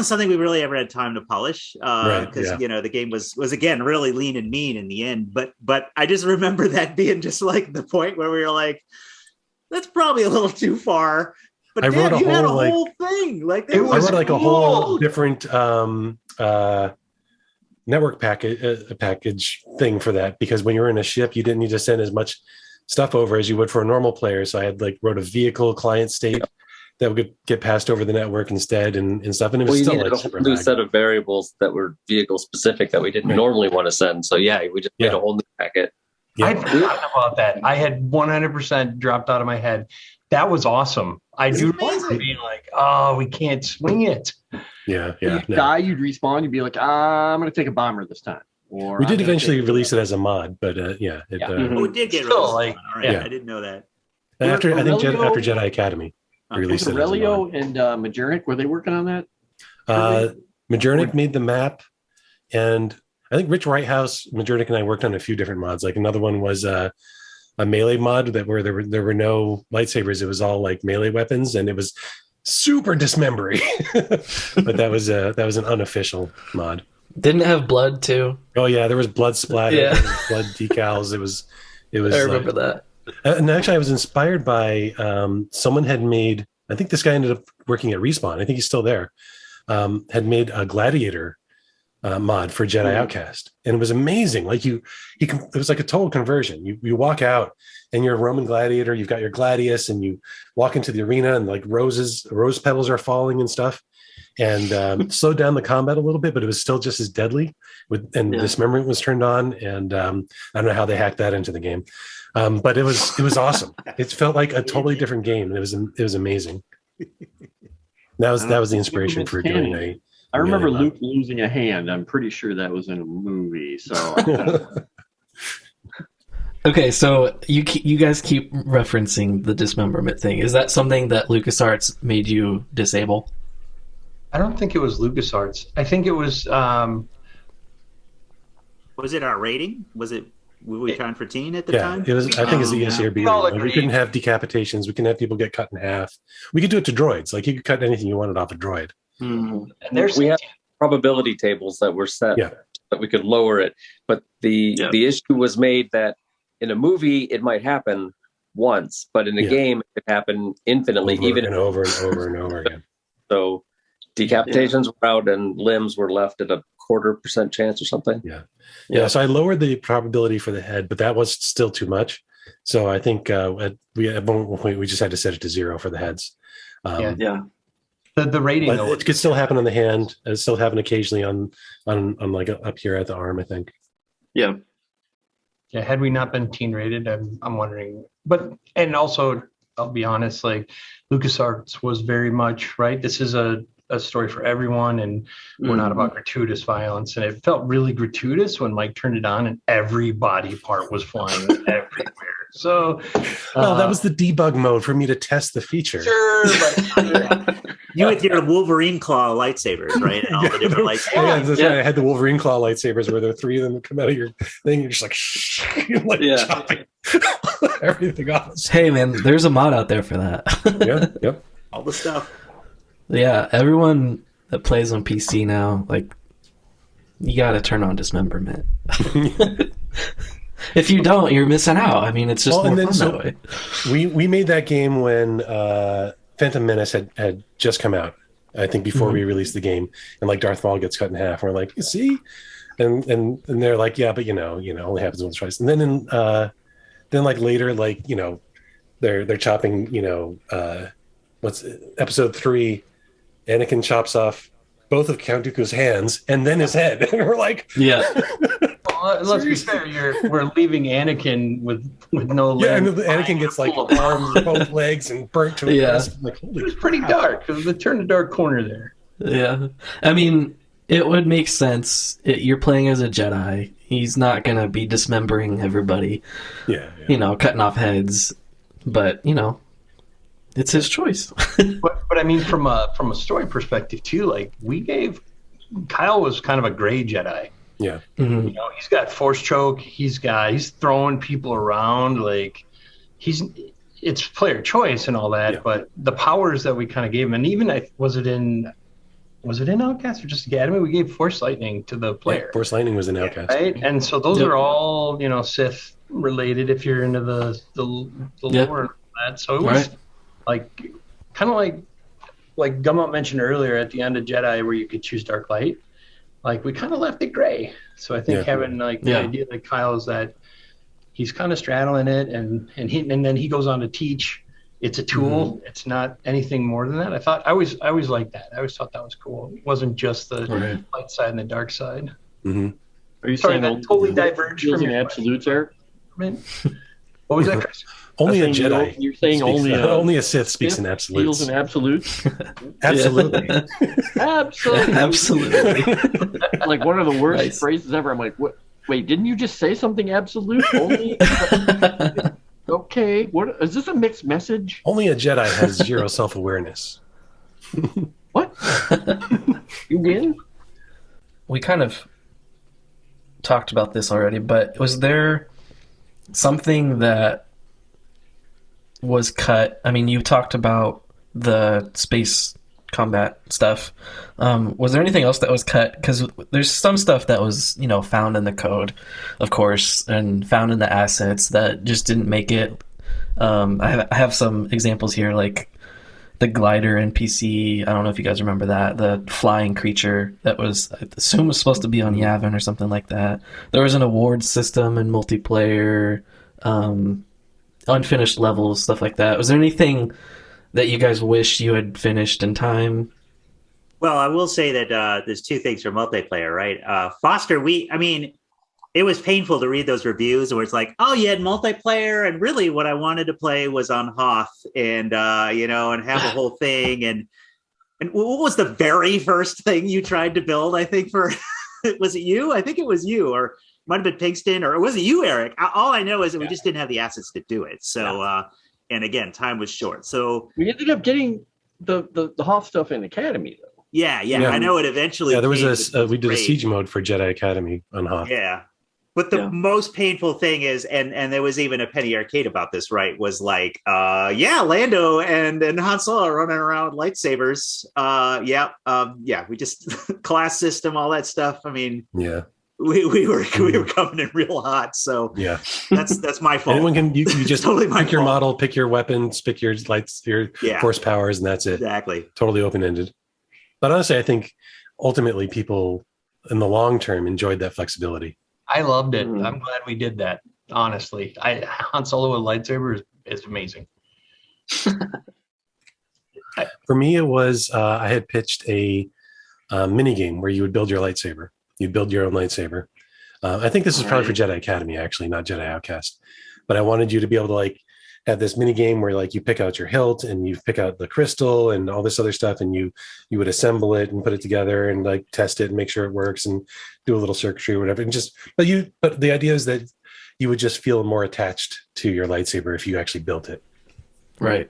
something we really ever had time to polish because the game was again really lean and mean in the end. But I just remember that being just like the point where we were like, that's probably a little too far. But I wrote had a whole thing. Like I wrote like a whole different network package thing for that, because when you're in a ship, you didn't need to send as much stuff over as you would for a normal player. So I had wrote a vehicle client state that would get passed over the network instead and stuff. And it was still needed a whole new set of variables that were vehicle specific that we didn't normally want to send. So we just made a whole new packet. Yeah. I'd forgotten about that. I had 100% dropped out of my head. That was awesome. I do remember being like, oh, we can't swing it. Yeah. You'd die, you'd respawn, you'd be like, I'm going to take a bomber this time. Or we did eventually release it as a mod, but it it did get released. I didn't know that. After Jedi Academy. Was Aurelio and Majernik, were they working on that? Majernik made the map, and I think Rich Whitehouse, Majernik, and I worked on a few different mods. Like another one was a melee mod where there were no lightsabers; it was all like melee weapons, and it was super dismembering. But that was an unofficial mod. Didn't it have blood too? Oh yeah, there was blood splatter, blood decals. It was. I remember that. And actually, I was inspired by someone had made. I think this guy ended up working at Respawn. I think he's still there. Had made a Gladiator mod for Jedi Outcast, and it was amazing. Like it was like a total conversion. You walk out, and you're a Roman gladiator. You've got your gladius, and you walk into the arena, and like rose petals are falling and stuff, and slowed down the combat a little bit, but it was still just as deadly. Dismemberment was turned on, and I don't know how they hacked that into the game. But it was awesome. It felt like a totally different game. It was amazing. That was the inspiration for doing a. I remember Luke losing a hand. I'm pretty sure that was in a movie. So. Okay, so you guys keep referencing the dismemberment thing. Is that something that LucasArts made you disable? I don't think it was LucasArts. I think it was. Was it our rating? Were we trying for teen at the time? It was. I think it's the ESRB. Like, we couldn't have decapitations. We couldn't have people get cut in half. We could do it to droids. Like you could cut anything you wanted off a droid. Mm-hmm. And we have probability tables that were set that we could lower it. But the issue was made that in a movie it might happen once, but in a game it could happen infinitely, over and over again. So decapitations were out and limbs were left at a 0.25% chance or something. Yeah. So I lowered the probability for the head, but that was still too much. So I think at one point we just had to set it to 0 for the heads. The rating, but it could still happen on the hand. It still happen occasionally on like up here at the arm, I think. Yeah. Had we not been teen rated, I'm wondering. And also, I'll be honest, like LucasArts was very much right. This is a story for everyone, and we're not about gratuitous violence. And it felt really gratuitous when Mike turned it on and every body part was flying everywhere. So that was the debug mode for me to test the feature. Sure, but you with your Wolverine claw lightsabers, right? And all the different lightsabers. Yeah, that's right. I had the Wolverine claw lightsabers where there are 3 of them come out of your thing. You're just like, chopping everything off. Hey man, there's a mod out there for that. Yep. All the stuff. Yeah, everyone that plays on PC now, like, you gotta turn on dismemberment. If you don't, you're missing out. I mean, it's just more fun that way. We made that game when Phantom Menace had just come out. I think before we released the game, and like Darth Maul gets cut in half. And we're like, you see, and they're like, yeah, but only happens once or twice. And then then like later, like they're chopping. What's Episode 3? Anakin chops off both of Count Dooku's hands and then his head, and we're like, yeah. Well, let's be fair. We're leaving Anakin with no legs. Yeah, and Anakin gets like arms, both legs, and burnt to a crisp. Like, holy, it was pretty dark. It was a turn to dark corner there. Yeah, I mean, it would make sense. You're playing as a Jedi. He's not gonna be dismembering everybody. Yeah. Cutting off heads, but it's his choice. but I mean, from a story perspective too, like Kyle was kind of a gray Jedi. Yeah. He's got force choke. He's throwing people around. Like it's player choice and all that, Yeah. but the powers that we kind of gave him, and even was it in Outcast or just Academy? We gave Force Lightning to the player, Force Lightning was an Outcast. right? And so those Yep. are all Sith related if you're into the Yep. lore and all that. So it was Right. like kind of like Gummut mentioned earlier at the end of Jedi, where you could choose Dark Light. Like we kind of left it gray. So I think Yeah. having the Yeah. idea that Kyle is that he's kind of straddling it, and then he goes on to teach. It's a tool. It's not anything more than that. I always liked that. I always thought that was cool. It wasn't just the Right. light side and the dark side. Hmm. Are you Sorry, saying that only totally diverged seals from and your absolutes, Eric? question. What was that, Chris? Only a I'm saying Jedi. you're saying speaks- only only a Sith speaks Sith in seals absolutes. and absolutes. Absolutely. Absolutely. Absolutely. Like one of the worst Nice. phrases ever. I'm like, what? Wait, didn't you just say something absolute? Only. Okay. What is this a mixed message? Only a Jedi has zero self-awareness. What? You win? We kind of talked about this already, but was there something that was cut? I mean, you talked about the space combat stuff. Was there anything else that was cut? Because there's some stuff that was, found in the code, of course, and found in the assets that just didn't make it. I have some examples here, like the glider NPC. I don't know if you guys remember that. The flying creature that was, I assume, was supposed to be on Yavin or something like that. There was an award system in multiplayer, unfinished levels, stuff like that. Was there anything that you guys wish you had finished in time? Well, I will say that there's two things for multiplayer, right? Foster, it was painful to read those reviews where it's like, oh, you had multiplayer, and really what I wanted to play was on Hoth, and and have a whole thing. And what was the very first thing you tried to build? I think was it you? I think it was you, or it might have been Pinkston, or was it you, Eric? All I know is that we just didn't have the assets to do it. So, and again, time was short. So We ended up getting the Hoth stuff in Academy, though. yeah, I know it eventually. Yeah, there was came with we did a Raid. siege mode for Jedi Academy on Hoth. Yeah. But the Yeah. most painful thing is, and there was even a Penny Arcade about this, right? Was like, Lando and Han Solo are running around with lightsabers. We just class system, all that stuff. I mean, Yeah, we were coming in real hot, so yeah. that's my fault. Anyone can you just Totally my pick your fault. model, pick your weapons, pick your lights, your Yeah. force powers, and that's it. Exactly. Totally open-ended. But honestly, I think ultimately people in the long term enjoyed that flexibility. I loved it. Mhm. I'm glad we did that. Honestly, Han Solo with lightsaber is amazing. For me, it was I had pitched a mini game where you would build your lightsaber. You build your own lightsaber. I think this is probably for Jedi Academy, actually, not Jedi Outcast. But I wanted you to be able to like have this mini game where like you pick out your hilt and you pick out the crystal and all this other stuff, and you would assemble it and put it together and like test it and make sure it works and do a little circuitry or whatever. And just but the idea is that you would just feel more attached to your lightsaber if you actually built it. Right.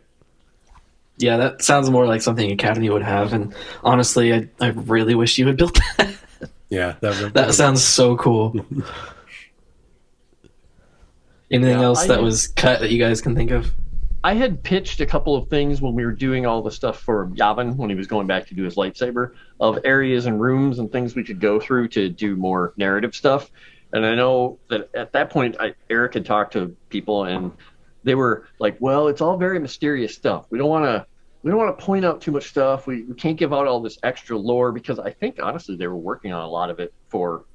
Yeah, that sounds more like something Academy would have, and honestly, I really wish you had built that. Yeah, That sounds so cool. Anything Yeah, else I that had- was cut that you guys can think of? I had pitched a couple of things when we were doing all the stuff for Yavin when he was going back to do his lightsaber, of areas and rooms and things we could go through to do more narrative stuff. And I know that at that point, Eric had talked to people and they were like, well, it's all very mysterious stuff. We don't want to point out too much stuff. We can't give out all this extra lore, because I think honestly they were working on a lot of it for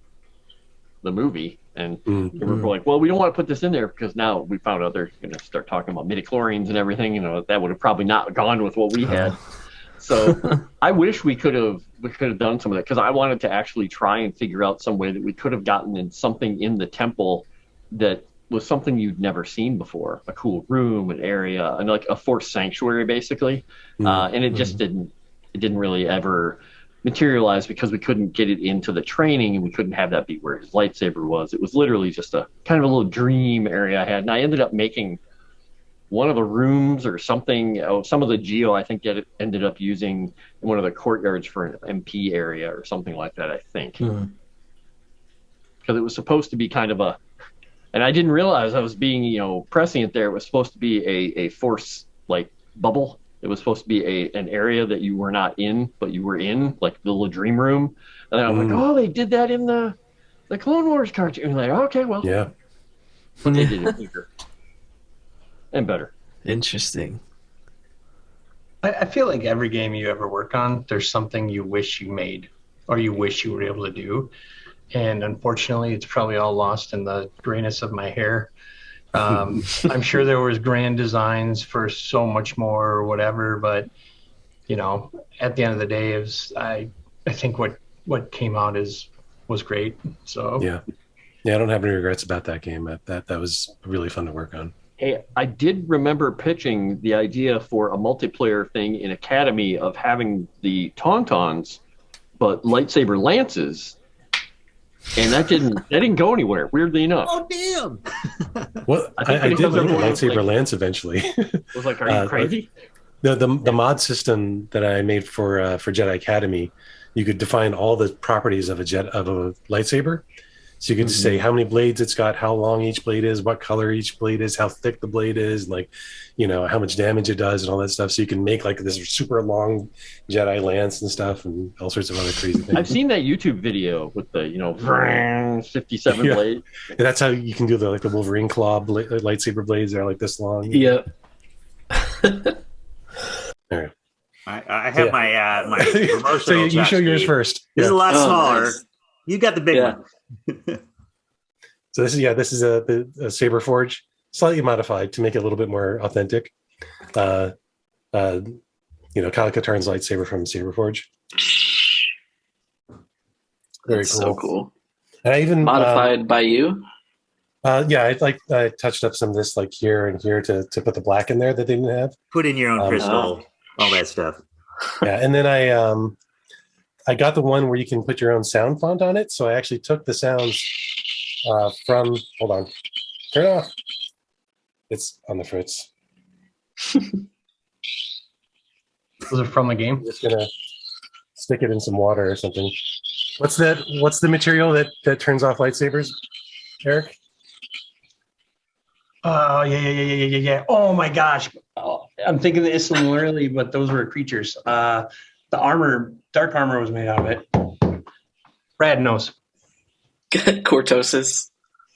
the movie. And they were like, well, we don't want to put this in there because now we found out they're going to start talking about midichlorians and everything. That would have probably not gone with what we had. So I wish we could have done some of that, because I wanted to actually try and figure out some way that we could have gotten in something in the temple that was something you'd never seen before, a cool room, an area, and like a forced sanctuary basically. And it just didn't really ever materialize because we couldn't get it into the training, and we couldn't have that be where his lightsaber was. It was literally just a kind of a little dream area I had, and I ended up making one of the rooms or something. Some of the geo I think ended up using in one of the courtyards for an MP area or something like that, I think, because it was supposed to be kind of And I didn't realize I was being, pressing it there. It was supposed to be a force like bubble. It was supposed to be an area that you were not in, but you were in, like the little dream room. And then I'm like, oh, they did that in the Clone Wars cartoon. And like, okay, well, Yeah. but they did it bigger and better. Interesting. I feel like every game you ever work on, there's something you wish you made or you wish you were able to do. And unfortunately, it's probably all lost in the grayness of my hair. I'm sure there was grand designs for so much more or whatever, but at the end of the day, I think what came out was great. So Yeah. I don't have any regrets about that game. That was really fun to work on. Hey, I did remember pitching the idea for a multiplayer thing in Academy of having the Tauntauns, but lightsaber lances, and that didn't go anywhere. Weirdly enough, Oh damn! Well, I did like the lightsaber lance eventually. I was like, "Are you crazy?" The mod system that I made for Jedi Academy, you could define all the properties of a lightsaber. So you could just say how many blades it's got, how long each blade is, what color each blade is, how thick the blade is, like, how much damage it does and all that stuff. So you can make like this super long Jedi lance and stuff and all sorts of other crazy things. I've seen that YouTube video with the 57 Yeah. blade. And that's how you can do the Wolverine claw lightsaber blades. They're like this long. Yep. All right. I have my promotional. So you show yours chassis. first. This is a lot Oh, smaller. nice. You got the big Yeah. one. So this is a Saber Forge, slightly modified to make it a little bit more authentic. Kyle Katarn's lightsaber from Saber Forge. Very That's cool. so cool. And I even Modified by you? I touched up some of this like here and here to put the black in there that they didn't have. Put in your own crystal, Oh. all that stuff. Yeah, and then I got the one where you can put your own sound font on it. So I actually took the sounds from. Hold on, turn it off. It's on the fritz. those are from the game. I'm just gonna stick it in some water or something. What's that? What's the material that turns off lightsabers, Eric? Oh yeah. Oh my gosh. Oh, I'm thinking this similarly, but those were creatures. The dark armor was made out of it. Brad knows. Cortosis.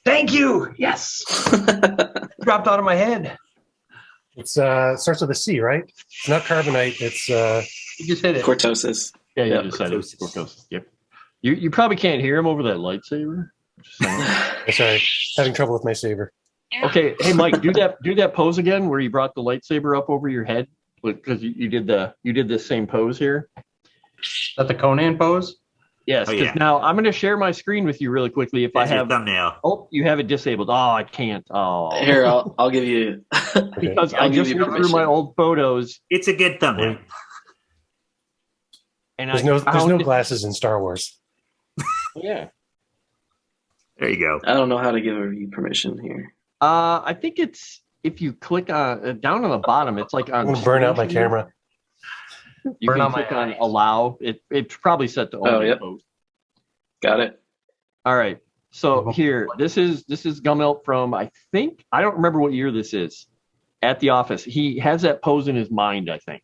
Thank you. Yes. Dropped out of my head. It's starts with a C, right? It's not carbonite. It's You just hit it. Cortosis. Yeah, you Yep. decided. Cortosis. Yep. You probably can't hear him over that lightsaber. Just saying. sorry, having trouble with my saber. Okay, hey Mike, do that pose again where you brought the lightsaber up over your head because you did the same pose here. Is that the Conan pose? Yes. Oh, 'Cause yeah. now I'm going to share my screen with you really quickly. If There's I your have, thumbnail. oh, you have it disabled. Oh, I can't. Oh, Here, I'll give you. because I'll I give just you went through my permission. old photos It's a good thumbnail. and There's I no found- glasses in Star Wars. Yeah. There you go. I don't know how to give you permission here. I think it's if you click on down on the bottom, it's like on. I'm gonna burn out my screen camera. share. You Burn can out my click on eyes. allow. It's probably set to Oh, only yep. post. Got it. All right. So here, this is Gummelt from I don't remember what year this is. At the office, he has that pose in his mind. I think.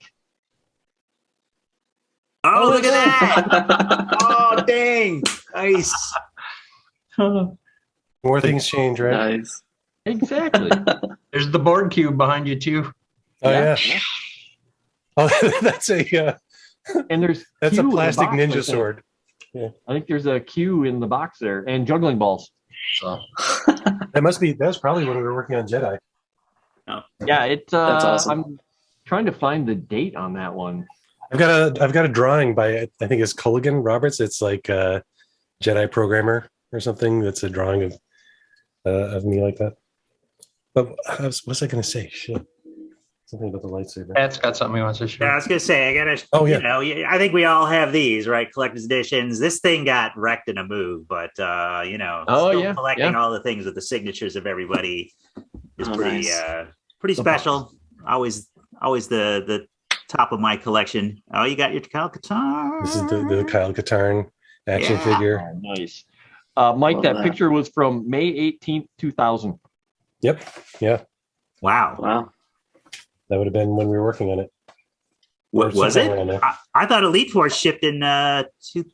Oh, look at that! Oh, dang! Nice. More things change, right? Nice. Exactly. There's the board cube behind you too. Oh yeah. Oh, that's a And there's that's Q a in the plastic box, I ninja think. sword. I think there's a Q in the box there and juggling balls. So That's probably when we were working on Jedi. yeah, it's That's awesome. I'm trying to find the date on that one. I've got a drawing by I think it's Culligan Roberts. It's like a Jedi programmer or something. That's a drawing of me like that. But what's I going to say? Shit, something about the lightsaber. Pat's got something he wants to show. Yeah, I was gonna say, I gotta. Oh, yeah. I think we all have these, right? Collector's editions. This thing got wrecked in a move, but Oh, still yeah, collecting yeah. all the things with the signatures of everybody is Oh, pretty, nice. pretty special. Always the top of my collection. Oh, you got your Kyle Katarn. This is the Kyle Katarn action Yeah. figure. Oh, nice. Mike, Love that that. picture was from May 18th, 2000. Yep. Yeah. Wow. Wow. That would have been when we were working on it. What Or was it? sometime around there. I thought Elite Force shipped in two.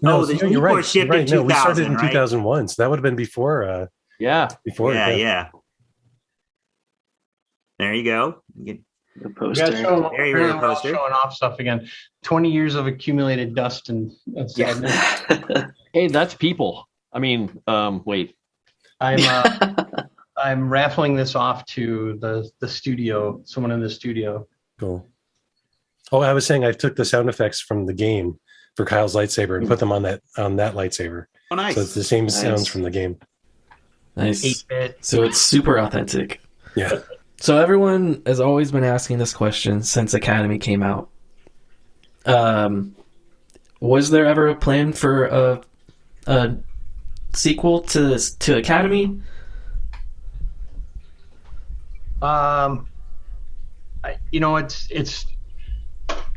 No, Oh, the you're Elite right. Force shipped You're right. in No, we started 2000, in right? 2001, so that would have been before. Yeah. Before. Yeah. There you go. The We poster. got showing, Very apparently rare we're all poster. showing off stuff again. 20 years of accumulated dust and Yeah. sadness. Hey, that's people. I mean, wait. I'm raffling this off to the studio, someone in the studio. Cool. Oh, I was saying I took the sound effects from the game for Kyle's lightsaber and put them on that lightsaber. Oh, nice. So it's the same Nice. sounds from the game. Nice. 8-bit. So it's super authentic. Yeah. So everyone has always been asking this question since Academy came out. Was there ever a plan for a sequel to Academy? It's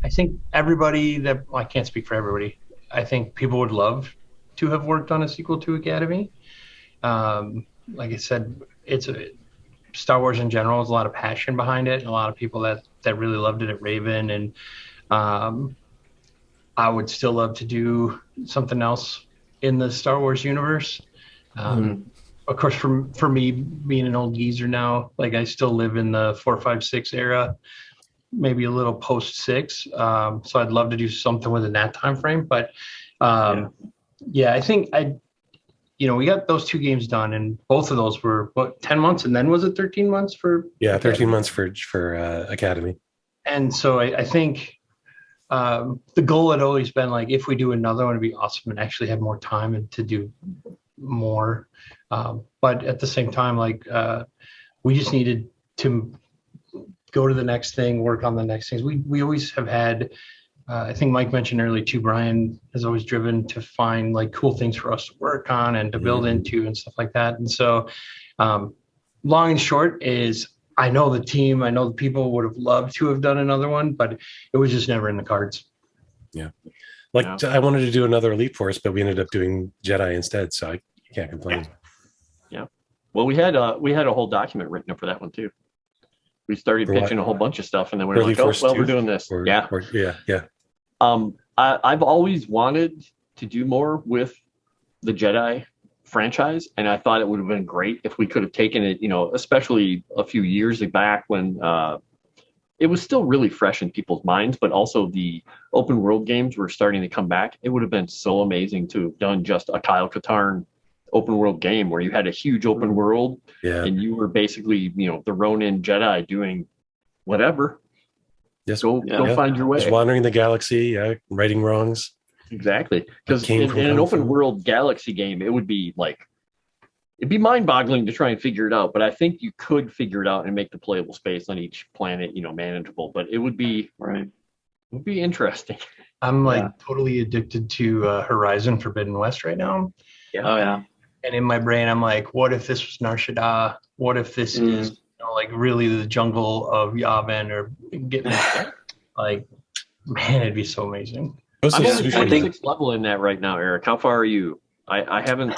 I think everybody I can't speak for everybody. I think people would love to have worked on a sequel to Academy. Like I said, Star Wars in general is a lot of passion behind it, and a lot of people that really loved it at Raven, and I would still love to do something else in the Star Wars universe. Of course, for me, being an old geezer now, like I still live in the 4, 5, 6 era, maybe a little post 6. So I'd love to do something within that time frame. But yeah, I think we got those 2 games done, and both of those were 10 months, and then was it 13 months for? Yeah, 13 months for Academy. And so I think the goal had always been like, if we do another one, it'd be awesome and actually have more time and to do more. But at the same time, like we just needed to go to the next thing, work on the next things. We always have had, I think Mike mentioned earlier too, Brian has always driven to find like cool things for us to work on and to build into and stuff like that. And so long and short is, I know the team, I know the people would have loved to have done another one, but it was just never in the cards. Yeah. I wanted to do another Elite Force, but we ended up doing Jedi instead. So I can't complain. Yeah. Well, we had a whole document written up for that one too. We started For what? pitching a whole bunch of stuff, and then we For were like, Elite "Oh, Force well, 2? we're doing this." Yeah. Yeah. I've always wanted to do more with the Jedi franchise, and I thought it would have been great if we could have taken it, especially a few years back when it was still really fresh in people's minds, but also the open world games were starting to come back. It would have been so amazing to have done just a Kyle Katarn open world game where you had a huge open world and you were basically, the Ronin Jedi doing whatever. Yes. Go find your way. Just wandering the galaxy, righting wrongs. Exactly. Because Came in from an Kung open Fu. world galaxy game, it would be it'd be mind boggling to try and figure it out. But I think you could figure it out and make the playable space on each planet, manageable. But it would be interesting. I'm totally addicted to Horizon Forbidden West right now. Oh yeah. And in my brain, I'm like, what if this was Nar Shaddaa? What if this is really the jungle of Yavin or getting man, it'd be so amazing. Ghost I'm of only Tsushima. 46 level in that right now, Eric. How far are you? I haven't.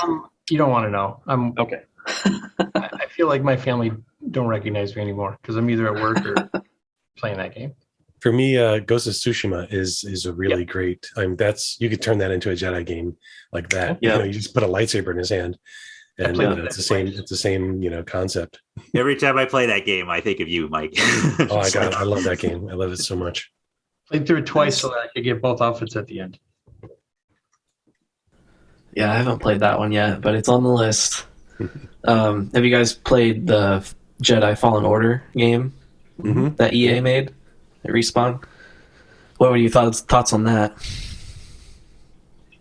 You don't want to know. I'm Okay. I feel like my family don't recognize me anymore because I'm either at work or playing that game. For me, Ghost of Tsushima is a really great. You could turn that into a Jedi game like that. Yeah. You just put a lightsaber in his hand, and it's the same. It's the same concept. Every time I play that game, I think of you, Mike. Oh my god, I love that game. I love it so much. Played through it twice so that I could get both outfits at the end. Yeah, I haven't played that one yet, but it's on the list. Have you guys played the Jedi Fallen Order game that EA made at Respawn? What were your thoughts on that?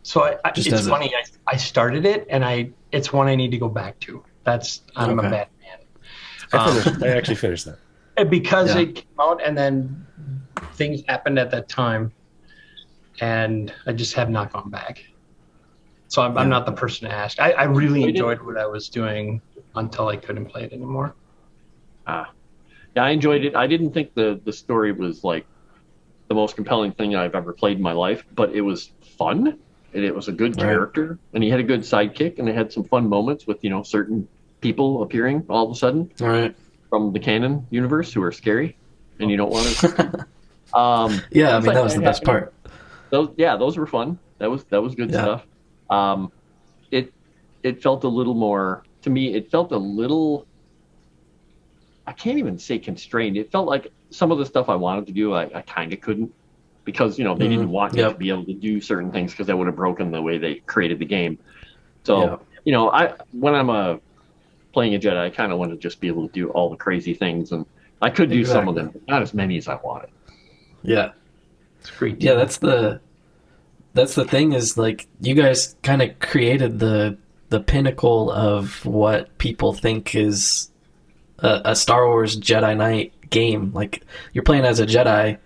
So it's a- funny. I started it, and it's one I need to go back to. I'm a Okay. bad man. I actually finished that. Because it came out, and then things happened at that time, and I just have not gone back. So I'm not the person to ask. I really enjoyed what I was doing until I couldn't play it anymore. Yeah, I enjoyed it. I didn't think the story was the most compelling thing I've ever played in my life, but it was fun. and it was a good Right. character, and he had a good sidekick, and they had some fun moments with certain people appearing all of a sudden All right. from the canon universe who are scary, and you don't want to. Yeah, I It's mean like that was the best happening. part. Those were fun. That was good Yeah. stuff. Um, it felt a little more to me. It felt a little. I can't even say constrained. It felt like some of the stuff I wanted to do, I kind of couldn't because they didn't want me to Yep. be able to do certain things because that would have broken the way they created the game. So Yeah. when I'm playing a Jedi, I kind of want to just be able to do all the crazy things, and I could do some of them, but not as many as I wanted. Yeah. It's great. Yeah, that's the thing is like you guys kind of created the pinnacle of what people think is a Star Wars Jedi Knight game. Like you're playing as a Jedi,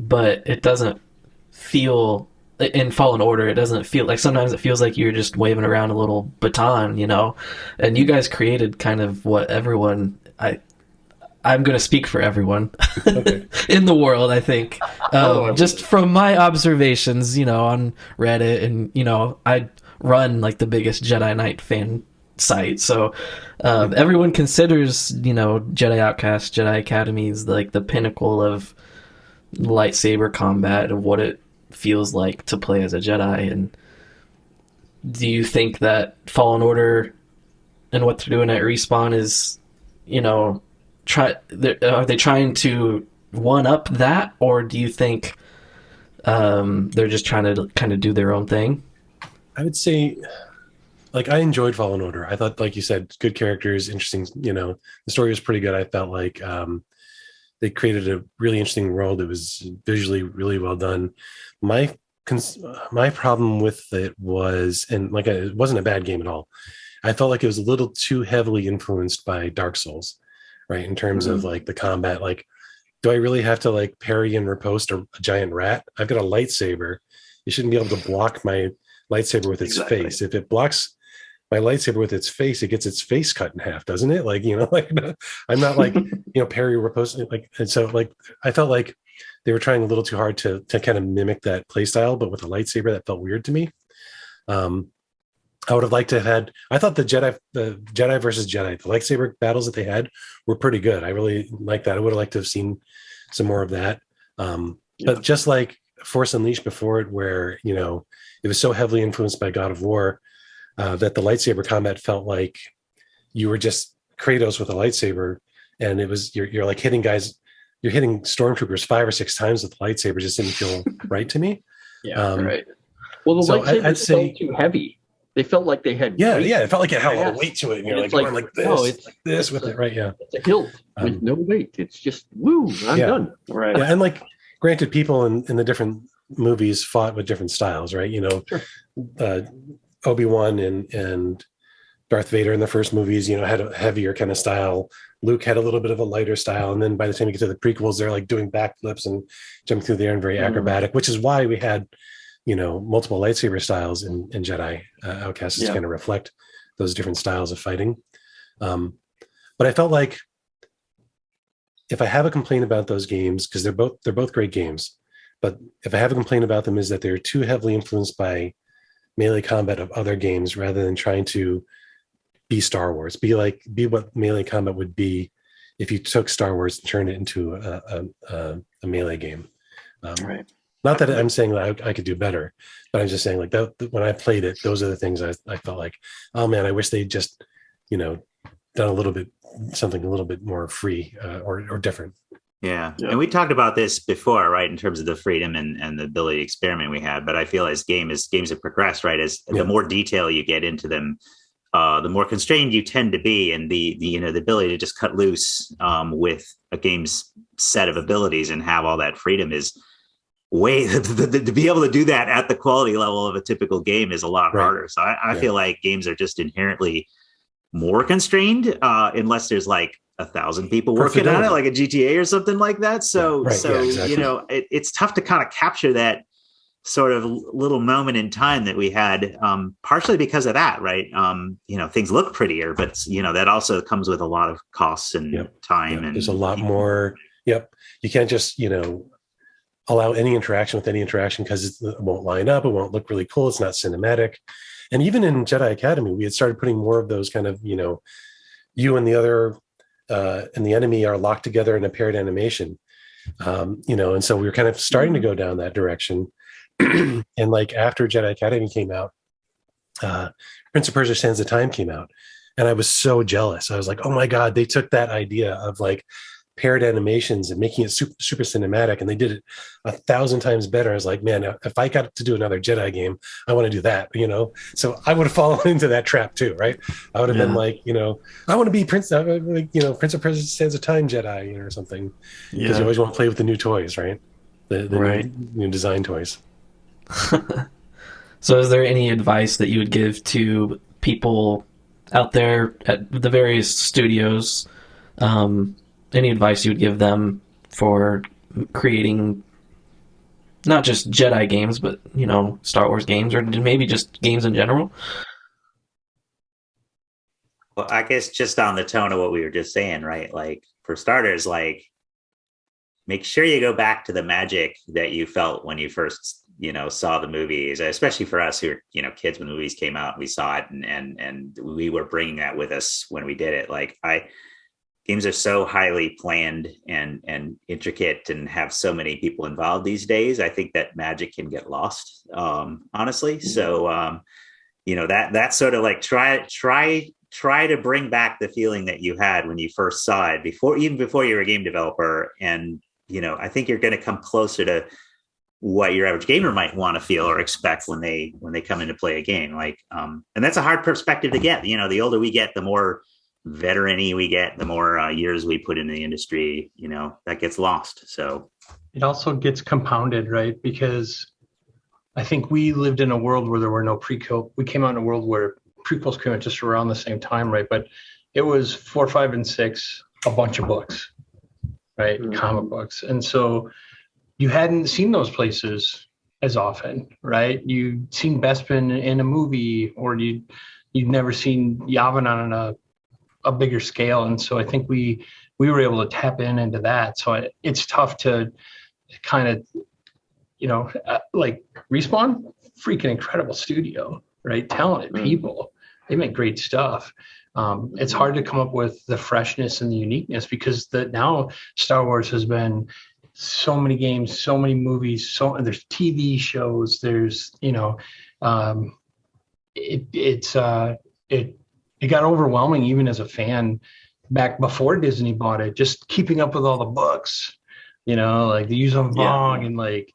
but it doesn't feel in Fallen Order. It doesn't feel like sometimes it feels like you're just waving around a little baton, And you guys created kind of what everyone I'm going to speak for everyone Okay. in the world, I think. Just from my observations, on Reddit, and, I run like the biggest Jedi Knight fan site. So everyone considers, Jedi Outcast, Jedi Academy is like the pinnacle of lightsaber combat, of what it feels like to play as a Jedi. And do you think that Fallen Order and what they're doing at Respawn is, are they trying to one up that, or do you think they're just trying to kind of do their own thing? I would say, like, I enjoyed Fallen Order. I thought, like you said, good characters, interesting. The story was pretty good. I felt like they created a really interesting world. It was visually really well done. My problem with it was, and like it wasn't a bad game at all. I felt like it was a little too heavily influenced by Dark Souls, right? In terms of like the combat, like, do I really have to like parry and riposte a giant rat? I've got a lightsaber. You shouldn't be able to block my lightsaber with its face. If it blocks my lightsaber with its face, it gets its face cut in half, doesn't it? Like, like I'm not like, parry riposte, like, and so like, I felt like they were trying a little too hard to kind of mimic that play style, but with a lightsaber that felt weird to me. I would have liked to have had, I thought the Jedi versus Jedi, the lightsaber battles that they had were pretty good. I really liked that. I would have liked to have seen some more of that. But just like Force Unleashed before it, where, it was so heavily influenced by God of War that the lightsaber combat felt like you were just Kratos with a lightsaber. And it was, you're like hitting guys, you're hitting stormtroopers 5 or 6 times with the lightsaber. Just didn't feel right to me. Right. Well, the so lightsabers I'd say, felt too heavy. They felt like they had yeah, weight. it felt like it had a lot of weight to it. And you're It's like, like, going like this, no, it's like this with it, right? Yeah. It's a hilt with no weight. It's just woo, I'm done. Right. Yeah, and like, granted, people in the different movies fought with different styles, right? Obi-Wan and Darth Vader in the first movies, had a heavier kind of style. Luke had a little bit of a lighter style, and then by the time you get to the prequels, they're like doing backflips and jumping through the air and very acrobatic, which is why we had multiple lightsaber styles in Jedi Outcasts to kind of reflect those different styles of fighting. But I felt like if I have a complaint about those games, because they're both great games, but if I have a complaint about them is that they're too heavily influenced by melee combat of other games rather than trying to be Star Wars, be what melee combat would be if you took Star Wars and turned it into a melee game. Right. Not that I'm saying that I could do better, but I'm just saying like that when I played it, those are the things I felt like, oh man, I wish they'd just, done something a little bit more free or different. Yeah. And we talked about this before, right? In terms of the freedom and the ability to experiment we had. But I feel as games have progressed, right? The more detail you get into them, the more constrained you tend to be, and the ability to just cut loose with a game's set of abilities and have all that freedom is way to be able to do that at the quality level of a typical game is a lot harder. So I feel like games are just inherently more constrained unless there's like 1,000 people working on it, like a GTA or something like that. So exactly. It's tough to kind of capture that sort of little moment in time that we had, partially because of that, right? Things look prettier, but that also comes with a lot of costs and time. And there's a lot more. Yep. You can't just, allow any interaction with any interaction because it won't line up. It won't look really cool. It's not cinematic. And even in Jedi Academy, we had started putting more of those kind of, you and the other and the enemy are locked together in a paired animation. And so we were kind of starting to go down that direction. And like after Jedi Academy came out, Prince of Persia: Sands of Time came out, and I was so jealous. I was like, oh my God, they took that idea of like paired animations and making it super, super cinematic, and they did it 1,000 times better. I was like, man, if I got to do another Jedi game, I want to do that, So I would have fallen into that trap too, right? I would have been like, I want to be Prince of Persia: Sands of Time Jedi, or something, because you always want to play with the new toys, right? The new design toys. So is there any advice that you would give to people out there at the various studios? Any advice you would give them for creating not just Jedi games, but, Star Wars games, or maybe just games in general? Well, I guess just on the tone of what we were just saying, right? Like, for starters, like, make sure you go back to the magic that you felt when you first, saw the movies, especially for us who were, kids when the movies came out, we saw it and we were bringing that with us when we did it. Like, games are so highly planned and intricate and have so many people involved these days. I think that magic can get lost, honestly. So, that's sort of like try to bring back the feeling that you had when you first saw it before you were a game developer. And, I think you're going to come closer to what your average gamer might want to feel or expect when they come in to play a game. Like, and that's a hard perspective to get. The older we get, the more veteran-y we get, the more years we put into the industry, that gets lost. So it also gets compounded, right? Because I think we lived in a world where there were no prequel. We came out in a world where prequels came out just around the same time, right? But it was 4, 5, and 6, a bunch of books, right? Mm-hmm. Comic books. And so you hadn't seen those places as often, right? You'd seen Bespin in a movie, or you'd never seen Yavin on a bigger scale. And so I think we were able to tap into that. So it's tough to kind of, like Respawn, freaking incredible studio, right? Talented people. They make great stuff. It's hard to come up with the freshness and the uniqueness because now Star Wars has been so many games, so many movies, there's TV shows, there's, it got overwhelming even as a fan back before Disney bought it, just keeping up with all the books, like the Yuzong Vong and like,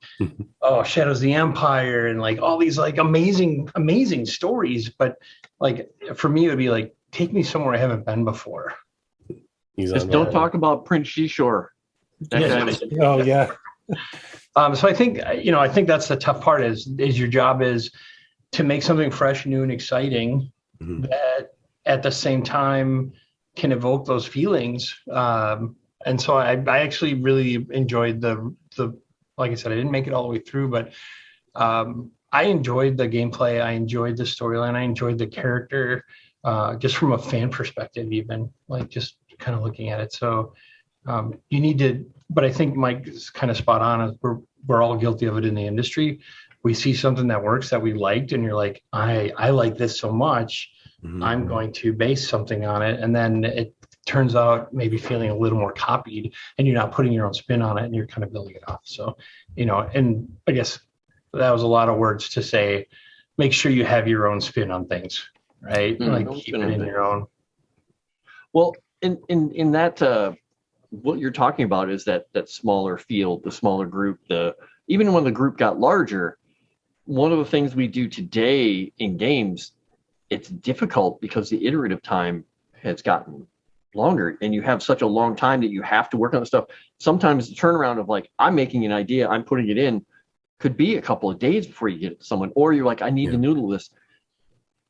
Shadows of the Empire and like all these like amazing stories. But like, for me, it would be like, take me somewhere I haven't been before. Just don't talk about Prince Shishore. Oh yeah. So I think, I think that's the tough part is your job is to make something fresh, new, and exciting that at the same time can evoke those feelings. And so I actually really enjoyed the, like I said, I didn't make it all the way through, but I enjoyed the gameplay. I enjoyed the storyline. I enjoyed the character, just from a fan perspective, even like just kind of looking at it. So you need to, but I think Mike is kind of spot on. We're all guilty of it in the industry. We see something that works that we liked, and you're like, I like this so much. I'm going to base something on it. And then it turns out maybe feeling a little more copied, and you're not putting your own spin on it, and you're kind of building it off. So, and I guess that was a lot of words to say, make sure you have your own spin on things, right? Like keep it in your own. Well, in that, what you're talking about is that smaller field, the smaller group, even when the group got larger, one of the things we do today in games, it's difficult because the iterative time has gotten longer, and you have such a long time that you have to work on the stuff. Sometimes the turnaround of like, I'm making an idea, I'm putting it in, could be a couple of days before you get it to someone, or you're like, I need to noodle this.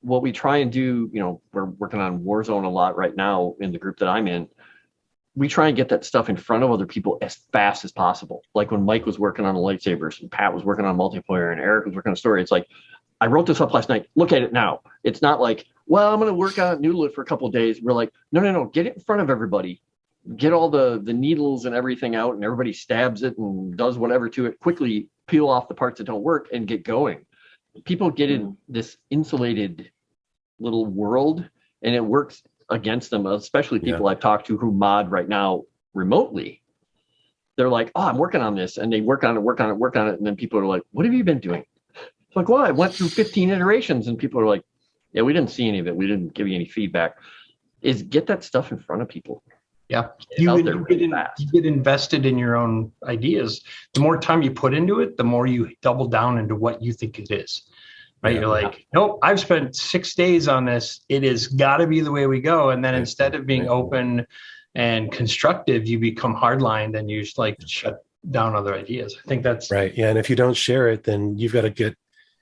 What we try and do, we're working on Warzone a lot right now in the group that I'm in. We try and get that stuff in front of other people as fast as possible. Like when Mike was working on the lightsabers and Pat was working on multiplayer and Eric was working on a story, it's like, I wrote this up last night. Look at it now. It's not like, well, I'm going to work on it, noodle it for a couple of days. We're like, no, get it in front of everybody get all the needles and everything out, and everybody stabs it and does whatever to it, quickly peel off the parts that don't work and get going. People get in this insulated little world, and it works against them, especially people I've talked to who mod right now remotely. They're like, oh, I'm working on this, and they work on it, and then people are like, what have you been doing? It's like, well, I went through 15 iterations, and people are like, yeah, we didn't see any of it. We didn't give you any feedback. Is get that stuff in front of people. Yeah, You get invested in your own ideas. The more time you put into it, the more you double down into what you think it is. Right? You're like, nope, I've spent 6 days on this. It has got to be the way we go. And then instead of being open and constructive, you become hardlined and you just like shut down other ideas. I think that's right. Yeah, and if you don't share it, then you've got to get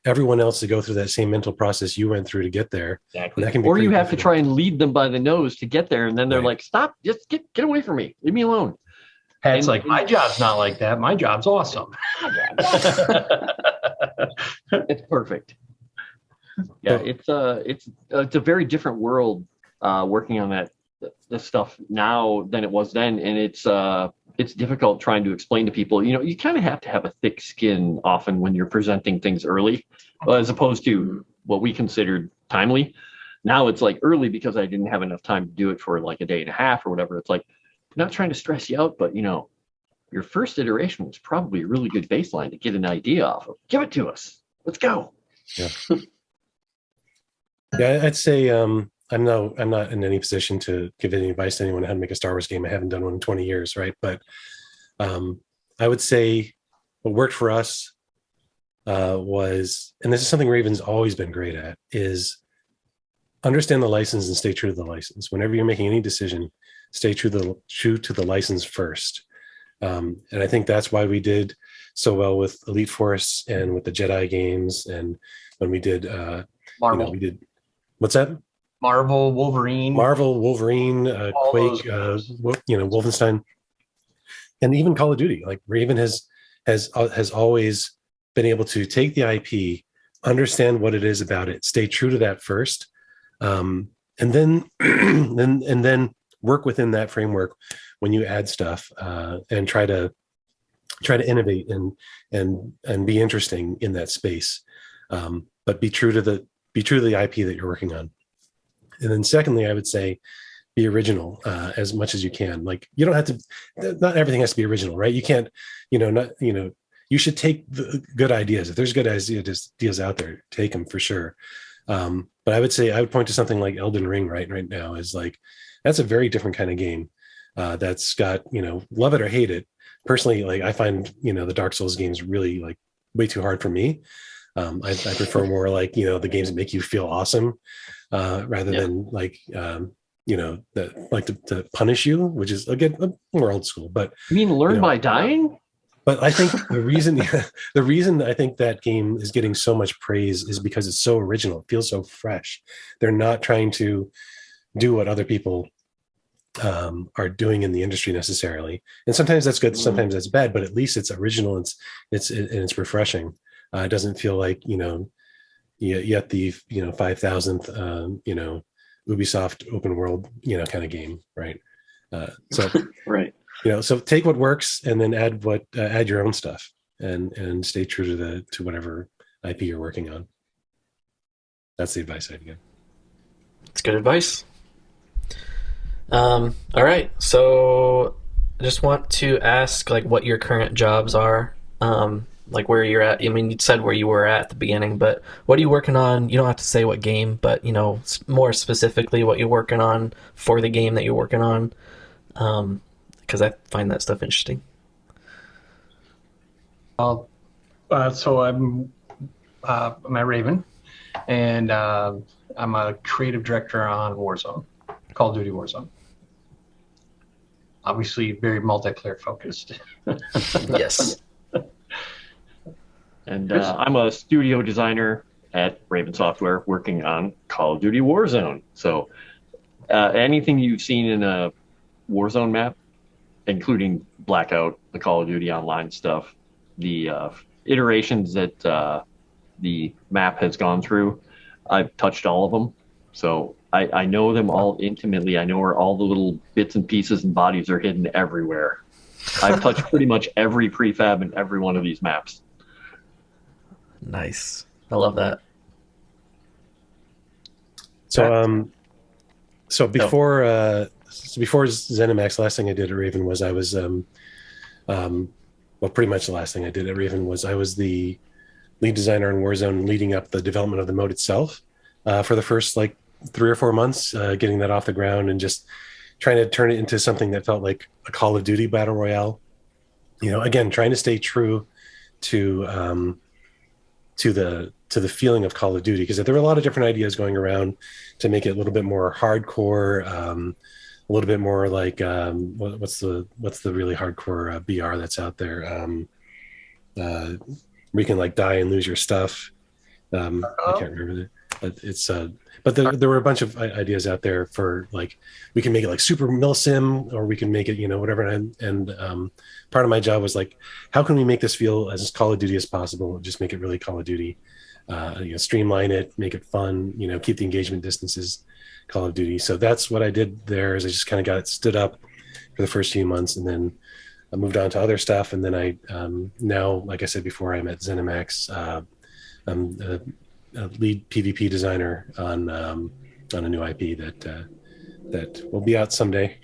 everyone else to go through that same mental process you went through to get there. Exactly. That can be or you have difficult to try and lead them by the nose to get there, and then they're like, "Stop! Just get away from me! Leave me alone." It's like, my job's not like that. My job's awesome. It's perfect. Yeah, it's a very different world working on this stuff now than it was then, and it's difficult trying to explain to people. You know, you kind of have to have a thick skin often when you're presenting things early, as opposed to what we considered timely. Now it's like early because I didn't have enough time to do it for like a day and a half or whatever. It's like, I'm not trying to stress you out, but you know, your first iteration was probably a really good baseline to get an idea off of. Give it to us. Let's go. Yeah. Yeah, I'd say I'm not in any position to give any advice to anyone on how to make a Star Wars game. I haven't done one in 20 years, right? But I would say what worked for us was, and this is something Raven's always been great at, is understand the license and stay true to the license. Whenever you're making any decision, stay true to the license first. And I think that's why we did so well with Elite Force and with the Jedi games, and when we did Marvel. we did what's that? Marvel, Wolverine, Quake, Wolfenstein, and even Call of Duty. Like Raven has always been able to take the IP, understand what it is about it, stay true to that first, and then and then work within that framework when you add stuff, and try to innovate and be interesting in that space, but be true to the IP that you're working on. And then secondly, I would say be original as much as you can. Like you don't have to, not everything has to be original, right? You can't, you should take the good ideas. If there's good ideas out there, take them for sure. But I would say, I would point to something like Elden Ring right now is like, that's a very different kind of game that's got, love it or hate it. Personally, like I find, the Dark Souls games really like way too hard for me. I prefer more like, the games that make you feel awesome rather than like, to punish you, which is again, more old school, but you mean learn by dying? But I think the reason I think that game is getting so much praise is because it's so original. It feels so fresh. They're not trying to do what other people are doing in the industry necessarily. And sometimes that's good, sometimes that's bad, but at least it's original. It's refreshing. It doesn't feel like, yet the 5,000th, Ubisoft open world, kind of game. Right. So, right. So take what works and then add your own stuff and stay true to whatever IP you're working on. That's the advice I'd give. It's good advice. All right. So I just want to ask like what your current jobs are, like where you're at. I mean, you said where you were at the beginning, but what are you working on? You don't have to say what game, but more specifically what you're working on for the game that you're working on. Because I find that stuff interesting. So I'm at Raven, and I'm a creative director on Warzone, Call of Duty Warzone. Obviously, very multiplayer focused. Yes. And I'm a studio designer at Raven Software working on Call of Duty Warzone. So anything you've seen in a Warzone map, including Blackout, the Call of Duty Online stuff, the iterations that the map has gone through, I've touched all of them. So I know them all intimately. I know where all the little bits and pieces and bodies are hidden everywhere. I've touched pretty much every prefab in every one of these maps. Nice. I love that. So before ZeniMax, last thing I did at Raven was I was pretty much the last thing I did at Raven was I was the lead designer in Warzone, leading up the development of the mode itself for the first like 3 or 4 months, getting that off the ground and just trying to turn it into something that felt like a Call of Duty battle royale. Again, trying to stay true to the feeling of Call of Duty, because there were a lot of different ideas going around to make it a little bit more hardcore, a little bit more like what's the really hardcore BR that's out there, where you can like die and lose your stuff. I can't remember but there were a bunch of ideas out there for like, we can make it like super milsim, or we can make it, whatever. And part of my job was like, how can we make this feel as Call of Duty as possible? Just make it really Call of Duty, streamline it, make it fun, keep the engagement distances Call of Duty. So that's what I did there, is I just kind of got it stood up for the first few months, and then I moved on to other stuff. And then I now, like I said before, I'm at ZeniMax. I'm a lead PvP designer on a new IP that will be out someday.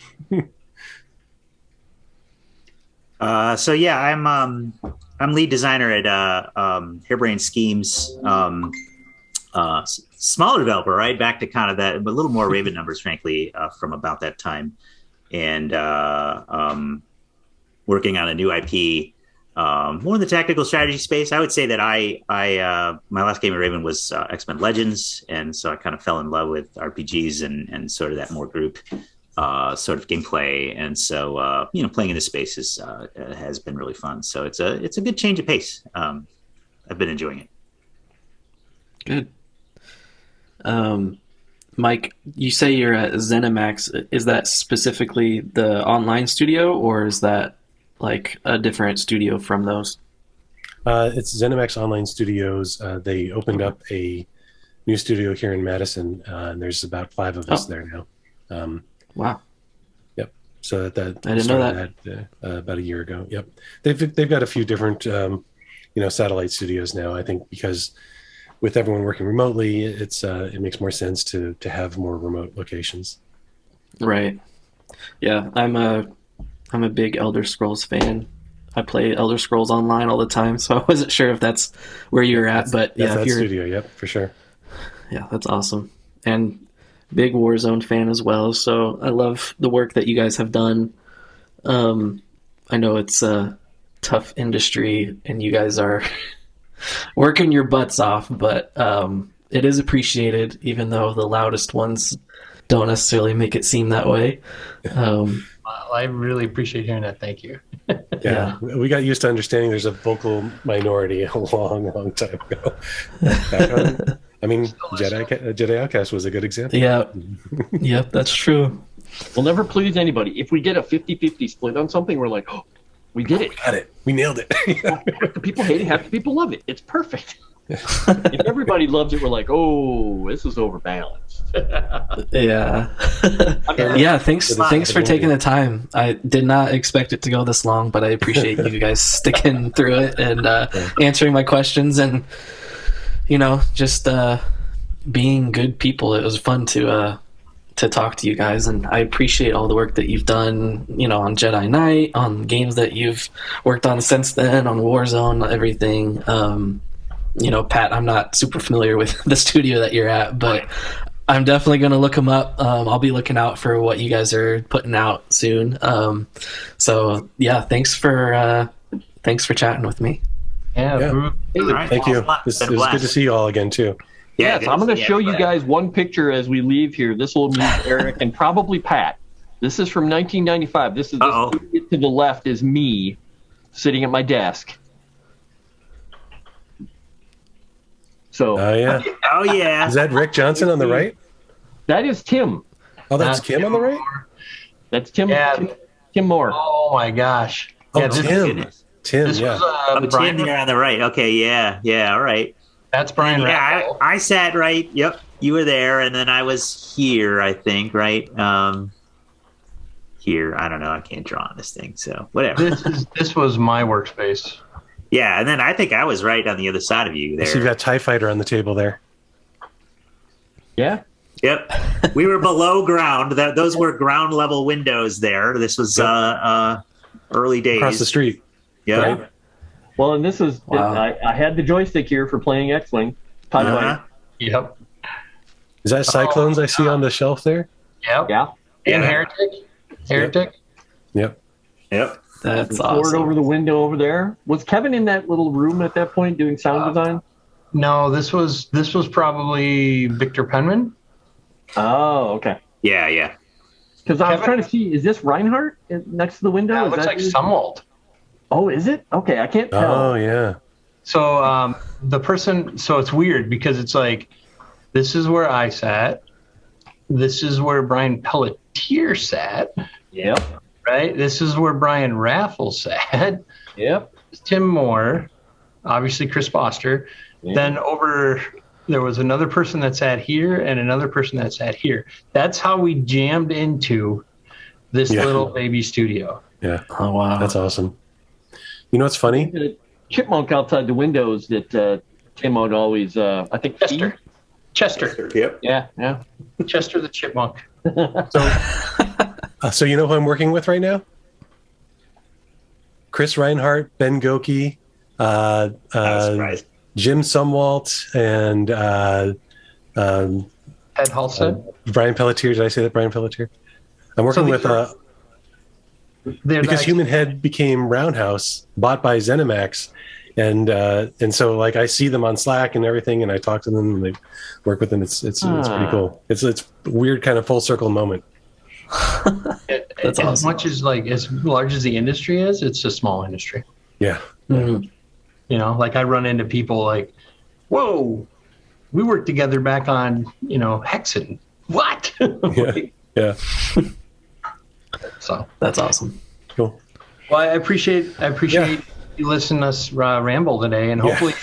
So yeah, I'm lead designer at Harebrained Schemes, smaller developer, right? Back to kind of that, but a little more Raven numbers, frankly, from about that time, and working on a new IP. More in the tactical strategy space. I would say that I my last game at Raven was X-Men Legends, and so I kind of fell in love with RPGs and sort of that more group sort of gameplay, and so playing in this space has been really fun. So it's a good change of pace. I've been enjoying it. Good. Mike, you say you're at ZeniMax. Is that specifically the online studio, or is that like a different studio from those? It's ZeniMax Online Studios. They opened up a new studio here in Madison, and there's about 5 of us there now. Wow. Yep. So that I didn't know that about a year ago. Yep. They've got a few different satellite studios now. I think because with everyone working remotely, it makes more sense to have more remote locations. Right. Yeah, I'm a big Elder Scrolls fan. I play Elder Scrolls Online all the time, so I wasn't sure if that's where you're at. But yeah, that's that studio. Yep, for sure. Yeah, that's awesome. And big Warzone fan as well. So I love the work that you guys have done. I know it's a tough industry, and you guys are working your butts off, but it is appreciated, even though the loudest ones don't necessarily make it seem that way. I really appreciate hearing that. Thank you. Yeah, we got used to understanding there's a vocal minority a long time ago. Jedi Outcast was a good example. Yeah, yep, that's true. We'll never please anybody. If we get a 50-50 split on something, we're like, oh, we did it. We got it. We nailed it. Half the people hate it, half the people love it. It's perfect. If everybody loves it, we're like, oh, this is overbalanced. Yeah. Yeah, thanks for taking the time. I did not expect it to go this long, but I appreciate you guys sticking through it and answering my questions, and just being good people. It was fun to talk to you guys, and I appreciate all the work that you've done, on Jedi Knight, on games that you've worked on since then, on Warzone, everything. Pat, I'm not super familiar with the studio that you're at, but I'm definitely going to look them up. I'll be looking out for what you guys are putting out soon. So yeah, thanks for chatting with me. Yeah. Right. Thank you. It was good to see you all again too. Yes, I'm going to show you guys one picture as we leave here. This will meet Eric and probably Pat. This is from 1995. This is to the left is me sitting at my desk. So, oh yeah, is that Rick Johnson on the right? That is Tim. Oh, that's Kim on the right. That's Tim. Yeah. Tim Moore. Oh my gosh. Oh, Yeah, Tim. This yeah. was Tim there on the right. Okay, yeah, all right. That's Brian. Yeah, Raffel. I sat right. Yep, you were there, and then I was here. I think right. Here, I don't know. I can't draw on this thing, so whatever. This was my workspace. Yeah, and then I think I was right on the other side of you there. So you've got TIE Fighter on the table there. Yeah. Yep, we were below ground. Those were ground level windows there. This was early days. Across the street. Yeah. Right? Well, and this is Wow. I had the joystick here for playing X-Wing. TIE Uh-huh. Fighter. Yep. Is that Cyclones I see on the shelf there? Yep. Yeah. And Yeah. Heretic. Yep. Yep. That's Board awesome. over the window over there. Was Kevin in that little room at that point doing sound design? No, this was probably Victor Penman. Oh, okay. Yeah. Yeah. Because I was Kevin- trying to see, is this Reinhardt next to the window? That Is looks like who- Sumwalt. Oh, is it? Okay, I can't tell. Oh, yeah. So the person, so it's weird because it's like, this is where I sat. This is where Brian Pelletier sat, Yep. right? This is where Brian Raffel sat. Yep. Tim Moore, obviously Chris Foster. Yeah. Then there was another person that sat here and another person that sat here. That's how we jammed into this Yeah. little baby studio. Yeah. Oh wow. That's awesome. You know what's funny? The chipmunk outside the windows that Tim would always, I think, Chester. feed. Chester. Yep. Yeah, yeah. Chester the chipmunk. So you know who I'm working with right now? Chris Reinhardt, Ben Goki, I was surprised. Jim Sumwalt, and Ted Halstead. Brian Pelletier. Did I say that? Brian Pelletier? I'm working So with They're because like- Human Head became Roundhouse, bought by ZeniMax, and so like I see them on Slack and everything, and I talk to them and they work with them. It's pretty cool. It's a weird kind of full circle moment. That's as awesome. much as like as large as the industry is, it's a small industry. Yeah, Mhm. You know, like I run into people like, whoa, we worked together back on, Hexen. What? yeah, So, That's awesome. cool. well, I appreciate you listening to us ramble today, and Yeah. hopefully,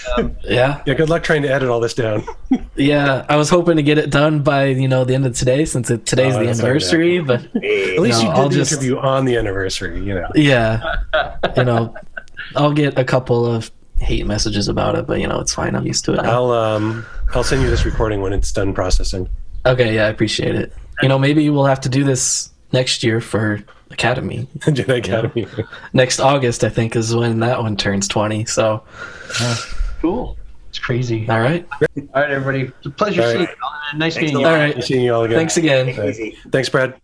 Yeah. Yeah, good luck trying to edit all this down. Yeah. I was hoping to get it done by, the end of today since today's Oh, the that's anniversary, but Hey. At least No, you did I'll the just- interview on the anniversary. yeah. I'll get a couple of hate messages about it, but it's fine. I'm used to it now. I'll send you this recording when it's done processing. Okay, yeah, I appreciate it. Maybe we'll have to do this next year for Academy. Jedi Academy. Next August, I think, is when that one turns 20. So, Cool. it's crazy. all right. All right, everybody. It's a pleasure All right. seeing you. Nice Thanks meeting a you. lot. All right. Seeing you all again. Thanks again. Easy. Thanks, Brad.